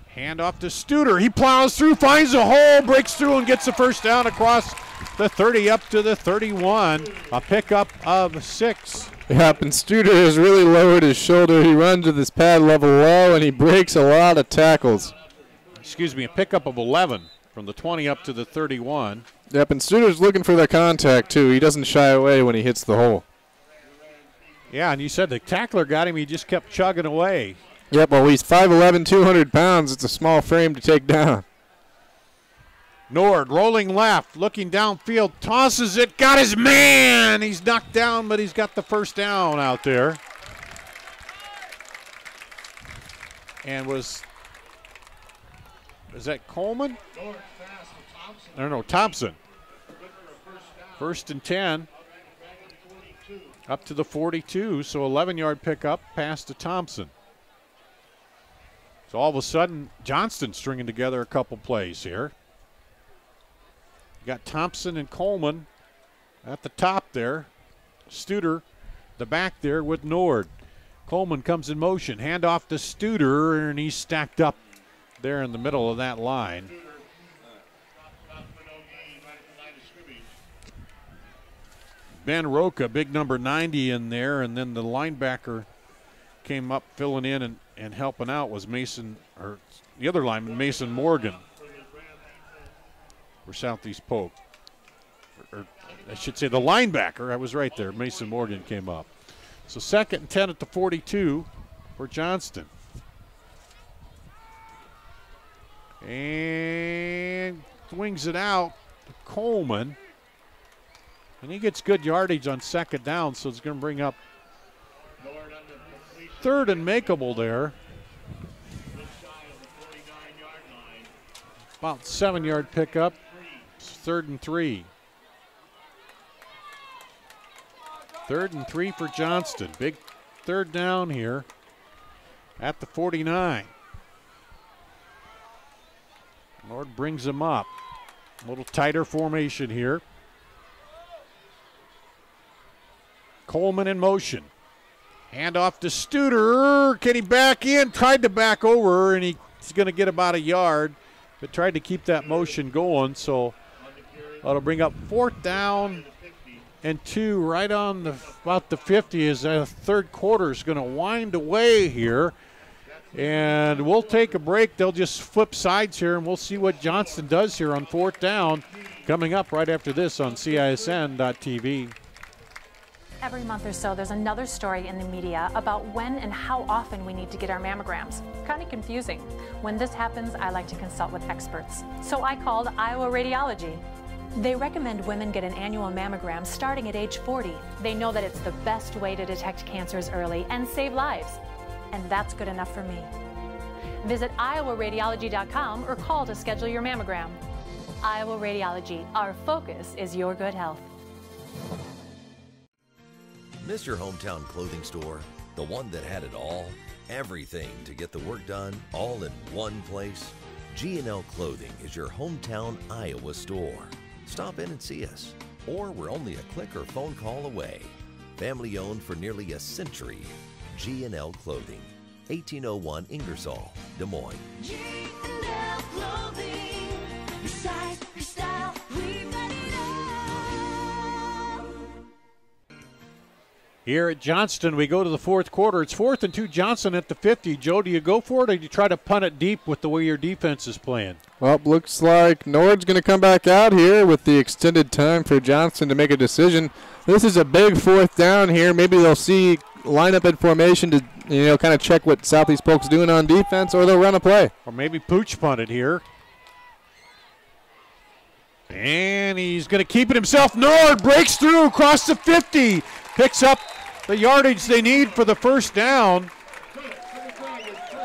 Hand off to Studer. He plows through, finds a hole, breaks through, and gets the first down across the 30 up to the 31. A pickup of 6. Yep, and Studer has really lowered his shoulder. He runs with his pad level low, and he breaks a lot of tackles. Excuse me, a pickup of 11 from the 20 up to the 31. Yep, and Studer's looking for the contact, too. He doesn't shy away when he hits the hole. Yeah, and you said the tackler got him. He just kept chugging away. Yep, well, he's 5'11", 200 pounds. It's a small frame to take down. Nord rolling left, looking downfield, tosses it, got his man. He's knocked down, but he's got the first down out there. And is that Coleman? No, Thompson. 1st and 10. Up to the 42, so 11-yard pickup, pass to Thompson. So all of a sudden, Johnston stringing together a couple plays here. You got Thompson and Coleman at the top there. Studer, the back there with Nord. Coleman comes in motion, handoff to Studer, and he's stacked up there in the middle of that line. Ben Roca, big number 90 in there, and then the linebacker came up filling in and helping out was Mason, or the other lineman, Mason Morgan for Southeast Polk. Or I should say the linebacker, I was right there, Mason Morgan came up. So 2nd and 10 at the 42 for Johnston. And swings it out to Coleman. And he gets good yardage on 2nd down, so it's going to bring up 3rd and makeable there. About 7-yard pickup. 3rd and 3. 3rd and 3 for Johnston. Big 3rd down here at the 49. Nord brings him up. A little tighter formation here. Coleman in motion. Hand off to Studer. Can he back in? Tried to back over, and he's going to get about a yard, but tried to keep that motion going. So that'll bring up 4th down and 2 right on about the 50 as the third quarter is going to wind away here. And we'll take a break. They'll just flip sides here, and we'll see what Johnston does here on 4th down coming up right after this on CISN.TV. Every month or so, there's another story in the media about when and how often we need to get our mammograms. Kind of confusing. When this happens, I like to consult with experts. So I called Iowa Radiology. They recommend women get an annual mammogram starting at age 40. They know that it's the best way to detect cancers early and save lives. And that's good enough for me. Visit iowaradiology.com or call to schedule your mammogram. Iowa Radiology, our focus is your good health. Miss your hometown clothing store? The one that had it all? Everything to get the work done, all in one place? G&L Clothing is your hometown Iowa store. Stop in and see us, or we're only a click or phone call away. Family owned for nearly a century. G&L Clothing, 1801 Ingersoll, Des Moines. G&L Clothing, your size, your style, we've got it all. Here at Johnston, we go to the 4th quarter. It's 4th and 2 Johnston at the 50. Joe, do you go for it, or do you try to punt it deep with the way your defense is playing? Well, looks like Nord's going to come back out here with the extended time for Johnston to make a decision. This is a big 4th down here. Maybe they'll see line up in formation to, kind of check what Southeast Polk's doing on defense, or they'll run a play. Or maybe Pooch punt it here. And he's going to keep it himself. Nord breaks through across the 50. Picks up the yardage they need for the 1st down.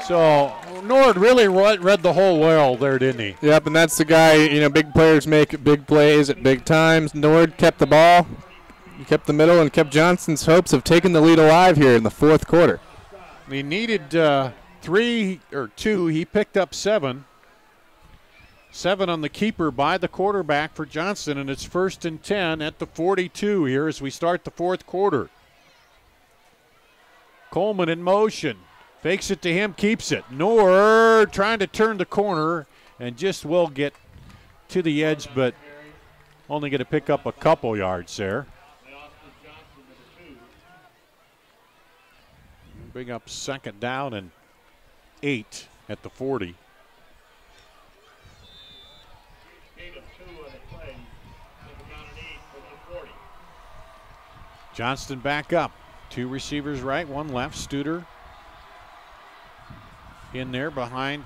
So Nord really read the whole well there, didn't he? Yep, and that's the guy, big players make big plays at big times. Nord kept the ball. He kept the middle and kept Johnston's hopes of taking the lead alive here in the 4th quarter. He needed 3 or 2. He picked up 7. 7 on the keeper by the quarterback for Johnston, and it's 1st and 10 at the 42 here as we start the 4th quarter. Coleman in motion. Fakes it to him, keeps it. Nord trying to turn the corner and just will get to the edge, but only going to pick up a couple yards there. Bring up 2nd down and 8 at the 40. Johnston back up. 2 receivers right, 1 left. Studer in there behind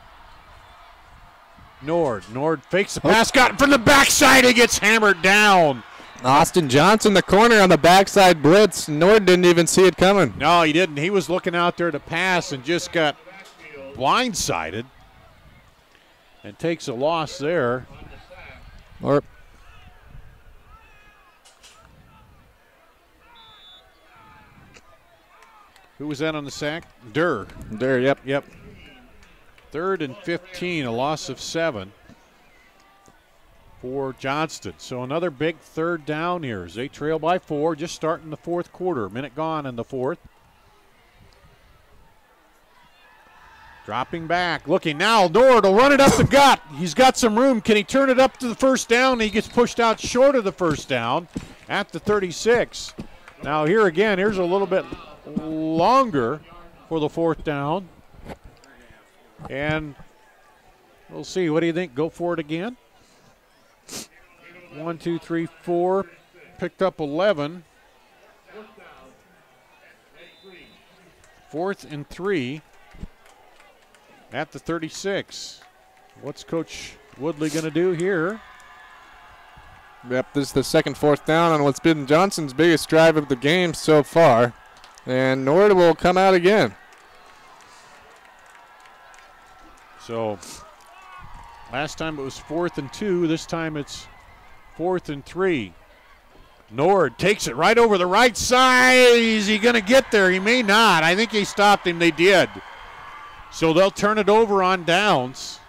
Nord. Nord fakes the pass, got it from the backside. He gets hammered down. Austin Johnson, the corner on the backside blitz. Nord didn't even see it coming. No, he didn't. He was looking out there to pass and just got blindsided and takes a loss there. Who was that on the sack? Durr, yep. 3rd and 15, a loss of 7 for Johnston. So another big 3rd down here as they trail by 4, just starting the 4th quarter. Minute gone in the 4th. Dropping back, looking now. Nord will run it up the gut. He's got some room. Can he turn it up to the 1st down? He gets pushed out short of the 1st down at the 36. Now here again, here's a little bit longer for the 4th down. And we'll see. What do you think? Go for it again. 1, 2, 3, 4. Picked up 11. 4th and 3 at the 36. What's Coach Woodley going to do here? Yep, this is the 2nd 4th down on what's been Johnston's biggest drive of the game so far. And Nord will come out again. So last time it was 4th and 2. This time it's 4th and 3. Nord takes it right over the right side. Is he going to get there? He may not. I think he stopped him. They did. So they'll turn it over on downs.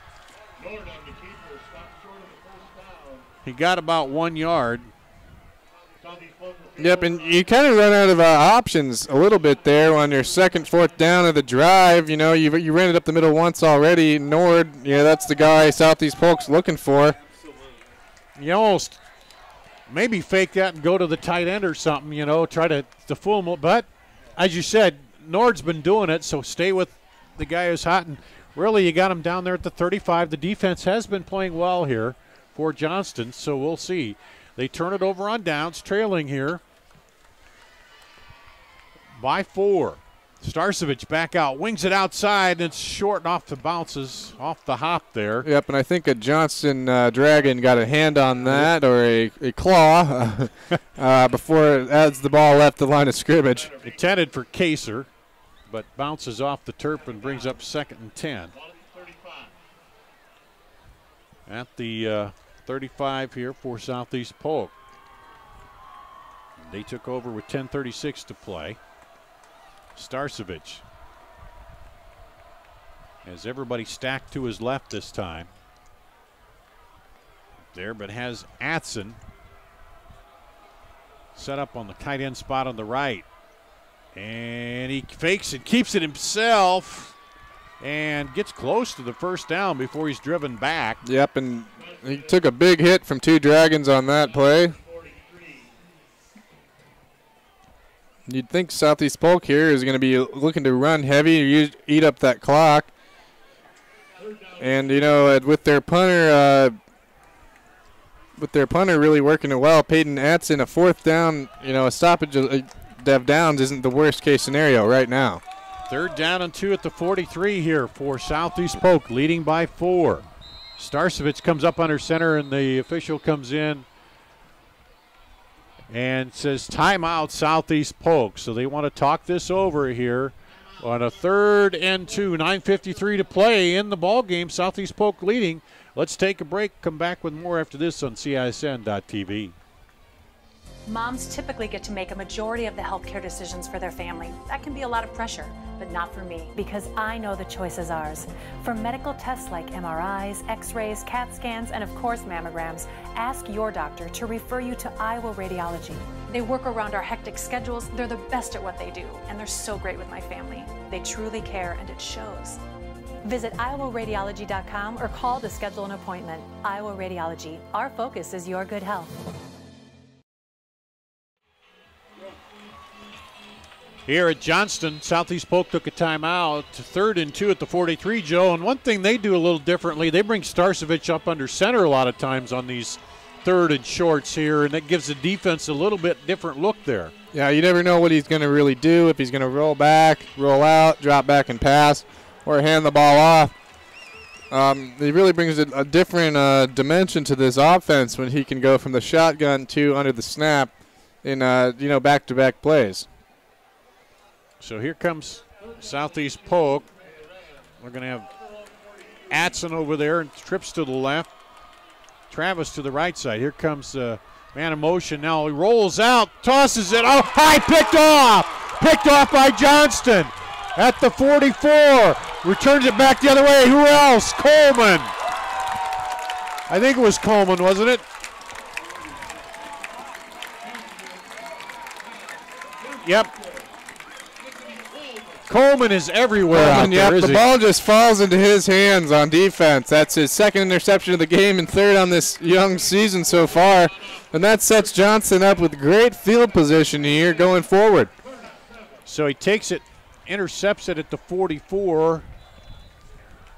Nord on the keeper, stopped short of the first down. He got about 1 yard. Yep, and you kind of run out of options a little bit there on your second, fourth down of the drive. You know, you ran it up the middle once already. Nord, yeah, that's the guy Southeast Polk's looking for. You almost maybe fake that and go to the tight end or something, you know, try to fool him. But as you said, Nord's been doing it, so stay with the guy who's hot. And really, you got him down there at the 35. The defense has been playing well here for Johnston, so we'll see. They turn it over on downs, trailing here by 4. Starcevich back out, wings it outside, and it's short and off the bounces, off the hop there. Yep, and I think a Johnston Dragon got a hand on that, or a claw, before as the ball left the line of scrimmage. Intended for Kaser, but bounces off the turf and brings up 2nd and 10. At the 35 here for Southeast Polk. They took over with 10:36 to play. Starcevich has everybody stacked to his left this time. There, but has Atson set up on the tight end spot on the right. And he fakes it, keeps it himself, and gets close to the first down before he's driven back. Yep, and he took a big hit from 2 Dragons on that play. You'd think Southeast Polk here is going to be looking to run heavy, eat up that clock. And, you know, with their punter really working it well, Peyton Atson, a 4th down, you know, a stoppage of downs isn't the worst case scenario right now. 3rd down and 2 at the 43 here for Southeast Polk, leading by 4. Starcevich comes up under center, and the official comes in and says timeout Southeast Polk. So they want to talk this over here on a 3rd and 2, 9:53 to play in the ball game. Southeast Polk leading. Let's take a break. Come back with more after this on CISN.TV. Moms typically get to make a majority of the healthcare decisions for their family. That can be a lot of pressure, but not for me, because I know the choice is ours. For medical tests like MRIs, X-rays, CAT scans, and of course mammograms, ask your doctor to refer you to Iowa Radiology. They work around our hectic schedules, they're the best at what they do, and they're so great with my family. They truly care, and it shows. Visit iowaradiology.com or call to schedule an appointment. Iowa Radiology, our focus is your good health. Here at Johnston, Southeast Polk took a timeout. 3rd and 2 at the 43, Joe. And one thing they do a little differently, they bring Starcevich up under center a lot of times on these 3rd and shorts here, and that gives the defense a little bit different look there. Yeah, you never know what he's going to really do, if he's going to roll back, roll out, drop back and pass, or hand the ball off. He really brings a different dimension to this offense when he can go from the shotgun to under the snap in back-to-back plays. So here comes Southeast Polk. We're going to have Atson over there and trips to the left. Travis to the right side. Here comes man in motion now. He rolls out, tosses it. Oh, high, picked off. Picked off by Johnston at the 44. Returns it back the other way. Who else? Coleman. I think it was Coleman, wasn't it? Yep. Coleman is everywhere out there, yep, the ball just falls into his hands on defense. That's his 2nd interception of the game and 3rd on this young season so far. And that sets Johnston up with great field position here going forward. So he takes it, intercepts it at the 44,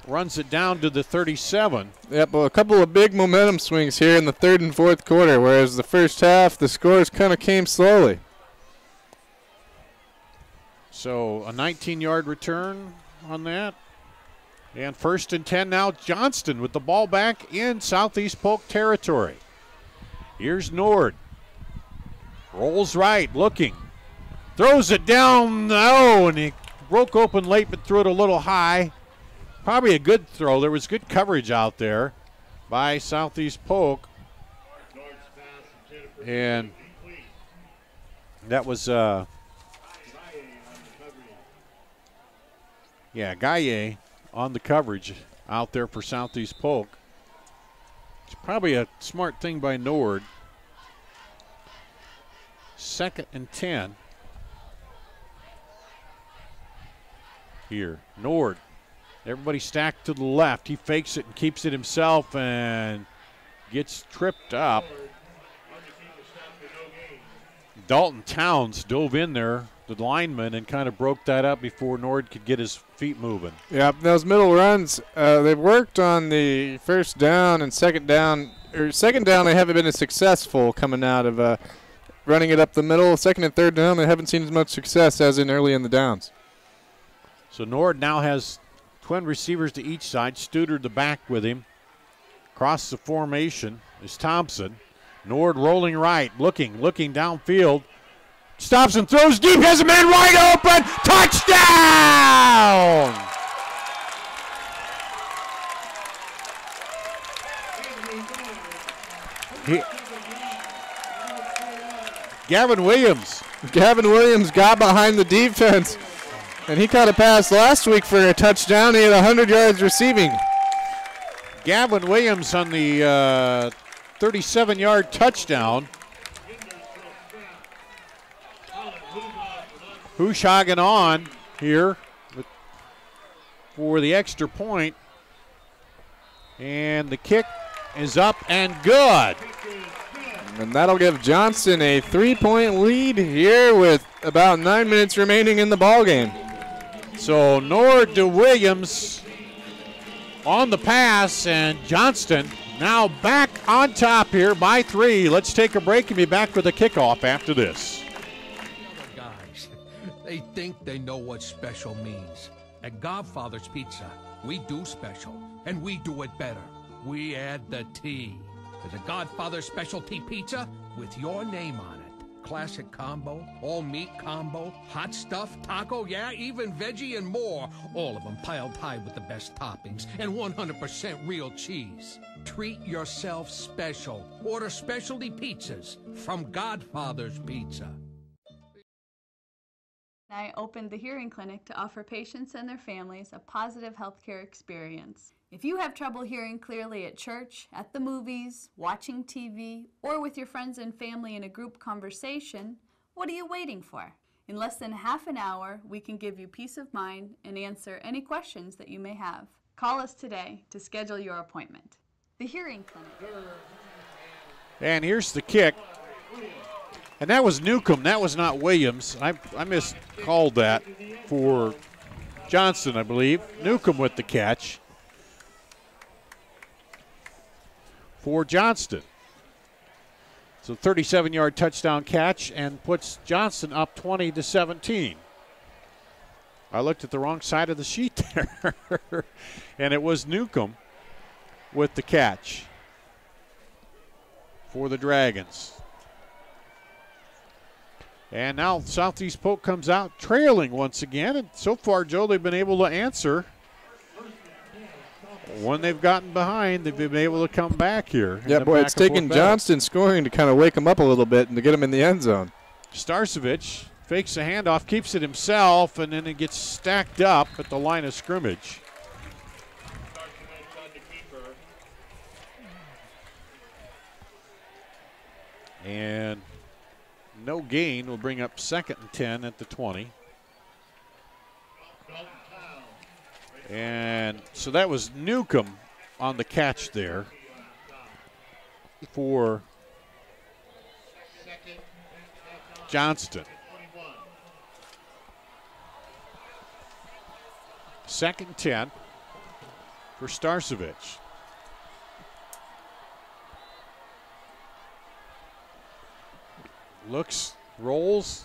runs it down to the 37. Yep, well, a couple of big momentum swings here in the 3rd and 4th quarter, whereas the first half, the scores kind of came slowly. So a 19-yard return on that. And 1st and 10 now, Johnston with the ball back in Southeast Polk territory. Here's Nord. Rolls right, looking. Throws it down, and he broke open late but threw it a little high. Probably a good throw. There was good coverage out there by Southeast Polk. And that was... Gaye on the coverage out there for Southeast Polk. It's probably a smart thing by Nord. 2nd and 10. Here, Nord. Everybody stacked to the left. He fakes it and keeps it himself and gets tripped up. Dalton Towns dove in there, the lineman, and kind of broke that up before Nord could get his feet moving. Yeah, those middle runs, they've worked on the first down and second down. Second down, they haven't been as successful coming out of running it up the middle. Second and third down, they haven't seen as much success as in early in the downs. So Nord now has twin receivers to each side. Studer the back with him. Across the formation is Thompson. Nord rolling right, looking downfield. Stops and throws deep, has a man wide open. Touchdown! Gavin Williams. Gavin Williams got behind the defense, and he caught a pass last week for a touchdown. He had 100 yards receiving. Gavin Williams on the 37-yard touchdown. Hushagen on here for the extra point. And the kick is up and good. And that'll give Johnston a 3-point lead here with about 9 minutes remaining in the ballgame. So Nord to Williams on the pass, and Johnston now back on top here by 3. Let's take a break and be back with the kickoff after this. Guys, they think they know what special means. At Godfather's Pizza, we do special, and we do it better. We add the T. There's a Godfather specialty pizza with your name on it. Classic combo, all meat combo, hot stuff, taco, yeah, even veggie and more. All of them piled high with the best toppings and 100% real cheese. Treat yourself special. Order specialty pizzas from Godfather's Pizza. I opened the hearing clinic to offer patients and their families a positive healthcare experience. If you have trouble hearing clearly at church, at the movies, watching TV, or with your friends and family in a group conversation, what are you waiting for? In less than half an hour, we can give you peace of mind and answer any questions that you may have. Call us today to schedule your appointment. The Hearing Clinic. And here's the kick. And that was Newcomb. That was not Williams. I miscalled that for Johnston, I believe. Newcomb with the catch for Johnston. So 37-yard touchdown catch and puts Johnston up 20-17. I looked at the wrong side of the sheet there. And it was Newcomb with the catch for the Dragons. And now Southeast Polk comes out trailing once again. And so far, Joe, they've been able to answer. When they've gotten behind, they've been able to come back here. Yeah, boy, it's taken Johnston scoring to kind of wake him up a little bit and to get him in the end zone. Starcevich fakes a handoff, keeps it himself, and then it gets stacked up at the line of scrimmage. And no gain will bring up 2nd and 10 at the 20. And so that was Newcomb on the catch there for Johnston. 2nd and 10 for Starcevich. Looks, rolls,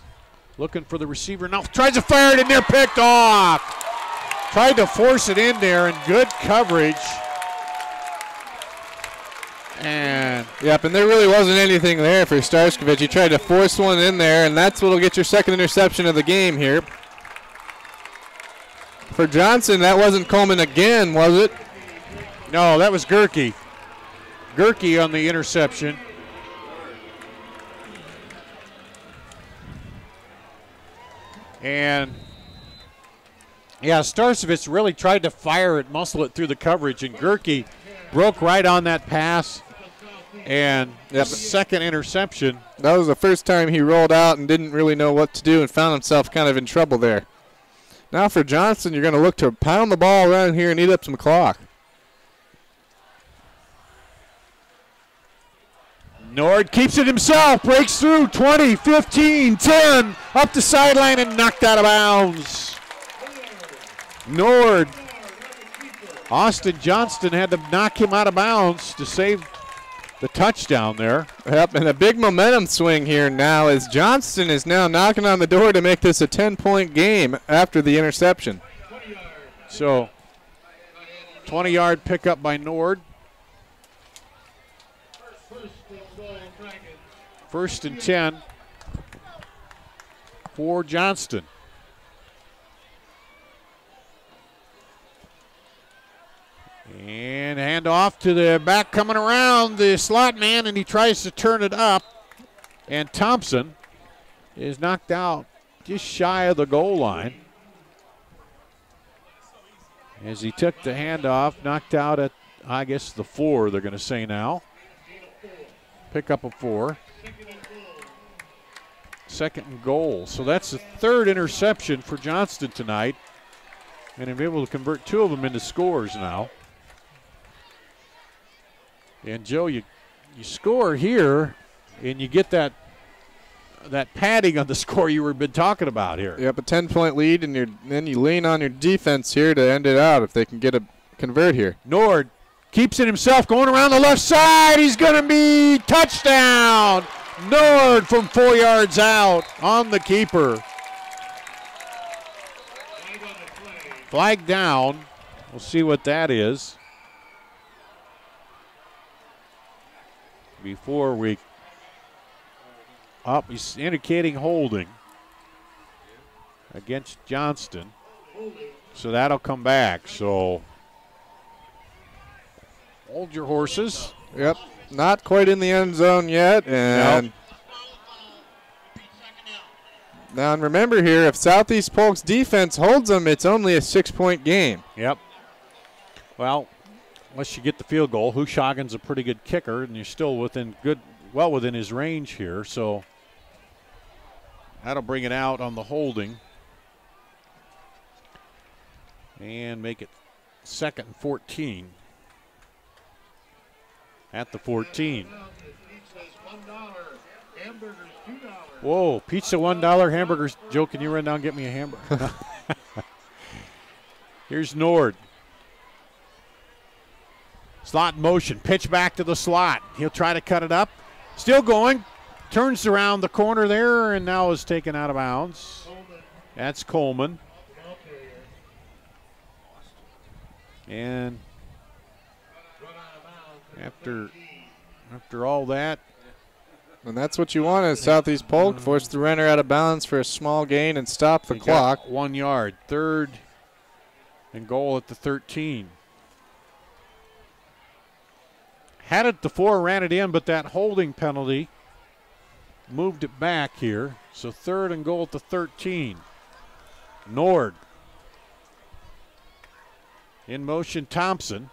looking for the receiver. Now tries to fire it in there, picked off. Tried to force it in there and good coverage. And yep, and there really wasn't anything there for Starcevich. He tried to force one in there, and that's what'll get your second interception of the game here. For Johnson, that wasn't Coleman again, was it? No, that was Gerke. Gerke on the interception. And yeah, Starcevich really tried to fire it, muscle it through the coverage, and Gerke broke right on that pass And the second interception. That was the first time he rolled out and didn't really know what to do and found himself kind of in trouble there. Now for Johnston, you're going to look to pound the ball around here and eat up some clock. Nord keeps it himself, breaks through, 20, 15, 10, up the sideline and knocked out of bounds. Nord. Austin Johnston had to knock him out of bounds to save the touchdown there. Yep, and a big momentum swing here now as Johnston is now knocking on the door to make this a 10-point game after the interception. So, 20-yard pickup by Nord. First and 10 for Johnston. And hand off to the back coming around the slot man, and he tries to turn it up. And Thompson is knocked out just shy of the goal line. As he took the handoff, knocked out at, I guess, the 4, they're going to say now. Pick up a 4. Second and goal. So that's the third interception for Johnston tonight. And they're able to convert 2 of them into scores now. And Joe, you score here, and you get that padding on the score you were been talking about here. Yep, a 10-point lead, and then you lean on your defense here to end it out if they can get a convert here. Nord keeps it himself, going around the left side. He's going to be touchdown. Nord from 4 yards out on the keeper. Flag down. We'll see what that is. Before we up, he's indicating holding against Johnston. So that'll come back. So hold your horses. Yep, not quite in the end zone yet. And now remember here, if Southeast Polk's defense holds them, it's only a 6-point game. Yep. Well, unless you get the field goal, Hushagen's a pretty good kicker, and you're still well within his range here. So that'll bring it out on the holding and make it 2nd and 14 at the 14. Whoa, pizza $1, hamburgers. Joe, can you run down and get me a hamburger? Here's Nord. Slot in motion, pitch back to the slot. He'll try to cut it up. Still going. Turns around the corner there and now is taken out of bounds. That's Coleman. And after all that. And that's what you want as Southeast Polk. Force the runner out of bounds for a small gain and stop the clock. 1 yard. 3rd and goal at the 13. Had it the 4, ran it in, but that holding penalty moved it back here. So 3rd and goal at the 13. Nord. In motion, Thompson.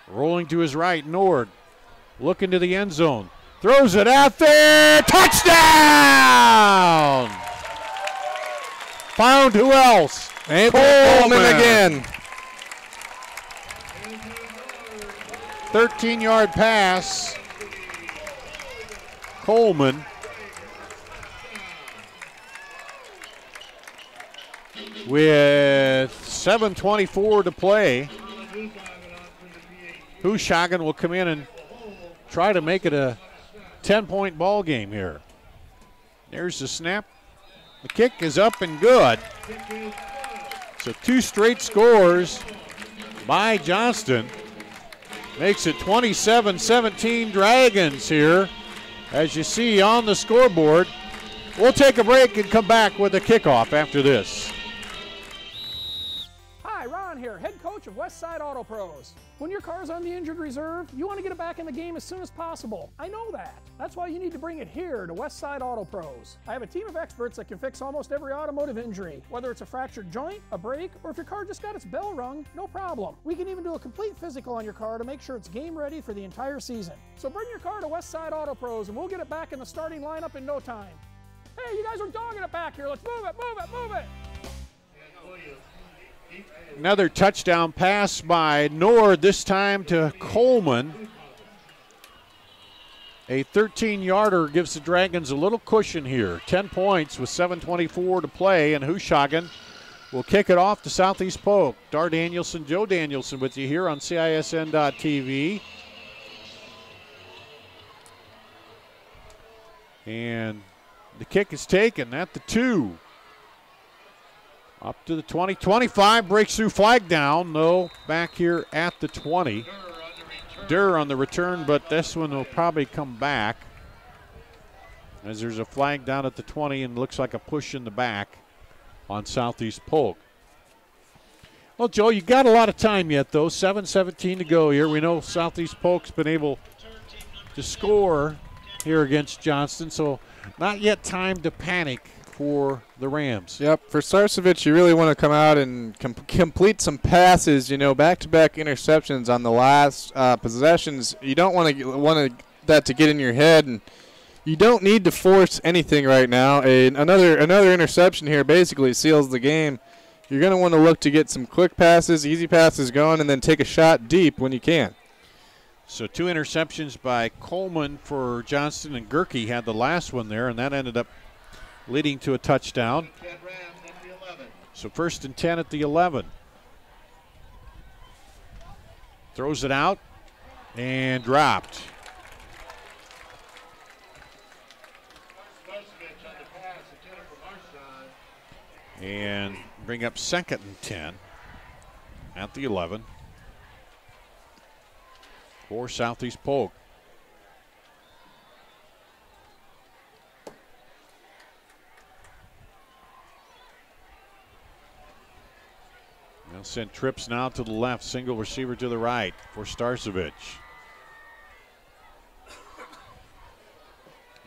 Rolling to his right, Nord. Looking to the end zone. Throws it out there. Touchdown! Found who else? Coleman again. 13-yard pass. Coleman. With 7:24 to play. Hushagen will come in and try to make it a 10-point ball game here. There's the snap. The kick is up and good. So 2 straight scores by Johnston. Makes it 27-17 Dragons here, as you see on the scoreboard. We'll take a break and come back with a kickoff after this. Hi, Ron here, head coach of of Westside Auto Pros. When your car's on the injured reserve, you want to get it back in the game as soon as possible. I know that. That's why you need to bring it here to Westside Auto Pros. I have a team of experts that can fix almost every automotive injury, whether it's a fractured joint, a brake, or if your car just got its bell rung, no problem. We can even do a complete physical on your car to make sure it's game ready for the entire season. So bring your car to Westside Auto Pros and we'll get it back in the starting lineup in no time. Hey, you guys are dogging it back here. Let's move it, move it, move it. Another touchdown pass by Nord, this time to Coleman. A 13-yarder gives the Dragons a little cushion here. 10 points with 7:24 to play, and Hushagen will kick it off to Southeast Polk. Dar Danielson, Joe Danielson with you here on CISN.TV. And the kick is taken at the 2. Up to the 20, 25, breaks through, flag down. No, back here at the 20. Durr on the return, but this one will probably come back as there's a flag down at the 20 and looks like a push in the back on Southeast Polk. Well, Joe, you got a lot of time yet, though. 7:17 to go here. We know Southeast Polk's been able to score here against Johnston, so not yet time to panic for the Rams. Yep, for Starcevich, you really want to come out and complete some passes. You know, back-to-back interceptions on the last possessions. You don't want that to get in your head, and you don't need to force anything right now. Another interception here basically seals the game. You're going to want to look to get some quick passes, easy passes going, and then take a shot deep when you can. So 2 interceptions by Coleman for Johnston, and Gerke had the last one there, and that ended up leading to a touchdown. So 1st and 10 at the 11. Throws it out and dropped. And bring up 2nd and 10 at the 11 for Southeast Polk. They'll send trips now to the left, single receiver to the right for Starcevich.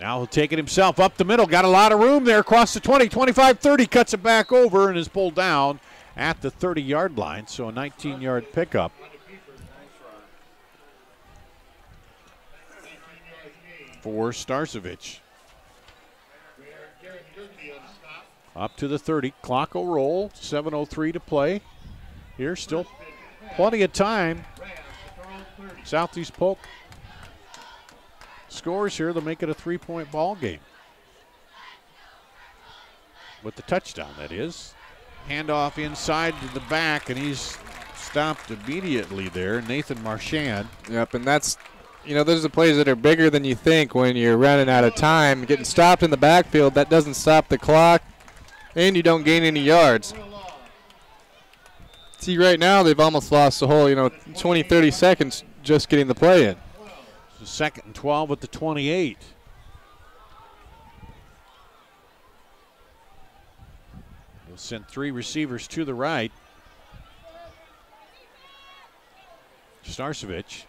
Now he'll take it himself up the middle. Got a lot of room there across the 20, 25, 30. Cuts it back over and is pulled down at the 30-yard line. So a 19-yard pickup. For Starcevich. Up to the 30. Clock will roll. 7:03 to play. Here, still plenty of time. Southeast Polk scores here. They'll make it a 3-point ball game. With the touchdown, that is. Handoff inside to the back, and he's stopped immediately there. Nathan Marchand. Yep, and that's, you know, those are the plays that are bigger than you think when you're running out of time. Getting stopped in the backfield, that doesn't stop the clock, and you don't gain any yards. See, right now they've almost lost the whole, 20, 30 seconds just getting the play in. So 2nd and 12 at the 28. They'll send 3 receivers to the right. Starcevich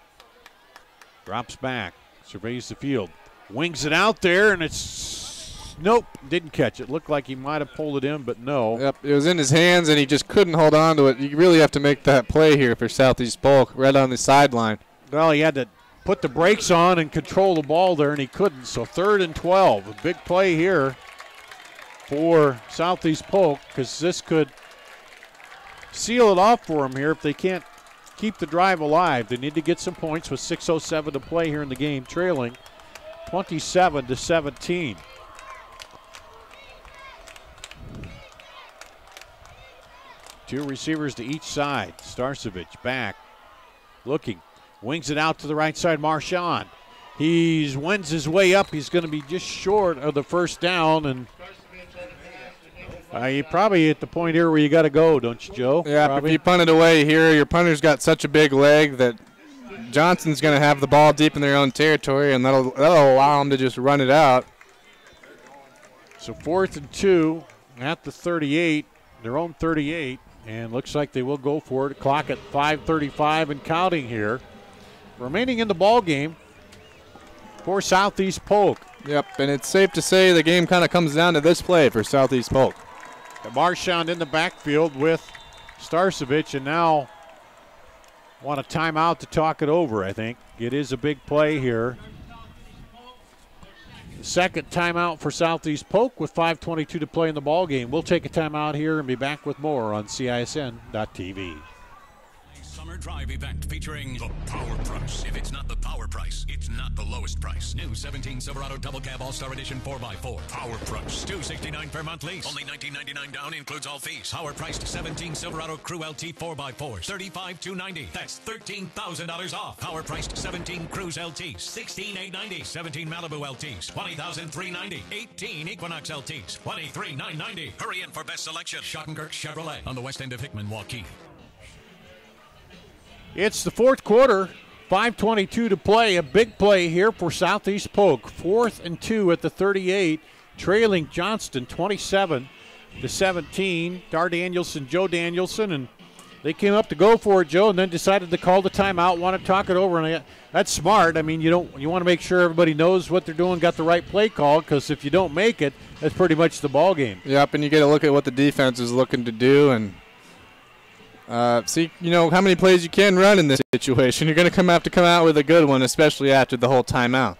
drops back, surveys the field, wings it out there, and it's nope, didn't catch it. Looked like he might have pulled it in, but no. Yep, it was in his hands, and he just couldn't hold on to it. You really have to make that play here for Southeast Polk, right on the sideline. Well, he had to put the brakes on and control the ball there, and he couldn't. So 3rd and 12, a big play here for Southeast Polk, because this could seal it off for them here if they can't keep the drive alive. They need to get some points with 6:07 to play here in the game, trailing 27-17. Two receivers to each side. Starcevich back, looking, wings it out to the right side. Marchand. He wends his way up. He's going to be just short of the first down, and you're probably at the point here where you got to go, don't you, Joe? Yeah, probably. If you punt it away here, your punter's got such a big leg that Johnston's going to have the ball deep in their own territory, and that'll allow them to just run it out. So 4th and 2 at the 38, their own 38. And looks like they will go for it. Clock at 5:35 and counting here. Remaining in the ball game for Southeast Polk. Yep, and it's safe to say the game kind of comes down to this play for Southeast Polk. Marchand in the backfield with Starcevich, and now want a timeout to talk it over, I think. It is a big play here. Second timeout for Southeast Polk with 5:22 to play in the ball game. We'll take a timeout here and be back with more on CISN.TV. Summer Drive event featuring the Power Price. If it's not the Power Price, it's not the lowest price. New 17 Silverado Double Cab All-Star Edition 4x4. Power Price. $269 per month lease. Only $19.99 down, includes all fees. Power priced 17 Silverado Crew LT 4x4s. $35,290. That's $13,000 off. Power priced 17 Cruise LTs. $16,890. 17 Malibu LTs. $20,390. 18 Equinox LTs. $23,990. Hurry in for best selection. Schottenkirk Chevrolet on the west end of Hickman, Waukee. It's the fourth quarter, 5:22 to play. A big play here for Southeast Polk. 4th and 2 at the 38, trailing Johnston 27-17. Dar Danielson, Joe Danielson, and they came up to go for it, Joe, and then decided to call the timeout, want to talk it over, and that's smart. I mean, you want to make sure everybody knows what they're doing, got the right play call, because if you don't make it, that's pretty much the ball game. Yep, and you got to look at what the defense is looking to do and see, how many plays you can run in this situation. You're going to have to come out with a good one, especially after the whole timeout.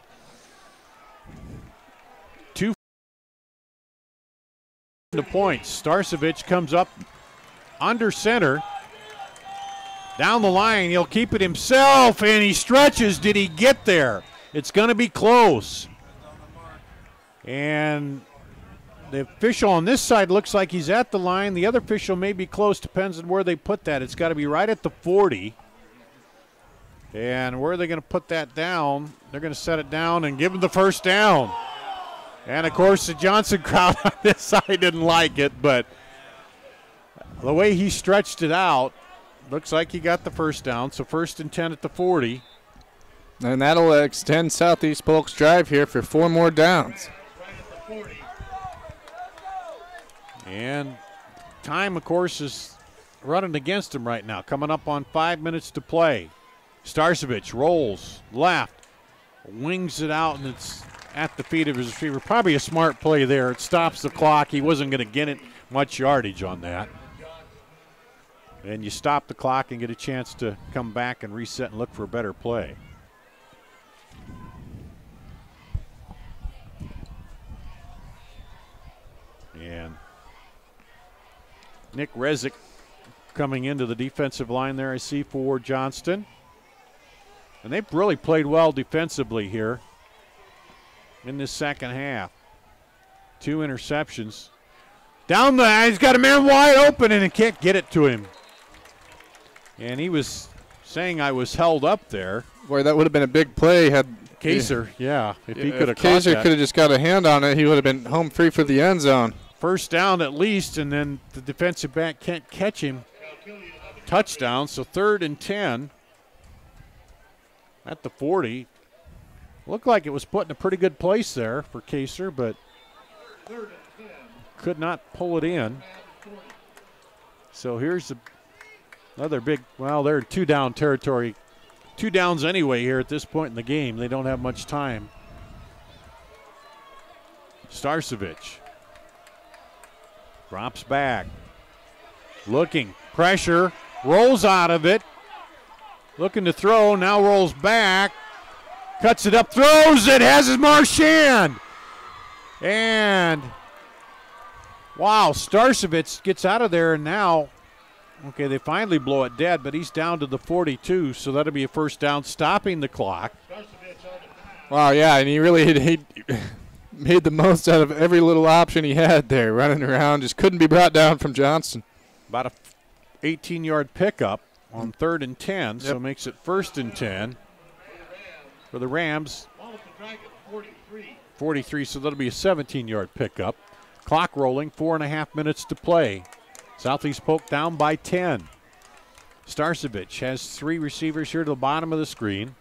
2 points. Starcevich comes up under center. Down the line, he'll keep it himself, and he stretches. Did he get there? It's going to be close. And the official on this side looks like he's at the line. The other official may be close, depends on where they put that. It's got to be right at the 40. And where are they going to put that down? They're going to set it down and give him the first down. And, of course, the Johnson crowd on this side didn't like it, but the way he stretched it out, looks like he got the first down. So 1st and 10 at the 40. And that'll extend Southeast Polk's drive here for 4 more downs. And time, of course, is running against him right now. Coming up on 5 minutes to play. Starcevich rolls left, wings it out, and it's at the feet of his receiver. Probably a smart play there. It stops the clock. He wasn't going to get it much yardage on that. And you stop the clock and get a chance to come back and reset and look for a better play. And Nick Rezick coming into the defensive line there, I see, for Johnston. And they've really played well defensively here in this second half. 2 interceptions. Down the, he's got a man wide open and he can't get it to him. And he was saying I was held up there. Boy, that would have been a big play had Kaiser, yeah. If he could have caught Kaiser that. could have just got a hand on it, he would have been home free for the end zone. First down at least, and then the defensive back can't catch him. Touchdown, so 3rd and 10 at the 40. Looked like it was put in a pretty good place there for Kaiser, but could not pull it in. So here's another big, well, they're 2-down territory. 2 downs anyway here at this point in the game. They don't have much time. Starcevich drops back. Looking, pressure, rolls out of it. Looking to throw, now rolls back. Cuts it up, throws it, has his Marchand. And, wow, Starcevich gets out of there, and now, okay, they finally blow it dead, but he's down to the 42, so that'll be a first down, stopping the clock. Wow, yeah, and he really made the most out of every little option he had there, running around, just couldn't be brought down from Johnston. About a 18-yard pickup on 3rd and 10, so it makes it 1st and 10 for the Rams. 43, so that'll be a 17-yard pickup. Clock rolling, 4.5 minutes to play. Southeast Polk down by 10. Starcevich has 3 receivers here to the bottom of the screen.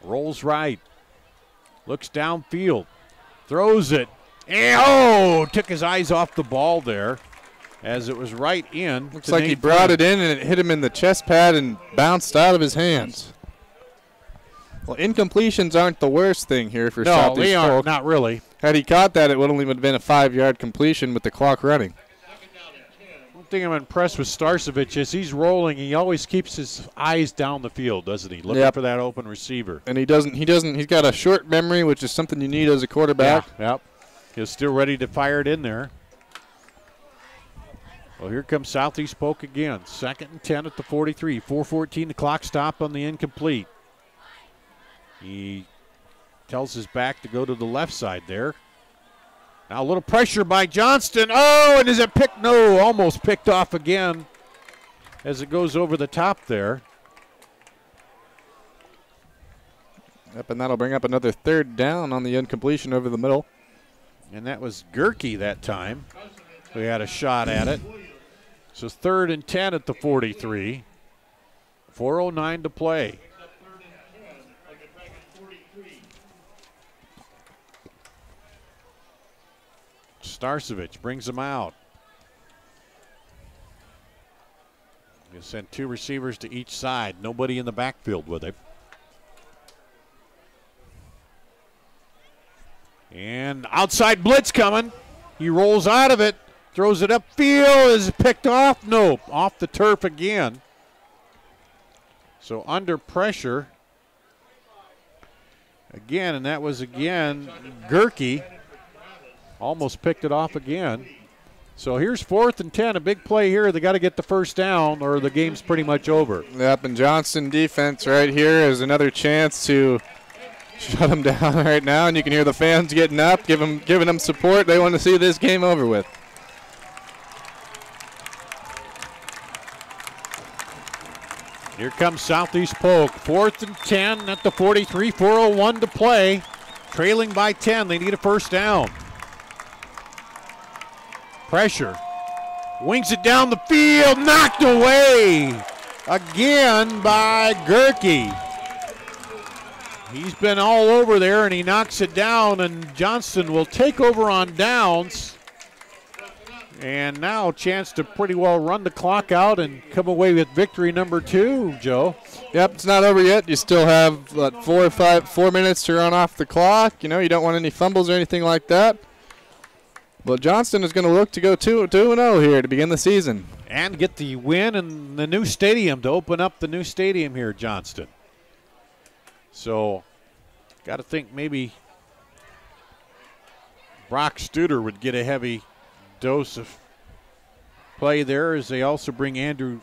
Rolls right. Looks downfield. Throws it. And, took his eyes off the ball there. as it was right in. Looks like he brought it in and it hit him in the chest pad and bounced out of his hands. Well, incompletions aren't the worst thing here for Southeast they Polk. aren't, not really. Had he caught that, it would only have been a 5-yard completion with the clock running. One thing I'm impressed with Starcevich is he's rolling. He always keeps his eyes down the field, doesn't he? Looking for that open receiver. And he doesn't. He's got a short memory, which is something you need as a quarterback. Yeah, yep. He's still ready to fire it in there. Well, here comes Southeast Polk again. 2nd and 10 at the 43. 4:14, the clock stop on the incomplete. He tells his back to go to the left side there. Now a little pressure by Johnston. Oh, and is it picked? No, almost picked off again as it goes over the top there. Yep, and that'll bring up another 3rd down on the incompletion over the middle. And that was Gerke that time. We had a shot at it. So 3rd and 10 at the 43. 4:09 to play. Starcevich brings him out. He'll send 2 receivers to each side. Nobody in the backfield with him. And outside blitz coming. He rolls out of it. Throws it upfield. Is it picked off? No. Off the turf again. So under pressure. Again, and that was again Gerke. Almost picked it off again. So here's 4th and 10, a big play here. They got to get the first down or the game's pretty much over. Yep, and Johnston defense right here is another chance to shut them down right now. And you can hear the fans getting up, giving them support. They want to see this game over with. Here comes Southeast Polk. 4th and 10 at the 43, 4:01 to play. Trailing by 10, they need a first down. Pressure. Wings it down the field. Knocked away again by Gerke. He's been all over there, and he knocks it down, and Johnston will take over on downs. And now a chance to pretty well run the clock out and come away with victory number 2, Joe. Yep, it's not over yet. You still have, 4 minutes to run off the clock. You know, you don't want any fumbles or anything like that. Well, Johnston is going to look to go 2-0 here to begin the season. And get the win in the new stadium to open up the new stadium here at Johnston. So, got to think maybe Brock Studer would get a heavy dose of play there as they also bring Andrew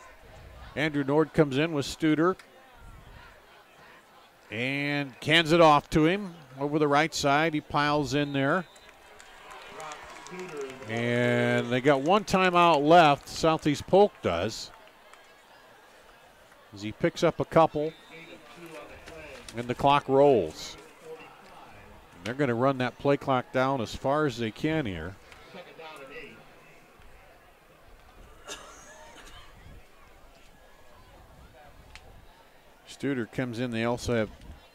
Nord comes in with Studer. And cans it off to him over the right side. He piles in there. And they got 1 timeout left, Southeast Polk does. As he picks up a couple, and the clock rolls. And they're going to run that play clock down as far as they can here. Studer comes in. They also have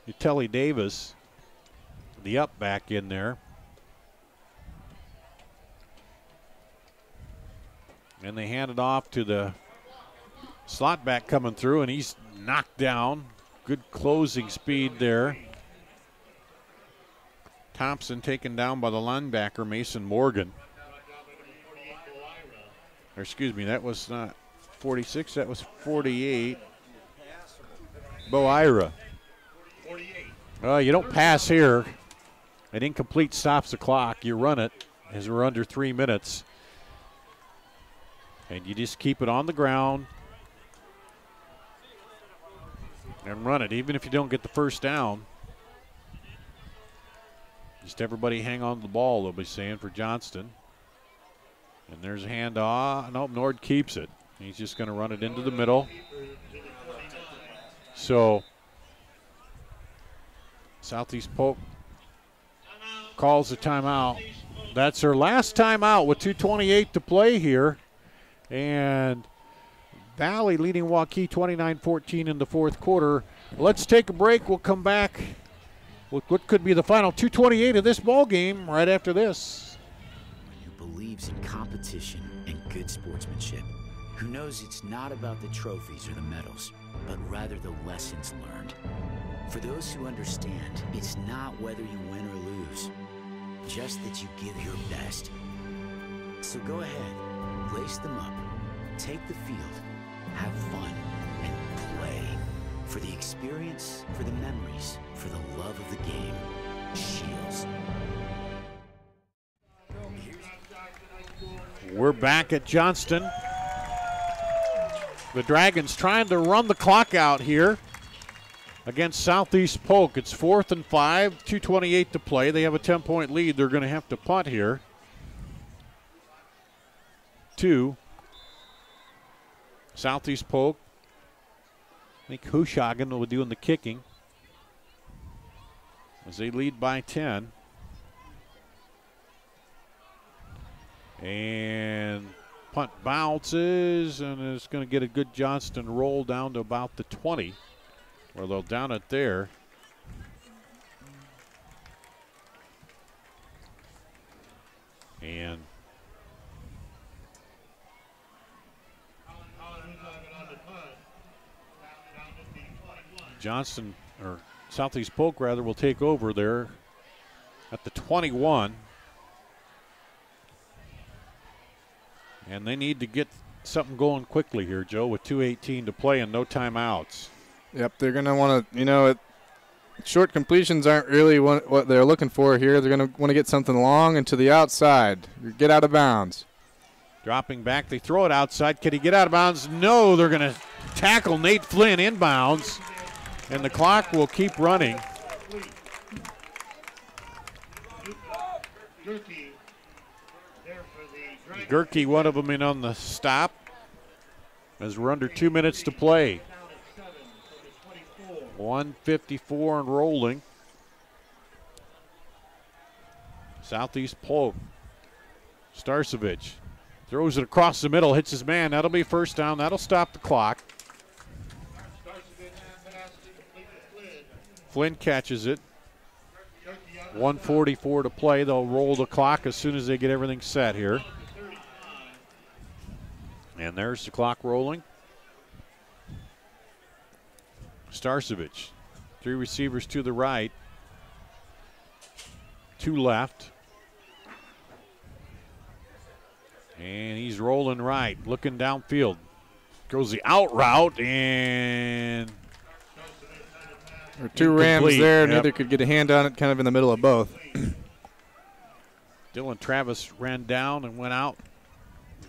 Utelli Davis, the up back in there. And they hand it off to the slot back coming through, and he's knocked down. Good closing speed there. Thompson taken down by the linebacker, Mason Morgan. Or excuse me, that was not 46, that was 48. Bo Ira. You don't pass here. An incomplete stops the clock. You run it as we're under 3 minutes. And you just keep it on the ground and run it, even if you don't get the first down. Just everybody hang on to the ball, they'll be saying, for Johnston. And there's a handoff. Nope, Nord keeps it. He's just going to run it into the middle. So Southeast Polk calls a timeout. That's her last timeout with 2:28 to play here. And Valley leading Waukee 29-14 in the 4th quarter. Let's take a break. We'll come back with what could be the final 2:28 of this ball game right after this. Who believes in competition and good sportsmanship, who knows it's not about the trophies or the medals, but rather the lessons learned. For those who understand, it's not whether you win or lose, just that you give your best. So go ahead, lace them up, take the field, have fun, and play. For the experience, for the memories, for the love of the game. Shields. We're back at Johnston. The Dragons trying to run the clock out here against Southeast Polk. It's 4th and 5, 2:28 to play. They have a 10-point lead. They're going to have to punt here. 2. Southeast Polk. I think Hushagen will be doing the kicking as they lead by 10. And punt bounces, and it's going to get a good Johnston roll down to about the 20, where they'll down it there. And Johnston, or Southeast Polk rather, will take over there at the 21. And they need to get something going quickly here, Joe, with 2:18 to play and no timeouts. Yep, they're going to want to, short completions aren't really what they're looking for here. They're going to want to get something long and to the outside. Get out of bounds. Dropping back, they throw it outside. Can he get out of bounds? No, they're going to tackle Nate Flynn inbounds, and the clock will keep running. Gerke, one of them in on the stop, as we're under 2 minutes to play. 1:54 and rolling. Southeast Polk. Starcevich throws it across the middle, hits his man. That'll be first down. That'll stop the clock. Flynn catches it. 1:44 to play. They'll roll the clock as soon as they get everything set here. And there's the clock rolling. Starcevich, 3 receivers to the right, 2 left. And he's rolling right, looking downfield. Goes the out route, and there were 2 Rams there. Yep. Neither could get a hand on it, kind of in the middle of both. Dylan Travis ran down and went out.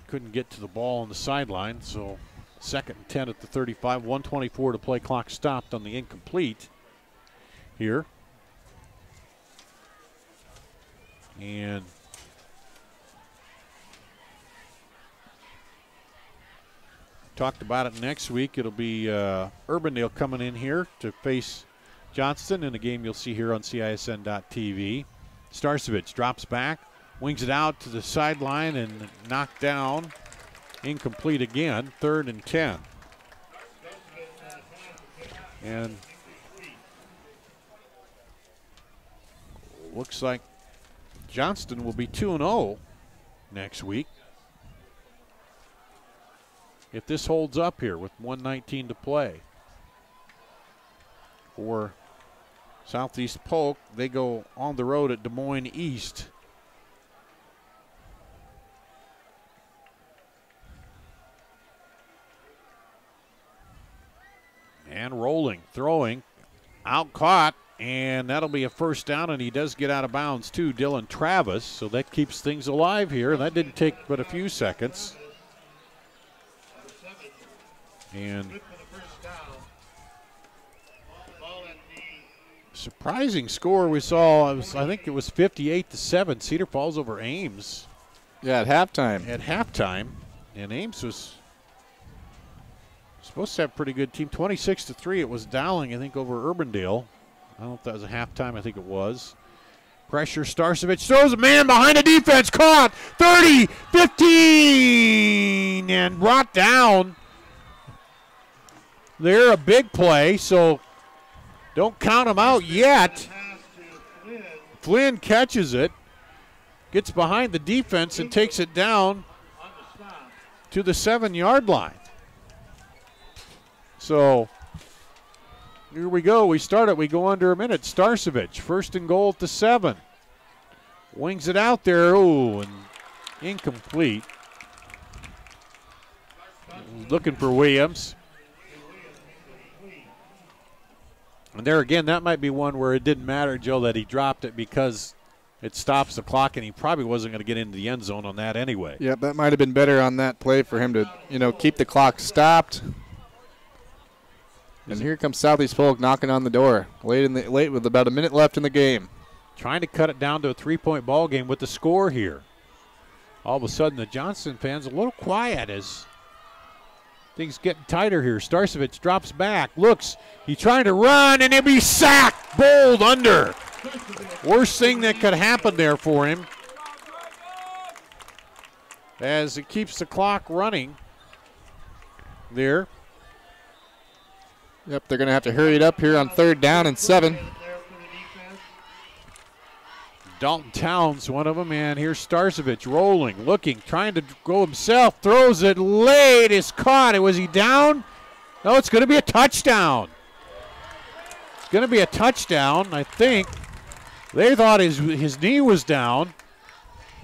Couldn't get to the ball on the sideline, so 2nd and 10 at the 35. 1:24 to play. Clock stopped on the incomplete here. And talked about it next week. It'll be Urbandale coming in here to face Johnston in a game you'll see here on CISN.TV. Starcevich drops back, wings it out to the sideline and knocked down. Incomplete again. 3rd and 10. And looks like Johnston will be 2-0 next week if this holds up here with 1:19 to play. For Southeast Polk, they go on the road at Des Moines East. And rolling, throwing, out caught, and that'll be a first down, and he does get out of bounds too, Dylan Travis, so that keeps things alive here. That didn't take but a few seconds. And surprising score we saw, I think it was 58-7, Cedar Falls over Ames. Yeah, at halftime. At halftime, and Ames was supposed to have a pretty good team. 26-3, it was Dowling, I think, over Urbandale. I don't know if that was a halftime. I think it was. Pressure, Starcevich throws a man behind the defense. Caught, 30, 15, and brought down. They're a big play, so don't count them out yet. Flynn catches it, gets behind the defense and takes it down to the 7-yard line. So here we go. We start it. We go under a minute. Starcevich, 1st and goal at the 7. Wings it out there. Oh, and incomplete. Looking for Williams. And there again, that might be one where it didn't matter, Joe, that he dropped it because it stops the clock, and he probably wasn't going to get into the end zone on that anyway. Yeah, that might have been better on that play for him to, keep the clock stopped. And here comes Southeast Polk knocking on the door late with about a minute left in the game. Trying to cut it down to a 3-point ball game with the score here. All of a sudden, the Johnston fans a little quiet as things getting tighter here. Starcevich drops back, looks. He's trying to run, and he'll be sacked. Bowled under. Worst thing that could happen there for him as it keeps the clock running there. Yep, they're going to have to hurry it up here on 3rd down and 7. Dalton Towns, one of them, and here's Starcevich rolling, looking, trying to go himself, throws it late, is caught. Was he down? No, it's going to be a touchdown. It's going to be a touchdown, I think. They thought his knee was down,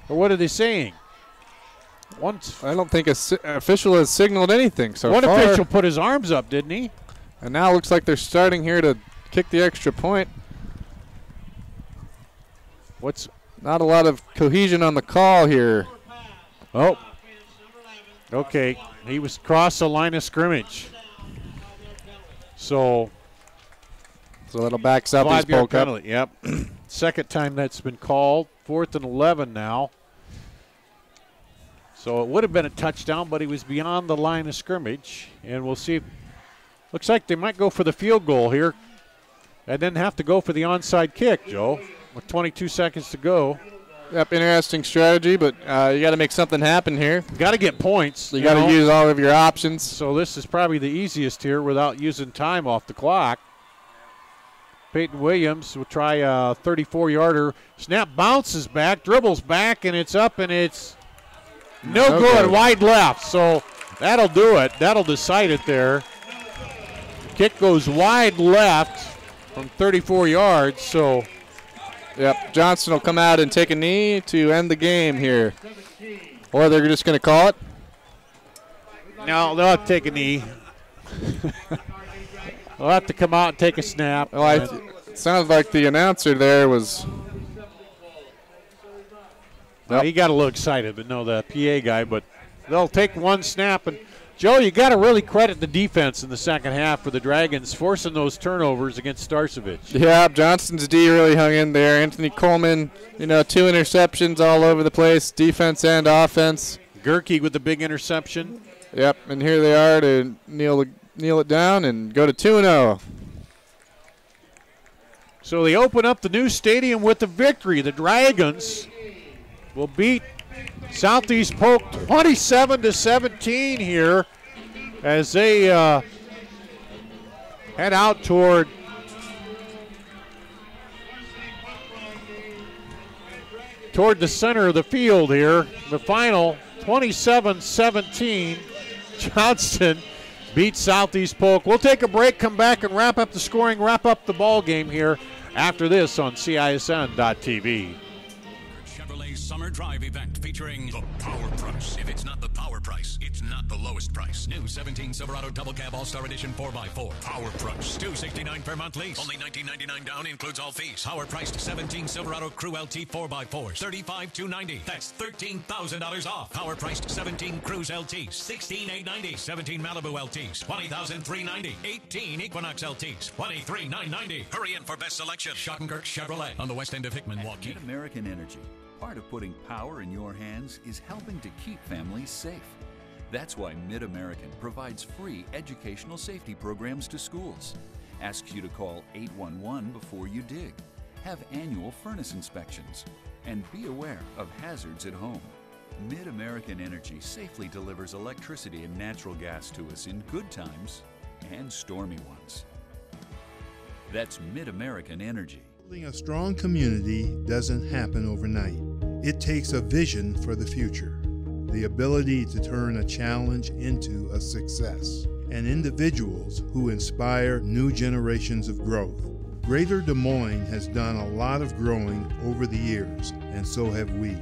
or what are they saying? I don't think an official has signaled anything so far. One official put his arms up, didn't he? And now it looks like they're starting here to kick the extra point. Not a lot of cohesion on the call here. Oh, okay. He was across the line of scrimmage. So that'll back Southeast Polk up. Yep. Second time that's been called. 4th and 11 now. So it would have been a touchdown, but he was beyond the line of scrimmage. And we'll see. Looks like they might go for the field goal here and then have to go for the onside kick, Joe, with 22 seconds to go. Yep, interesting strategy, but you got to make something happen here. Got to get points. You got to use all of your options. So this is probably the easiest here without using time off the clock. Peyton Williams will try a 34-yarder. Snap bounces back, dribbles back, and it's up, and it's no good. Wide left. So that'll do it. That'll decide it there. The kick goes wide left from 34 yards. So, yep, Johnston will come out and take a knee to end the game here. Or they're just going to call it? No, they'll have to take a knee. They'll have to come out and take a snap. Well, it sounds like the announcer there was. Well, he got a little excited, but no, the PA guy. But they'll take one snap. And, Joe, you got to really credit the defense in the second half for the Dragons forcing those turnovers against Starcevich. Yeah, Johnston's D really hung in there. Anthony Coleman, 2 interceptions all over the place, defense and offense. Gerke with the big interception. Yep, and here they are to kneel it down and go to 2-0. So they open up the new stadium with a victory. The Dragons will beat Southeast Polk 27-17 here as they head out toward the center of the field here. The final 27-17. Johnston beats Southeast Polk. We'll take a break, come back and wrap up the scoring, wrap up the ball game here after this on CISN.TV. Chevrolet Summer Drive event featuring the Power Price. If it's not the Power Price, it's not the lowest price. New 17 Silverado Double Cab All-Star Edition 4x4. Power Price. $269 per month lease. Only $19.99 down, includes all fees. Power priced 17 Silverado Crew LT 4x4s. $35,290. That's $13,000 off. Power priced 17 Cruise LTs. $16,890. 17 Malibu LTs. $20,390. 18 Equinox LTs. $23,990. Hurry in for best selection. Schottenkirk Chevrolet on the west end of Hickman, Waukee. Mid-American Energy. Part of putting power in your hands is helping to keep families safe. That's why Mid-American provides free educational safety programs to schools, asks you to call 811 before you dig, have annual furnace inspections, and be aware of hazards at home. Mid-American Energy safely delivers electricity and natural gas to us in good times and stormy ones. That's Mid-American Energy. Building a strong community doesn't happen overnight. It takes a vision for the future. the ability to turn a challenge into a success, and individuals who inspire new generations of growth. Greater Des Moines has done a lot of growing over the years, and so have we.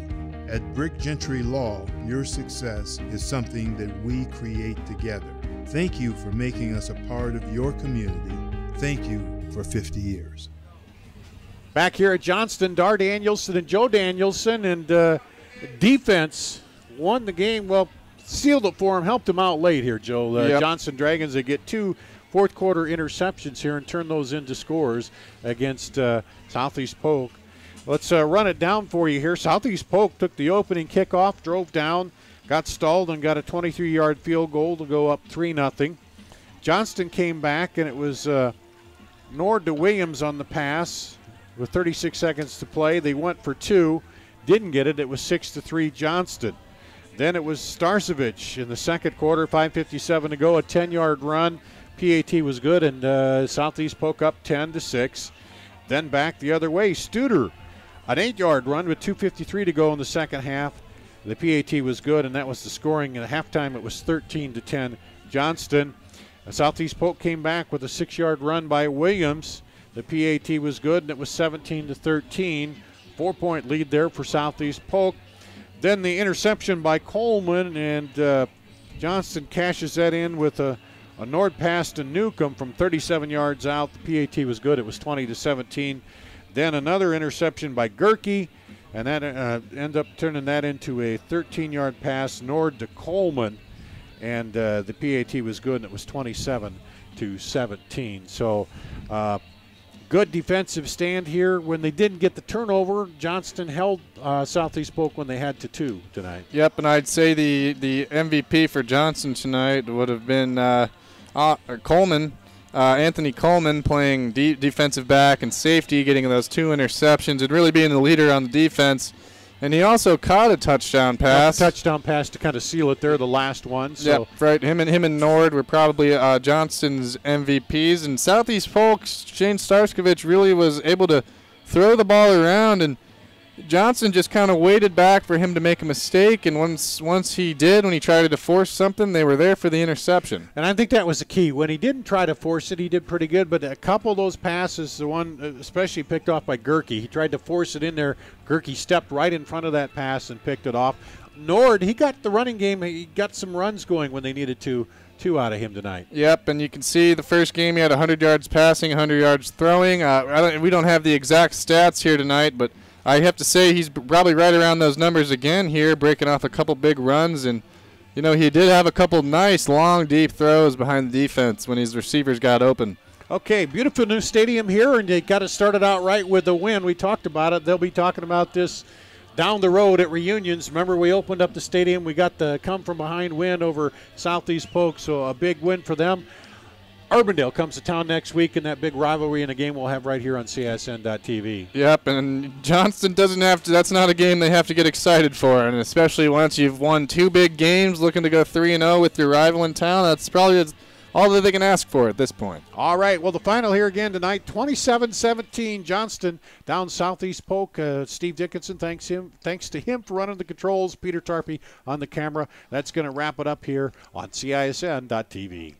At Brick Gentry Law, your success is something that we create together. Thank you for making us a part of your community. Thank you for 50 years. Back here at Johnston, Dar Danielson and Joe Danielson, and defense won the game. Well, sealed it for him, helped him out late here, Joe. Yep. Johnston Dragons, they get 2 fourth-quarter interceptions here and turn those into scores against Southeast Polk. Let's run it down for you here. Southeast Polk took the opening kickoff, drove down, got stalled, and got a 23-yard field goal to go up 3-0. Johnston came back, and it was Nord to Williams on the pass with 36 seconds to play. They went for 2, didn't get it. It was 6-3 Johnston. Then it was Starcevich in the second quarter, 5:57 to go, a 10-yard run. PAT was good, and Southeast Polk up 10-6. Then back the other way, Studer, an 8-yard run with 2:53 to go in the second half. The PAT was good, and that was the scoring. At halftime, it was 13-10 Johnston. Southeast Polk came back with a 6-yard run by Williams. The PAT was good, and it was 17-13. 4-point lead there for Southeast Polk. Then the interception by Coleman, and Johnston cashes that in with a Nord pass to Newcomb from 37 yards out. The PAT was good. It was 20-17. Then another interception by Gerke, and that ended up turning that into a 13-yard pass, Nord to Coleman, and the PAT was good, and it was 27-17. So good defensive stand here. When they didn't get the turnover, Johnston held Southeast Polk when they had to 2 tonight. Yep, and I'd say the MVP for Johnston tonight would have been Coleman, Anthony Coleman, playing defensive back and safety, getting those 2 interceptions and really being the leader on the defense. And he also caught a touchdown pass. Touchdown pass to kind of seal it there, the last one. So. Yep, right. Him and Nord were probably Johnston's MVPs. And Southeast Polk's Shane Starcevich really was able to throw the ball around, and Johnston just kind of waited back for him to make a mistake, and once he did, when he tried to force something, they were there for the interception. And I think that was the key. When he didn't try to force it, he did pretty good, but a couple of those passes, the one especially picked off by Gerke, he tried to force it in there. Gerke stepped right in front of that pass and picked it off. Nord, he got the running game. He got some runs going when they needed to. 2 out of him tonight. Yep, and you can see the first game he had 100 yards passing, 100 yards throwing. We don't have the exact stats here tonight, but I have to say he's probably right around those numbers again here, breaking off a couple big runs. And, you know, he did have a couple nice, long, deep throws behind the defense when his receivers got open. Okay, beautiful new stadium here, and they got it started out right with the win. We talked about it. They'll be talking about this down the road at reunions. Remember, we opened up the stadium. We got the come-from-behind win over Southeast Polk, so a big win for them. Urbandale comes to town next week in that big rivalry in a game we'll have right here on CISN.TV. Yep, and Johnston doesn't have to. That's not a game they have to get excited for, and especially once you've won 2 big games, looking to go 3-0 with your rival in town, that's probably all that they can ask for at this point. All right, well, the final here again tonight, 27-17, Johnston down Southeast Polk. Steve Dickinson, thanks to him for running the controls. Peter Tarpey on the camera. That's going to wrap it up here on CISN.TV.